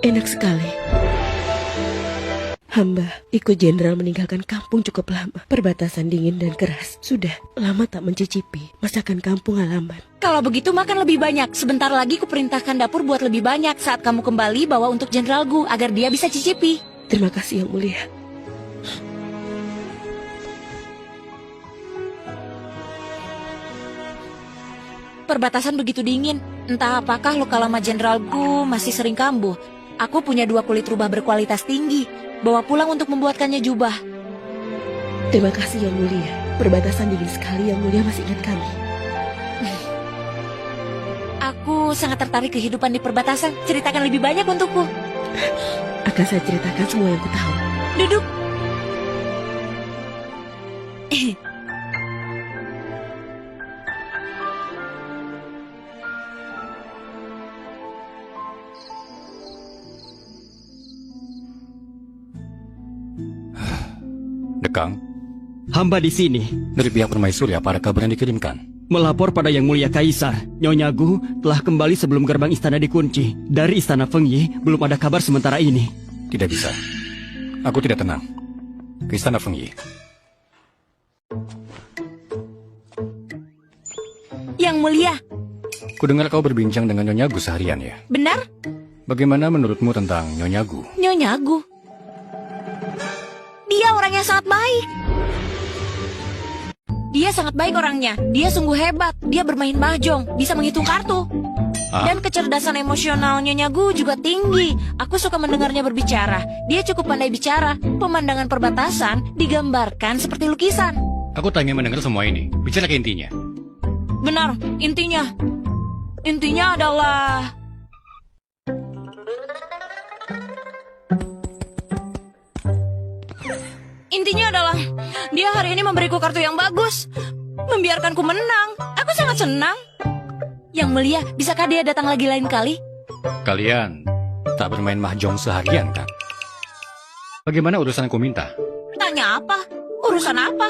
Enak sekali. Hamba ikut jenderal meninggalkan kampung cukup lama. Perbatasan dingin dan keras. Sudah lama tak mencicipi masakan kampung halaman. Kalau begitu makan lebih banyak. Sebentar lagi kuperintahkan dapur buat lebih banyak. Saat kamu kembali bawa untuk Jenderal Gu agar dia bisa cicipi. Terima kasih Yang Mulia. Perbatasan begitu dingin. Entah apakah luka lama Jenderal Gu masih sering kambuh. Aku punya 2 kulit rubah berkualitas tinggi. Bawa pulang untuk membuatkannya jubah. Terima kasih Yang Mulia. Perbatasan dingin sekali, Yang Mulia masih ingat kami. Aku sangat tertarik kehidupan di perbatasan. Ceritakan lebih banyak untukku. Akan saya ceritakan semua yang ku tahu. Duduk. Dekang, hamba di sini. Dari pihak permaisuri apa ada kabar yang dikirimkan? Melapor pada Yang Mulia Kaisar, Nyonya Gu telah kembali sebelum gerbang istana dikunci. Dari istana Fengyi belum ada kabar sementara ini. Tidak bisa. Aku tidak tenang. Ke istana Fengyi. Yang Mulia. Kudengar kau berbincang dengan Nyonya Gu seharian ya? Benar? Bagaimana menurutmu tentang Nyonya Gu? Nyonya Gu. Dia orang yang sangat baik. Dia sangat baik orangnya. Dia sungguh hebat. Dia bermain mahjong, bisa menghitung kartu. Dan kecerdasan emosional Nyonya Gu juga tinggi. Aku suka mendengarnya berbicara. Dia cukup pandai bicara. Pemandangan perbatasan digambarkan seperti lukisan. Aku tak ingin mendengar semua ini. Bicara ke intinya. Benar, intinya. Intinya adalah... Intinya adalah dia hari ini memberiku kartu yang bagus, membiarkanku menang. Aku sangat senang. Yang mulia, bisakah dia datang lagi lain kali? Kalian tak bermain mahjong seharian, kan? Bagaimana urusan aku minta? Tanya apa? Urusan apa?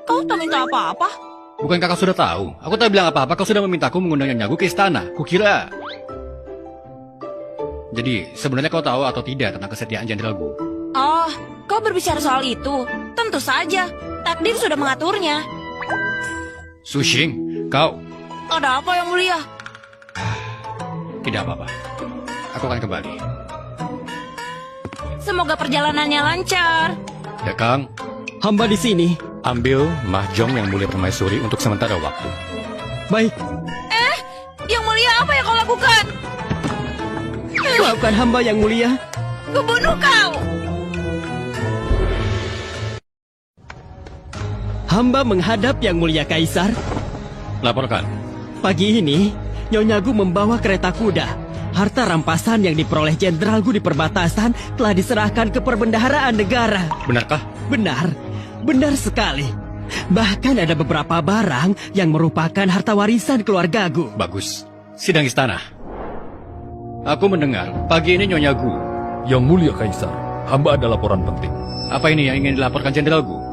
Kau tak minta apa-apa? Bukankah kau sudah tahu? Aku tak bilang apa-apa, kau sudah memintaku mengundang Nyonya Gu ke istana. Kukira. Jadi, sebenarnya kau tahu atau tidak tentang kesetiaan Jenderal Gu? Oh, kau berbicara soal itu? Tentu saja. Takdir sudah mengaturnya. Sushing, kau... Ada apa yang mulia? Tidak apa-apa. Aku akan kembali. Semoga perjalanannya lancar. Ya, Kang. Hamba di sini. Ambil mahjong yang mulia permaisuri untuk sementara waktu. Baik. Yang mulia apa yang kau lakukan? Maafkan hamba yang mulia. Kubunuh kau. Hamba menghadap yang mulia Kaisar. Laporkan. Pagi ini, Nyonya Gu membawa kereta kuda. Harta rampasan yang diperoleh Jenderal Gu di perbatasan telah diserahkan ke perbendaharaan negara. Benarkah? Benar, benar sekali. Bahkan ada beberapa barang yang merupakan harta warisan keluarga Gu. Bagus. Sidang istana. Aku mendengar pagi ini Nyonya Gu. Yang mulia Kaisar, hamba ada laporan penting. Apa ini yang ingin dilaporkan Jenderal Gu?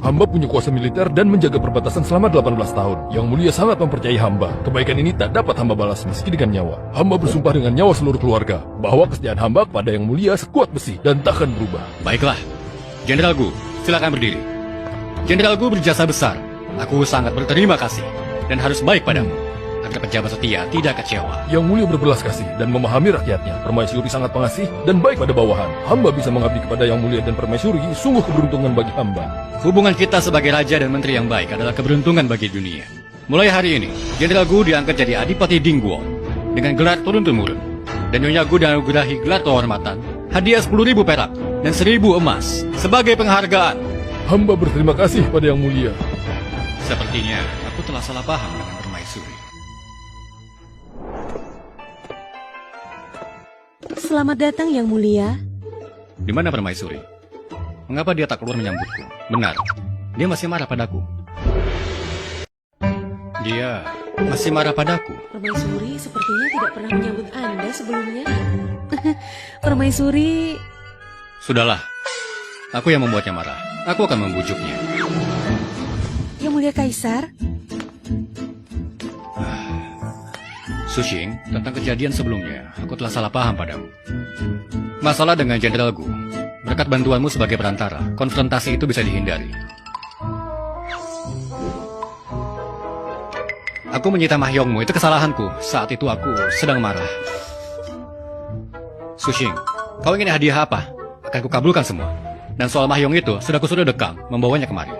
Hamba punya kuasa militer dan menjaga perbatasan selama 18 tahun. Yang mulia sangat mempercayai hamba. Kebaikan ini tak dapat hamba balas meski dengan nyawa. Hamba bersumpah dengan nyawa seluruh keluarga bahwa kesetiaan hamba kepada yang mulia sekuat besi dan takkan berubah. Baiklah. Jenderal Gu, silakan berdiri. Jenderal Gu berjasa besar. Aku sangat berterima kasih dan harus baik padamu agar pejabat setia tidak kecewa. Yang mulia berbelas kasih dan memahami rakyatnya. Permaisuri sangat pengasih dan baik pada bawahan. Hamba bisa mengabdi kepada yang mulia dan permaisuri sungguh keberuntungan bagi hamba. Hubungan kita sebagai raja dan menteri yang baik adalah keberuntungan bagi dunia. Mulai hari ini, Jenderal Gu diangkat jadi Adipati Dingguo dengan gelar turun-temurun. Dan Nyonya Gu dianugerahi gelar kehormatan, hadiah 10.000 perak dan 1.000 emas sebagai penghargaan. Hamba berterima kasih pada yang mulia. Sepertinya aku telah salah paham dengan permaisuri. Selamat datang yang mulia. Di mana permaisuri? Mengapa dia tak keluar menyambutku? Benar, dia masih marah padaku. Dia masih marah padaku. Permaisuri sepertinya tidak pernah menyambut Anda sebelumnya. Permaisuri... Sudahlah, aku yang membuatnya marah. Aku akan membujuknya. Yang mulia Kaisar? Sushing, tentang kejadian sebelumnya, aku telah salah paham padamu. Masalah dengan Jenderal Gu, berkat bantuanmu sebagai perantara, konfrontasi itu bisa dihindari. Aku menyita mahjongmu, itu kesalahanku. Saat itu aku sedang marah. Sushing, kau ingin hadiah apa? Akan kukabulkan semua. Dan soal mahjong itu, sudah kusuruh Dekang membawanya kemari.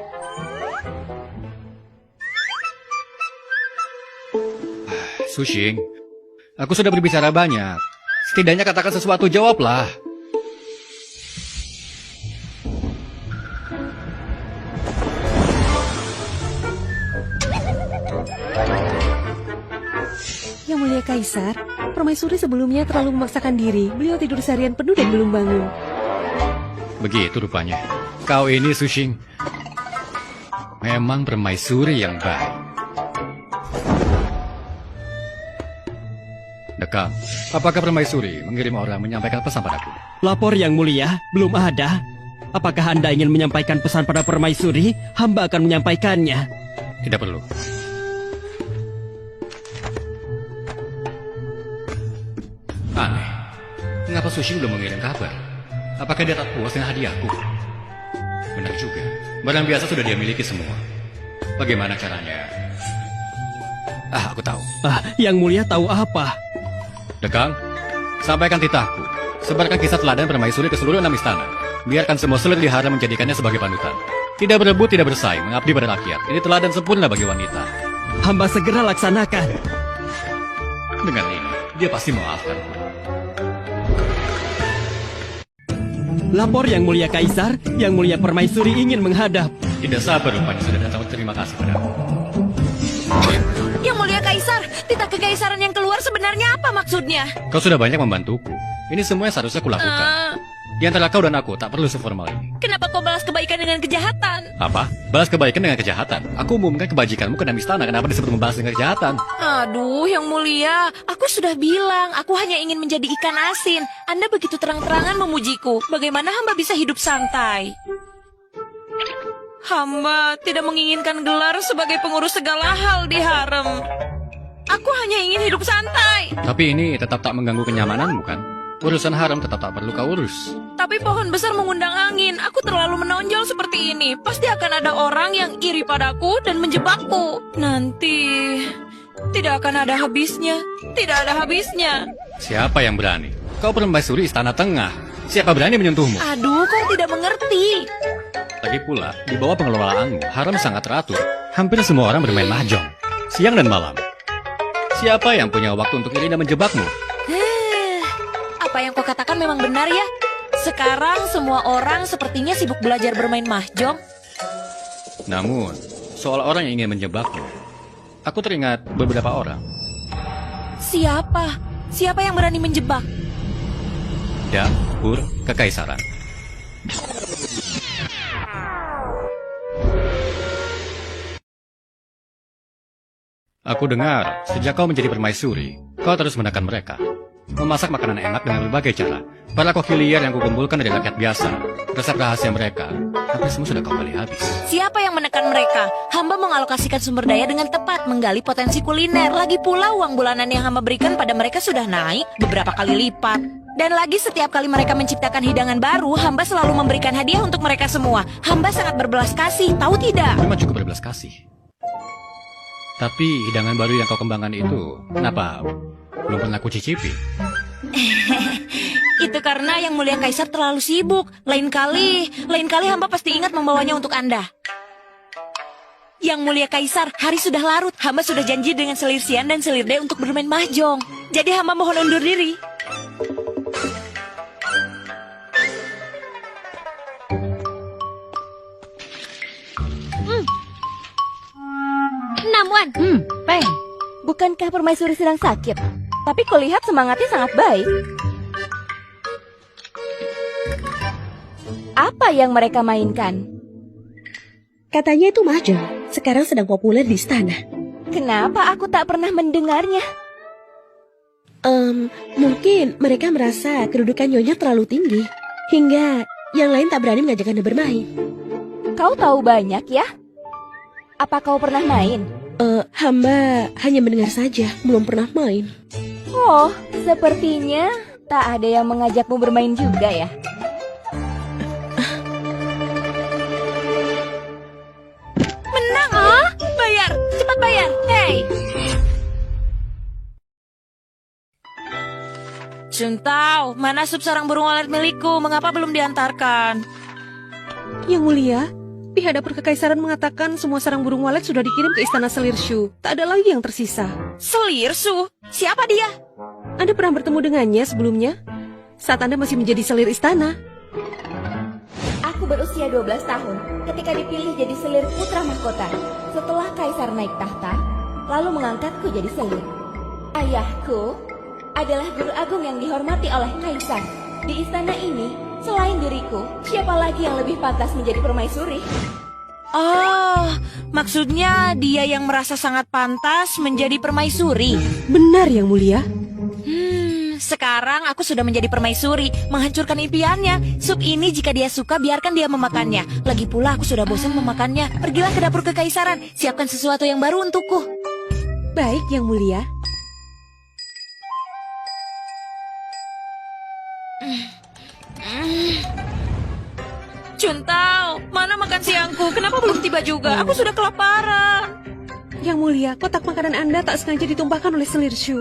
Sushing, aku sudah berbicara banyak. Setidaknya katakan sesuatu, jawablah. Yang mulia Kaisar, permaisuri sebelumnya terlalu memaksakan diri. Beliau tidur seharian penuh dan belum bangun. Begitu rupanya. Kau ini, Sushing, memang permaisuri yang baik. Dekang, apakah permaisuri mengirim orang menyampaikan pesan padaku? Lapor yang mulia, belum ada. Apakah Anda ingin menyampaikan pesan pada permaisuri? Hamba akan menyampaikannya. Tidak perlu. Aneh, mengapa Sushi belum mengirim kabar? Apakah dia tak puas dengan hadiahku? Benar juga, barang biasa sudah dia miliki semua. Bagaimana caranya? Aku tahu. Yang mulia tahu apa? Dekang, sampaikan titahku. Sebarkan kisah teladan permaisuri ke seluruh 6 istana. Biarkan semua selir di harem menjadikannya sebagai panutan. Tidak berebut, tidak bersaing, mengabdi pada rakyat. Ini teladan sempurna bagi wanita. Hamba segera laksanakan. Dengan ini, dia pasti memaafkan. Lapor Yang Mulia Kaisar, Yang Mulia Permaisuri ingin menghadap. Tidak sabar rupanya sudah datang berterima kasih padaku. Yang Mulia Kaisar, titah kekaisaran yang keluar sebenarnya apa maksudnya? Kau sudah banyak membantuku. Ini semua yang seharusnya kulakukan. Di antara kau dan aku, tak perlu seformal ini. Kenapa kau balas kebaikan dengan kejahatan? Apa? Balas kebaikan dengan kejahatan? Aku umumkan kebajikanmu ke dalam istana, kenapa disebut membalas dengan kejahatan? Aduh, Yang Mulia, aku sudah bilang, aku hanya ingin menjadi ikan asin. Anda begitu terang-terangan memujiku. Bagaimana hamba bisa hidup santai? Hamba tidak menginginkan gelar sebagai pengurus segala hal di harem. Aku hanya ingin hidup santai. Tapi ini tetap tak mengganggu kenyamananmu kan? Urusan harem tetap tak perlu kau urus. Tapi pohon besar mengundang angin. Aku terlalu menonjol seperti ini. Pasti akan ada orang yang iri padaku dan menjebakku. Nanti tidak akan ada habisnya. Tidak ada habisnya. Siapa yang berani? Kau permaisuri istana tengah. Siapa berani menyentuhmu? Aduh, kau tidak mengerti. Lagi pula, di bawah pengelolaanmu, harem sangat teratur. Hampir semua orang bermain mahjong, siang dan malam. Siapa yang punya waktu untuk iri dan menjebakmu? Apa yang kau katakan memang benar ya? Sekarang semua orang sepertinya sibuk belajar bermain mahjong. Namun, soal orang yang ingin menjebakmu, aku teringat beberapa orang. Siapa? Siapa yang berani menjebak? Dapur Kekaisaran. Aku dengar, sejak kau menjadi permaisuri, kau terus menekan mereka. Memasak makanan enak dengan berbagai cara. Para kokilier yang kukumpulkan dari rakyat biasa. Resep rahasia mereka, hampir semua sudah kau gali habis. Siapa yang menekan mereka? Hamba mengalokasikan sumber daya dengan tepat, menggali potensi kuliner. Lagi pula uang bulanan yang hamba berikan pada mereka sudah naik beberapa kali lipat. Dan lagi setiap kali mereka menciptakan hidangan baru, hamba selalu memberikan hadiah untuk mereka semua. Hamba sangat berbelas kasih, tahu tidak? Memang cukup berbelas kasih. Tapi hidangan baru yang kau kembangkan itu, kenapa belum pernah aku cicipi? Itu karena Yang Mulia Kaisar terlalu sibuk. Lain kali hamba pasti ingat membawanya untuk Anda. Yang Mulia Kaisar, hari sudah larut. Hamba sudah janji dengan Selir Sian dan Selir D untuk bermain mahjong. Jadi hamba mohon undur diri. Namuan, Peng. bukankah permaisuri sedang sakit? Tapi kulihat semangatnya sangat baik. Apa yang mereka mainkan? Katanya itu mahjong. Sekarang sedang populer di istana. Kenapa aku tak pernah mendengarnya? Mungkin mereka merasa kedudukan Nyonya terlalu tinggi. Hingga yang lain tak berani mengajak Anda bermain. Kau tahu banyak ya? Apa kau pernah main? Hamba hanya mendengar saja, belum pernah main. Oh, sepertinya tak ada yang mengajakmu bermain juga ya? Menang, bayar, cepat bayar. Hei. Juntao, mana sup sarang burung walet milikku? Mengapa belum diantarkan? Yang Mulia, pihak dapur kekaisaran mengatakan semua sarang burung walet sudah dikirim ke istana Selir Shu. Tak ada lagi yang tersisa. Selir Shu? Siapa dia? Anda pernah bertemu dengannya sebelumnya? Saat Anda masih menjadi selir istana. Aku berusia 12 tahun ketika dipilih jadi selir putra mahkota. Setelah kaisar naik tahta, lalu mengangkatku jadi selir. Ayahku adalah guru agung yang dihormati oleh kaisar. Di istana ini, selain diriku, siapa lagi yang lebih pantas menjadi permaisuri? Oh, maksudnya dia yang merasa sangat pantas menjadi permaisuri. Benar, Yang Mulia. Sekarang aku sudah menjadi permaisuri, menghancurkan impiannya. Sup ini jika dia suka, biarkan dia memakannya. Lagi pula aku sudah bosan memakannya. Pergilah ke dapur kekaisaran, siapkan sesuatu yang baru untukku. Baik, Yang Mulia. Juntao, mana makan siangku? Kenapa belum tiba juga? Aku sudah kelaparan. Yang Mulia, kotak makanan Anda tak sengaja ditumpahkan oleh Selir Shu.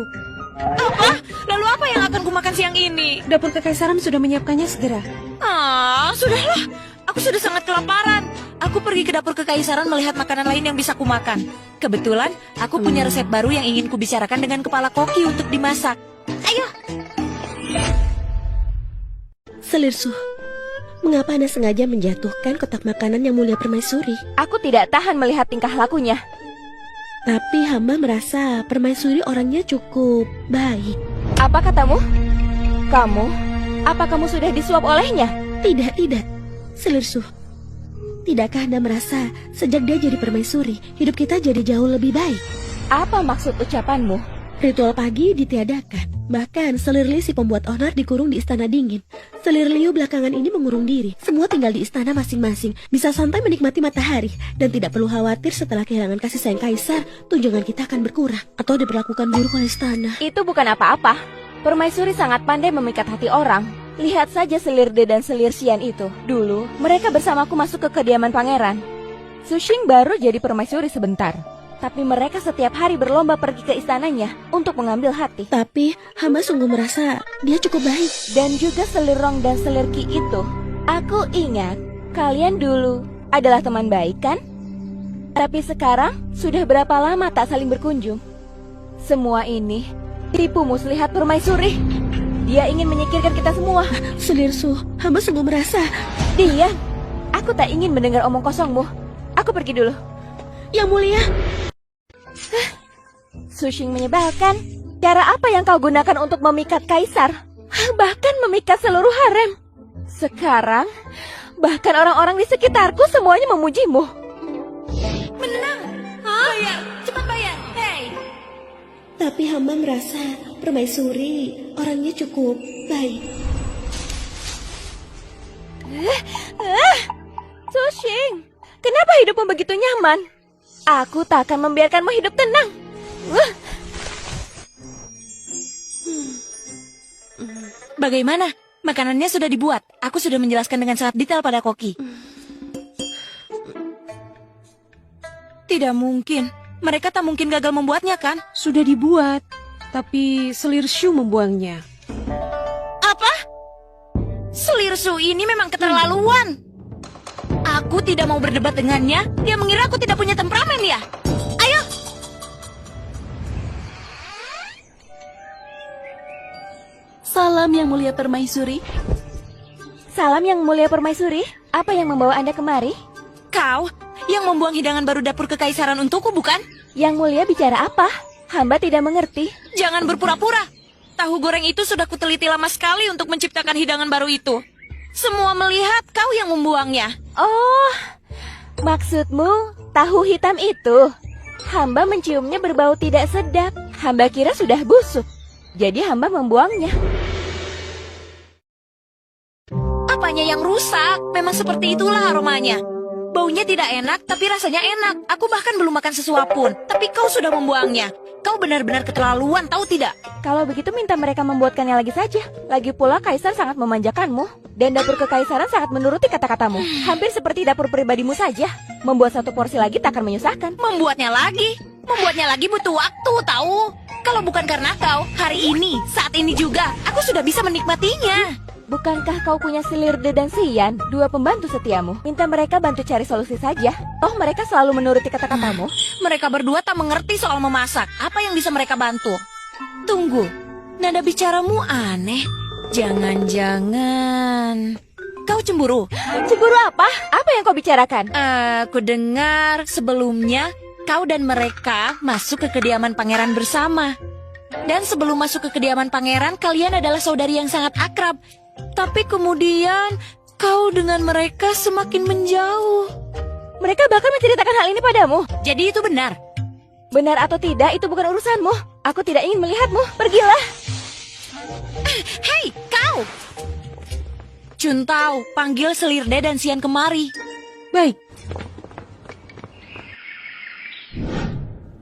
Apa? Lalu apa yang akan kumakan siang ini? Dapur kekaisaran sudah menyiapkannya segera. Sudahlah. Aku sudah sangat kelaparan. Aku pergi ke dapur kekaisaran melihat makanan lain yang bisa kumakan. Kebetulan, aku punya resep baru yang ingin kubicarakan dengan kepala koki untuk dimasak. Ayo. Selirsu, mengapa Anda sengaja menjatuhkan kotak makanan yang mulia permaisuri? Aku tidak tahan melihat tingkah lakunya. Tapi hamba merasa permaisuri orangnya cukup baik. Apa katamu? Apa kamu sudah disuap olehnya? Tidak. Selirsu, tidakkah Anda merasa sejak dia jadi permaisuri, hidup kita jadi jauh lebih baik? Apa maksud ucapanmu? Ritual pagi ditiadakan. Bahkan Selir Liu si pembuat onar dikurung di istana dingin. Selir Liu belakangan ini mengurung diri. Semua tinggal di istana masing-masing, bisa santai menikmati matahari. Dan tidak perlu khawatir setelah kehilangan kasih sayang kaisar, tunjangan kita akan berkurang atau diperlakukan buruk oleh istana. Itu bukan apa-apa. Permaisuri sangat pandai memikat hati orang. Lihat saja Selirde dan Selir Xian itu. Dulu, mereka bersamaku masuk ke kediaman pangeran. Sushing baru jadi permaisuri sebentar. Tapi mereka setiap hari berlomba pergi ke istananya untuk mengambil hati. Tapi hamba sungguh merasa dia cukup baik. Dan juga Selir Rong dan Selir Qi itu. Aku ingat, kalian dulu adalah teman baik kan? Tapi sekarang sudah berapa lama tak saling berkunjung? Semua ini tipu muslihat permaisuri. Dia ingin menyingkirkan kita semua. Selirsu, hamba sungguh merasa. Diam, aku tak ingin mendengar omong kosongmu. Aku pergi dulu. Yang mulia. Sushing menyebalkan. Cara apa yang kau gunakan untuk memikat kaisar? Bahkan memikat seluruh harem. Sekarang, bahkan orang-orang di sekitarku semuanya memujimu. Menang. Bayar, cepat bayar. Hei. Tapi hamba merasa permaisuri orangnya cukup baik. Sushing, kenapa hidupmu begitu nyaman? Aku tak akan membiarkanmu hidup tenang. Bagaimana? Makanannya sudah dibuat. Aku sudah menjelaskan dengan sangat detail pada koki. Tidak mungkin. Mereka tak mungkin gagal membuatnya, kan? Sudah dibuat, tapi Selir Shu membuangnya. Apa? Selir Shu ini memang keterlaluan. Aku tidak mau berdebat dengannya. Dia mengira aku tidak punya temperamen ya? Ayo. Salam yang mulia permaisuri. Salam yang mulia permaisuri. Apa yang membawa Anda kemari? Kau yang membuang hidangan baru dapur kekaisaran untukku, bukan? Yang mulia bicara apa? Hamba tidak mengerti. Jangan berpura-pura. Tahu goreng itu sudah kuteliti lama sekali untuk menciptakan hidangan baru itu. Semua melihat kau yang membuangnya. Oh, maksudmu tahu hitam itu? Hamba menciumnya berbau tidak sedap. Hamba kira sudah busuk. Jadi hamba membuangnya. Apanya yang rusak? Memang seperti itulah aromanya. Baunya tidak enak, tapi rasanya enak. Aku bahkan belum makan sesuap pun. Tapi kau sudah membuangnya. Kau benar-benar keterlaluan, tahu tidak? Kalau begitu minta mereka membuatkannya lagi saja. Lagi pula kaisar sangat memanjakanmu. Dan dapur kekaisaran sangat menuruti kata-katamu. Hampir seperti dapur pribadimu saja. Membuat satu porsi lagi tak akan menyusahkan. Membuatnya lagi butuh waktu, tahu? Kalau bukan karena kau, hari ini, saat ini juga, aku sudah bisa menikmatinya. Bukankah kau punya Selirde dan Xian, dua pembantu setiamu? Minta mereka bantu cari solusi saja. Toh mereka selalu menuruti kata-katamu. Mereka berdua tak mengerti soal memasak. Apa yang bisa mereka bantu? Tunggu, nada bicaramu aneh. Jangan-jangan kau cemburu? Cemburu apa? Apa yang kau bicarakan? Aku dengar sebelumnya kau dan mereka masuk ke kediaman pangeran bersama. Dan sebelum masuk ke kediaman pangeran, kalian adalah saudari yang sangat akrab. Tapi kemudian kau dengan mereka semakin menjauh. Mereka bahkan menceritakan hal ini padamu. Jadi itu benar? Benar atau tidak, itu bukan urusanmu. Aku tidak ingin melihatmu. Pergilah. Hei, kau! Cuntau, panggil Selirde dan Xian kemari. Baik.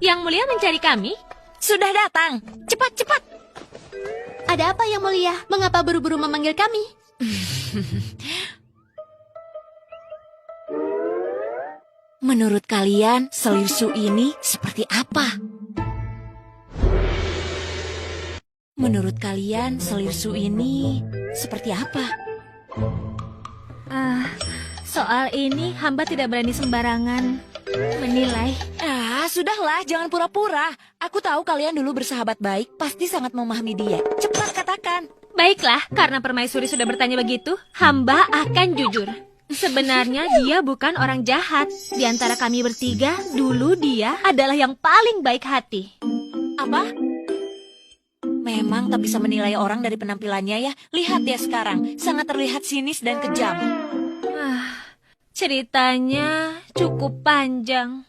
Yang mulia mencari kami? Sudah datang. Cepat. Ada apa yang mulia? Mengapa buru-buru memanggil kami? Menurut kalian, Selir Shu ini seperti apa? Menurut kalian, Selir Shu ini seperti apa? Soal ini hamba tidak berani sembarangan menilai. Sudahlah, jangan pura-pura. Aku tahu kalian dulu bersahabat baik, pasti sangat memahami dia. Cepat katakan. Baiklah, karena Permaisuri sudah bertanya begitu, hamba akan jujur. Sebenarnya dia bukan orang jahat. Di antara kami bertiga, dulu dia adalah yang paling baik hati. Apa? Memang tak bisa menilai orang dari penampilannya ya. Lihat dia sekarang, sangat terlihat sinis dan kejam. Ceritanya cukup panjang.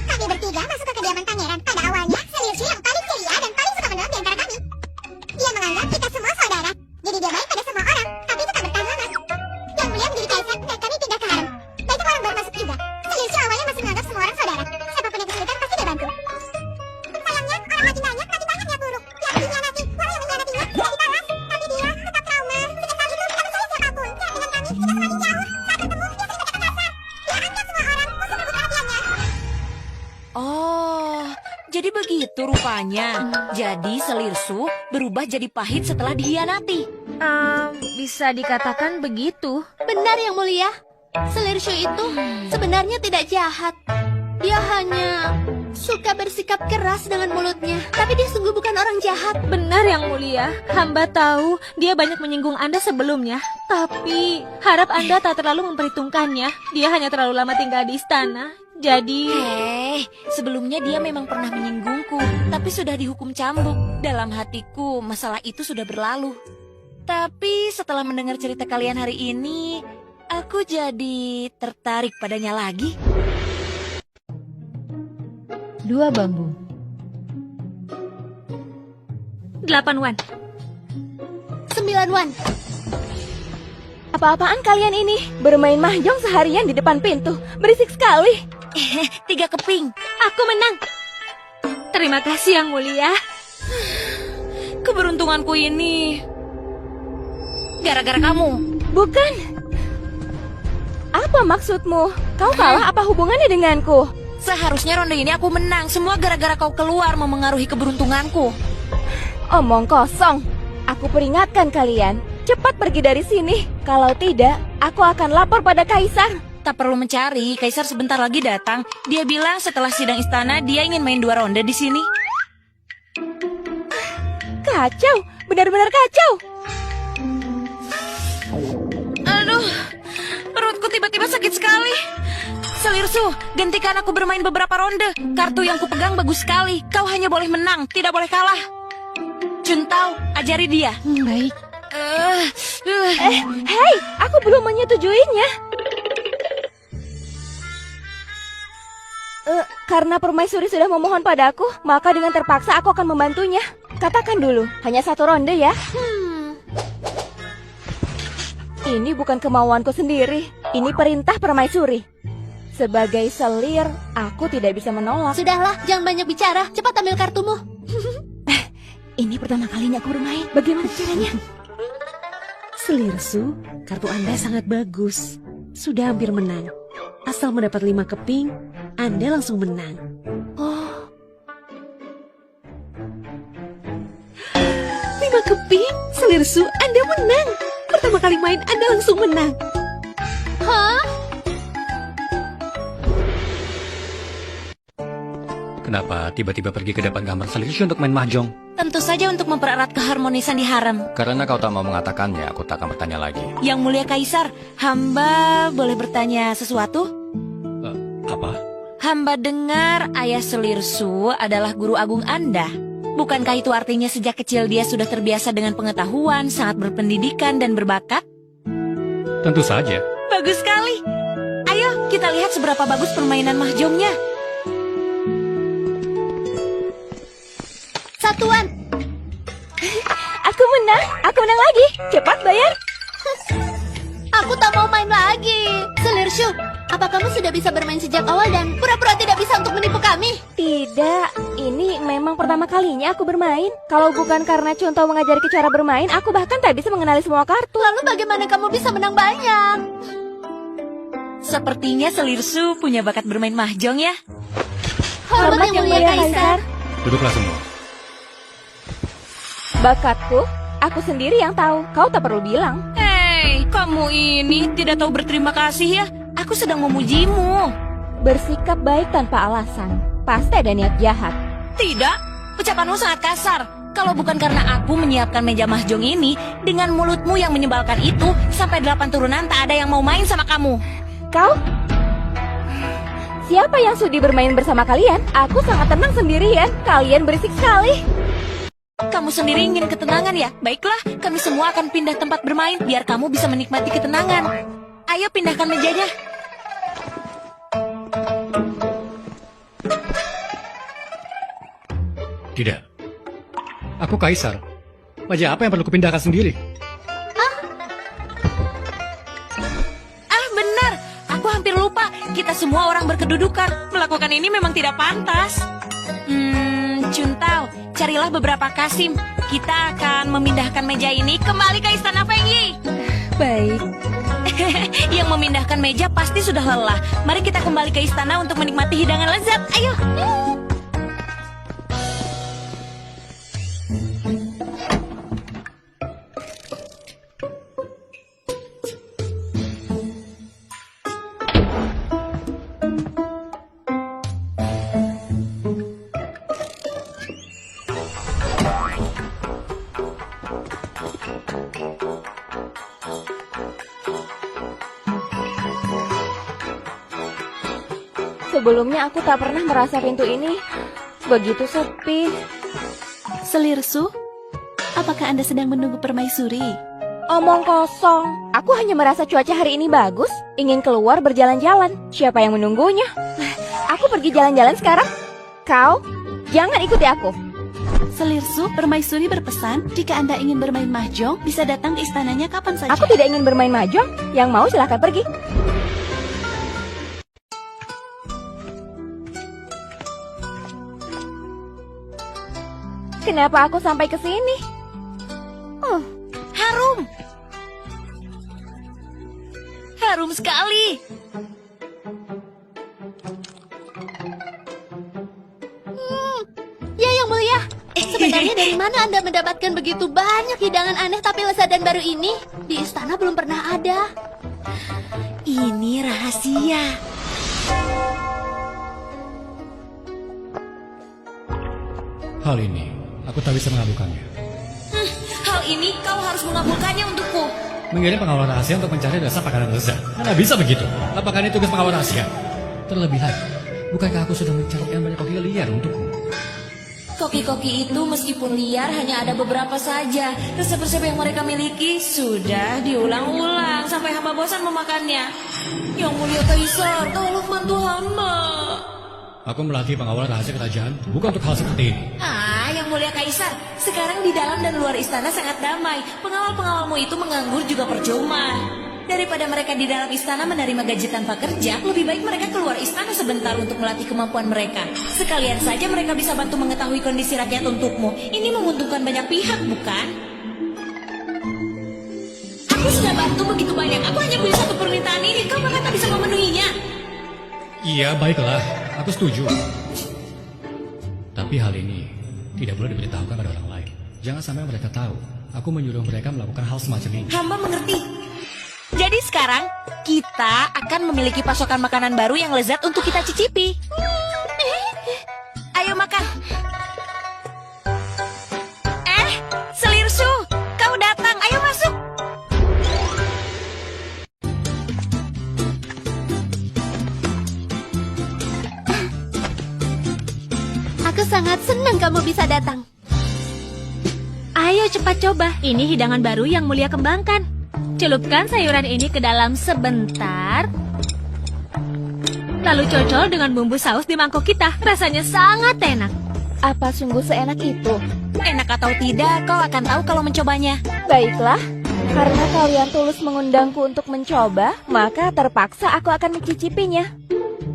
Kami bertiga masuk ke kediaman pangeran. Pada awalnya, Selirsu yang paling ceria dan paling suka menolong di antara kami. Dia menganggap kita semua saudara. Jadi dia baik pada semua orang, tapi itu tak bertahan lama. Yang mulia menjadi kaisar dan kami pindah ke harem. Banyak orang baru masuk juga. Selirsu awalnya masih menganggap semua orang saudara. Siapapun yang kesulitan pasti dia bantu. Sayangnya, orang makin banyak niat buruk. Yang dikhianati, orang yang mengkhianatinya tidak dibalas. Tapi dia tetap trauma. Sejak saat itu, tidak percaya siapapun. Dan dengan kami, kita semakin jauh. Saat bertemu, dia sering berkata kasar. Dia anggap semua orang musuh berebut perhatiannya. Oh, jadi begitu rupanya. Jadi Selirsu berubah jadi pahit setelah dikhianati. Bisa dikatakan begitu. Benar yang mulia. Selirsu itu sebenarnya tidak jahat. Dia hanya suka bersikap keras dengan mulutnya. Tapi dia sungguh bukan orang jahat. Benar yang mulia. Hamba tahu dia banyak menyinggung Anda sebelumnya. Tapi harap Anda tak terlalu memperhitungkannya. Dia hanya terlalu lama tinggal di istana. Jadi... sebelumnya dia memang pernah menyinggungku, tapi sudah dihukum cambuk. Dalam hatiku, masalah itu sudah berlalu. Tapi setelah mendengar cerita kalian hari ini, aku jadi tertarik padanya lagi. 2 bambu. 8 wan. 9 wan. Apa-apaan kalian ini? Bermain mahjong seharian di depan pintu. Berisik sekali. 3 keping. Aku menang. Terima kasih yang mulia. Keberuntunganku ini gara-gara kamu. Bukan. Apa maksudmu? Kau kalah apa hubungannya denganku? Seharusnya ronde ini aku menang. Semua gara-gara kau keluar memengaruhi keberuntunganku. Omong kosong. Aku peringatkan kalian. Cepat pergi dari sini. Kalau tidak, aku akan lapor pada kaisar. Tak perlu mencari, kaisar sebentar lagi datang. Dia bilang setelah sidang istana dia ingin main 2 ronde di sini. Kacau, benar-benar kacau. Aduh, perutku tiba-tiba sakit sekali. Selirsu, gantikan aku bermain beberapa ronde. Kartu yang kupegang bagus sekali. Kau hanya boleh menang, tidak boleh kalah. Juntao, ajari dia. Baik. Hei, aku belum menyetujuinya. Karena permaisuri sudah memohon padaku, maka dengan terpaksa aku akan membantunya. Katakan dulu, hanya 1 ronde ya. Ini bukan kemauanku sendiri. Ini perintah permaisuri. Sebagai selir, aku tidak bisa menolak. Sudahlah, jangan banyak bicara. Cepat ambil kartumu. Ini pertama kalinya aku bermain. Bagaimana caranya? Selirsu, kartu Anda sangat bagus. Sudah hampir menang. Asal mendapat 5 keping, Anda langsung menang. Oh. 5 keping? Selirsu, Anda menang. Pertama kali main, Anda langsung menang. Hah? Kenapa tiba-tiba pergi ke depan kamar Selirsu untuk main mahjong? Tentu saja untuk mempererat keharmonisan di harem. Karena kau tak mau mengatakannya, aku tak akan bertanya lagi. Yang mulia kaisar, hamba boleh bertanya sesuatu? Apa? Hamba dengar ayah Selirsu adalah guru agung Anda. Bukankah itu artinya sejak kecil dia sudah terbiasa dengan pengetahuan, sangat berpendidikan dan berbakat? Tentu saja. Bagus sekali. Ayo kita lihat seberapa bagus permainan mahjongnya. 1 wan. Aku menang lagi. Cepat bayar. Aku tak mau main lagi. Selirsu, apa kamu sudah bisa bermain sejak awal dan pura-pura tidak bisa untuk menipu kami? Tidak, ini memang pertama kalinya aku bermain. Kalau bukan karena Contoh mengajariku cara bermain, aku bahkan tak bisa mengenali semua kartu. Lalu bagaimana kamu bisa menang banyak? Sepertinya Selirsu punya bakat bermain mahjong ya. Hormat yang mulia kaisar. Duduklah semua. Bakatku, aku sendiri yang tahu. Kau tak perlu bilang. Hei, Kamu ini tidak tahu berterima kasih ya. Aku sedang memujimu. Bersikap baik tanpa alasan. Pasti ada niat jahat. Tidak, ucapanmu sangat kasar. Kalau bukan karena aku menyiapkan meja mahjong ini, dengan mulutmu yang menyebalkan itu, sampai 8 turunan tak ada yang mau main sama kamu. Kau? Siapa yang sudi bermain bersama kalian? Aku sangat tenang sendirian. Kalian berisik sekali. Kamu sendiri ingin ketenangan ya? Baiklah, kami semua akan pindah tempat bermain biar kamu bisa menikmati ketenangan. Ayo pindahkan mejanya. Tidak. Aku kaisar. Meja apa yang perlu kupindahkan sendiri? Benar. Aku hampir lupa. Kita semua orang berkedudukan. Melakukan ini memang tidak pantas. Chuntao, carilah beberapa kasim. Kita akan memindahkan meja ini kembali ke istana Feng Yi. Baik. Yang memindahkan meja pasti sudah lelah. Mari kita kembali ke istana untuk menikmati hidangan lezat. Ayo. Sebelumnya aku tak pernah merasa pintu ini begitu sepi. Selirsu, apakah Anda sedang menunggu permaisuri? Omong kosong. Aku hanya merasa cuaca hari ini bagus, ingin keluar berjalan-jalan. Siapa yang menunggunya? Aku pergi jalan-jalan sekarang. Kau, jangan ikuti aku. Selirsu, permaisuri berpesan jika Anda ingin bermain mahjong, bisa datang ke istananya kapan saja. Aku tidak ingin bermain mahjong. Yang mau silahkan pergi. Kenapa aku sampai ke sini? Harum. Harum sekali. Ya, Yang Mulia. Sebenarnya dari mana Anda mendapatkan begitu banyak hidangan aneh tapi lezat dan baru ini? Di istana belum pernah ada. Ini rahasia. Hal ini, aku tak bisa mengabulkannya. Hal ini kau harus mengabulkannya untukku. Mengirim pengawal rahasia untuk mencari dasar makanan lezat. Mana bisa begitu? Apakah ini tugas pengawal rahasia? Terlebih lagi, bukankah aku sudah mencarikan banyak koki liar untukku? Koki-koki itu meskipun liar hanya ada beberapa saja. Resep-resep yang mereka miliki sudah diulang-ulang sampai hamba bosan memakannya. Yang Mulia Kaisar, tolong bantu hamba. Aku melatih pengawal rahasia kerajaan bukan untuk hal seperti ini. Yang Mulia Kaisar, sekarang di dalam dan luar istana sangat damai. Pengawal-pengawalmu itu menganggur juga percuma. Daripada mereka di dalam istana menerima gaji tanpa kerja, lebih baik mereka keluar istana sebentar untuk melatih kemampuan mereka. Sekalian saja mereka bisa bantu mengetahui kondisi rakyat untukmu. Ini menguntungkan banyak pihak, bukan? Aku sudah bantu begitu banyak. Aku hanya punya satu permintaan ini. Kau bahkan tak bisa memenuhinya. Iya, baiklah. Aku setuju. Tapi hal ini tidak boleh diberitahukan pada orang lain. Jangan sampai mereka tahu aku menyuruh mereka melakukan hal semacam ini. Hamba mengerti. Jadi sekarang kita akan memiliki pasokan makanan baru yang lezat untuk kita cicipi. Ayo makan. Selirsu, kau datang. Ayo masuk. Aku sangat senang kamu bisa datang. Ayo cepat coba. Ini hidangan baru yang Mulia kembangkan. Celupkan sayuran ini ke dalam sebentar. Lalu cocol dengan bumbu saus di mangkok kita. Rasanya sangat enak. Apa sungguh seenak itu? Enak atau tidak, kau akan tahu kalau mencobanya. Baiklah, karena kalian tulus mengundangku untuk mencoba, maka terpaksa aku akan mencicipinya.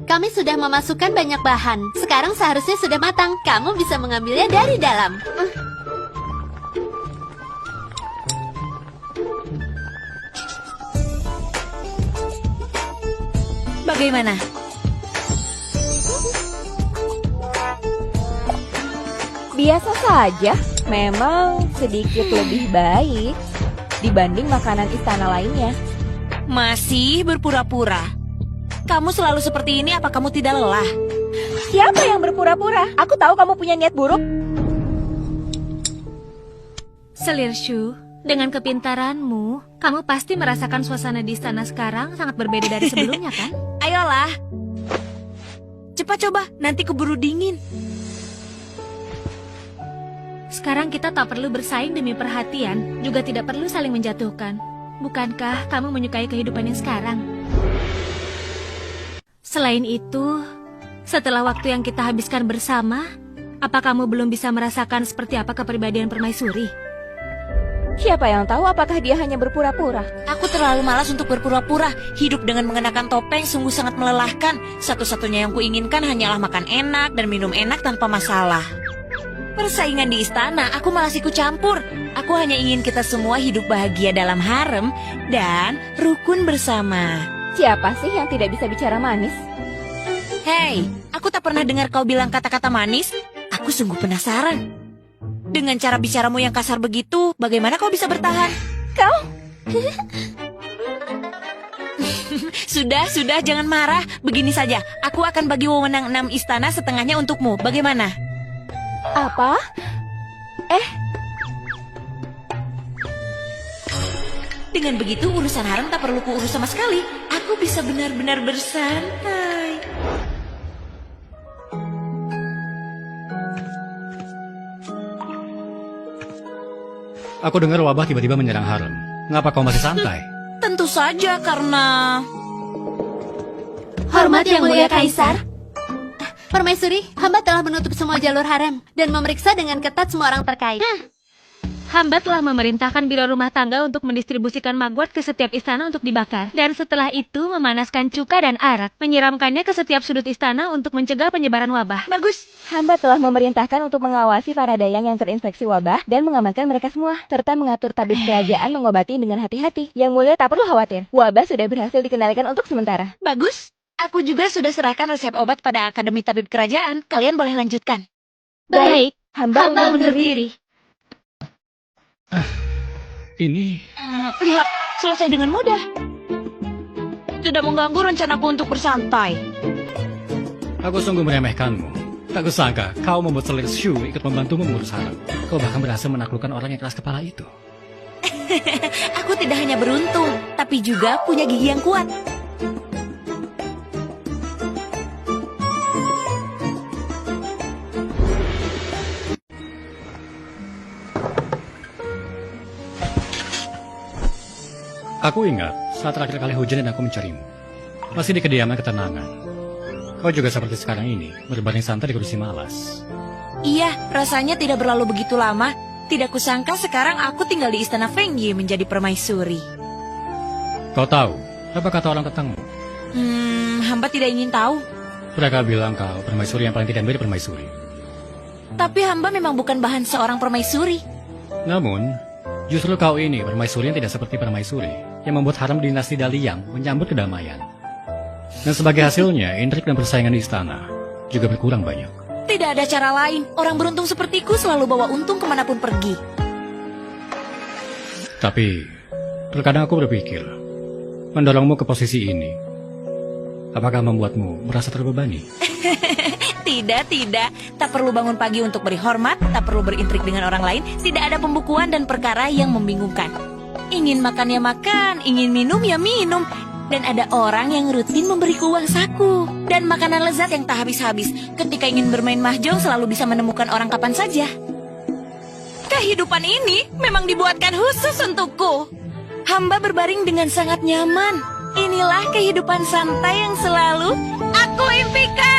Kami sudah memasukkan banyak bahan. Sekarang seharusnya sudah matang. Kamu bisa mengambilnya dari dalam. Bagaimana? Biasa saja, memang sedikit lebih baik dibanding makanan istana lainnya. Masih berpura-pura. Kamu selalu seperti ini, apa kamu tidak lelah? Siapa yang berpura-pura? Aku tahu kamu punya niat buruk. Selir Shu, dengan kepintaranmu, kamu pasti merasakan suasana di istana sekarang sangat berbeda dari sebelumnya, kan? Ayolah. Cepat coba, nanti keburu dingin. Sekarang kita tak perlu bersaing demi perhatian, juga tidak perlu saling menjatuhkan. Bukankah kamu menyukai kehidupan yang sekarang? Selain itu, setelah waktu yang kita habiskan bersama, apa kamu belum bisa merasakan seperti apa kepribadian permaisuri? Siapa yang tahu apakah dia hanya berpura-pura? Aku terlalu malas untuk berpura-pura. Hidup dengan mengenakan topeng sungguh sangat melelahkan. Satu-satunya yang kuinginkan hanyalah makan enak dan minum enak tanpa masalah. Persaingan di istana, aku malas ikut campur. Aku hanya ingin kita semua hidup bahagia dalam harem dan rukun bersama. Siapa sih yang tidak bisa bicara manis? Hei, aku tak pernah dengar kau bilang kata-kata manis. Aku sungguh penasaran. Dengan cara bicaramu yang kasar begitu, bagaimana kau bisa bertahan? Kau? Sudah, jangan marah. Begini saja, aku akan bagi wewenang 6 istana setengahnya untukmu. Bagaimana? Apa? Dengan begitu urusan harem tak perlu kuurus sama sekali. Aku bisa benar-benar bersantai. Aku dengar wabah tiba-tiba menyerang harem. Ngapa kau masih santai? Tentu saja karena... Hormat yang mulia Kaisar. Permaisuri, hamba telah menutup semua jalur harem dan memeriksa dengan ketat semua orang terkait. Hamba telah memerintahkan biro rumah tangga untuk mendistribusikan magwat ke setiap istana untuk dibakar. Dan setelah itu memanaskan cuka dan arak, menyiramkannya ke setiap sudut istana untuk mencegah penyebaran wabah. Bagus. Hamba telah memerintahkan untuk mengawasi para dayang yang terinfeksi wabah dan mengamankan mereka semua, serta mengatur tabib kerajaan mengobati dengan hati-hati. Yang mulia tak perlu khawatir, wabah sudah berhasil dikendalikan untuk sementara. Bagus. Aku juga sudah serahkan resep obat pada Akademi Tabib Kerajaan. Kalian boleh lanjutkan. Baik, hamba undur diri. Ini... Lihat, selesai dengan mudah. Tidak mengganggu rencanaku untuk bersantai. Aku sungguh meremehkanmu. Tak kusangka kau membuat Selir Shu ikut membantumu mengurus harem. Kau bahkan berhasil menaklukkan orang yang keras kepala itu. Aku tidak hanya beruntung, tapi juga punya gigi yang kuat. Aku ingat saat terakhir kali hujan dan aku mencarimu. Masih di kediaman ketenangan. Kau juga seperti sekarang ini, berbaring santai di kursi malas. Iya, rasanya tidak berlalu begitu lama. Tidak kusangka sekarang aku tinggal di istana Feng Yi menjadi permaisuri. Kau tahu, apa kata orang tentangmu? Hamba tidak ingin tahu. Mereka bilang kau permaisuri yang paling tidak mirip permaisuri. Tapi hamba memang bukan bahan seorang permaisuri. Namun, justru kau ini permaisuri yang tidak seperti permaisuri yang membuat harem dinasti Daliang menyambut kedamaian. Dan sebagai hasilnya, intrik dan persaingan di istana juga berkurang banyak. Tidak ada cara lain. Orang beruntung sepertiku selalu bawa untung kemanapun pergi. Tapi, terkadang aku berpikir, mendorongmu ke posisi ini, apakah membuatmu merasa terbebani? Tidak. Tak perlu bangun pagi untuk beri hormat, tak perlu berintrik dengan orang lain, tidak ada pembukuan dan perkara yang membingungkan. Ingin makan ya makan, ingin minum ya minum. Dan ada orang yang rutin memberiku uang saku. Dan makanan lezat yang tak habis-habis. Ketika ingin bermain mahjong selalu bisa menemukan orang kapan saja. Kehidupan ini memang dibuatkan khusus untukku. Hamba berbaring dengan sangat nyaman. Inilah kehidupan santai yang selalu aku impikan.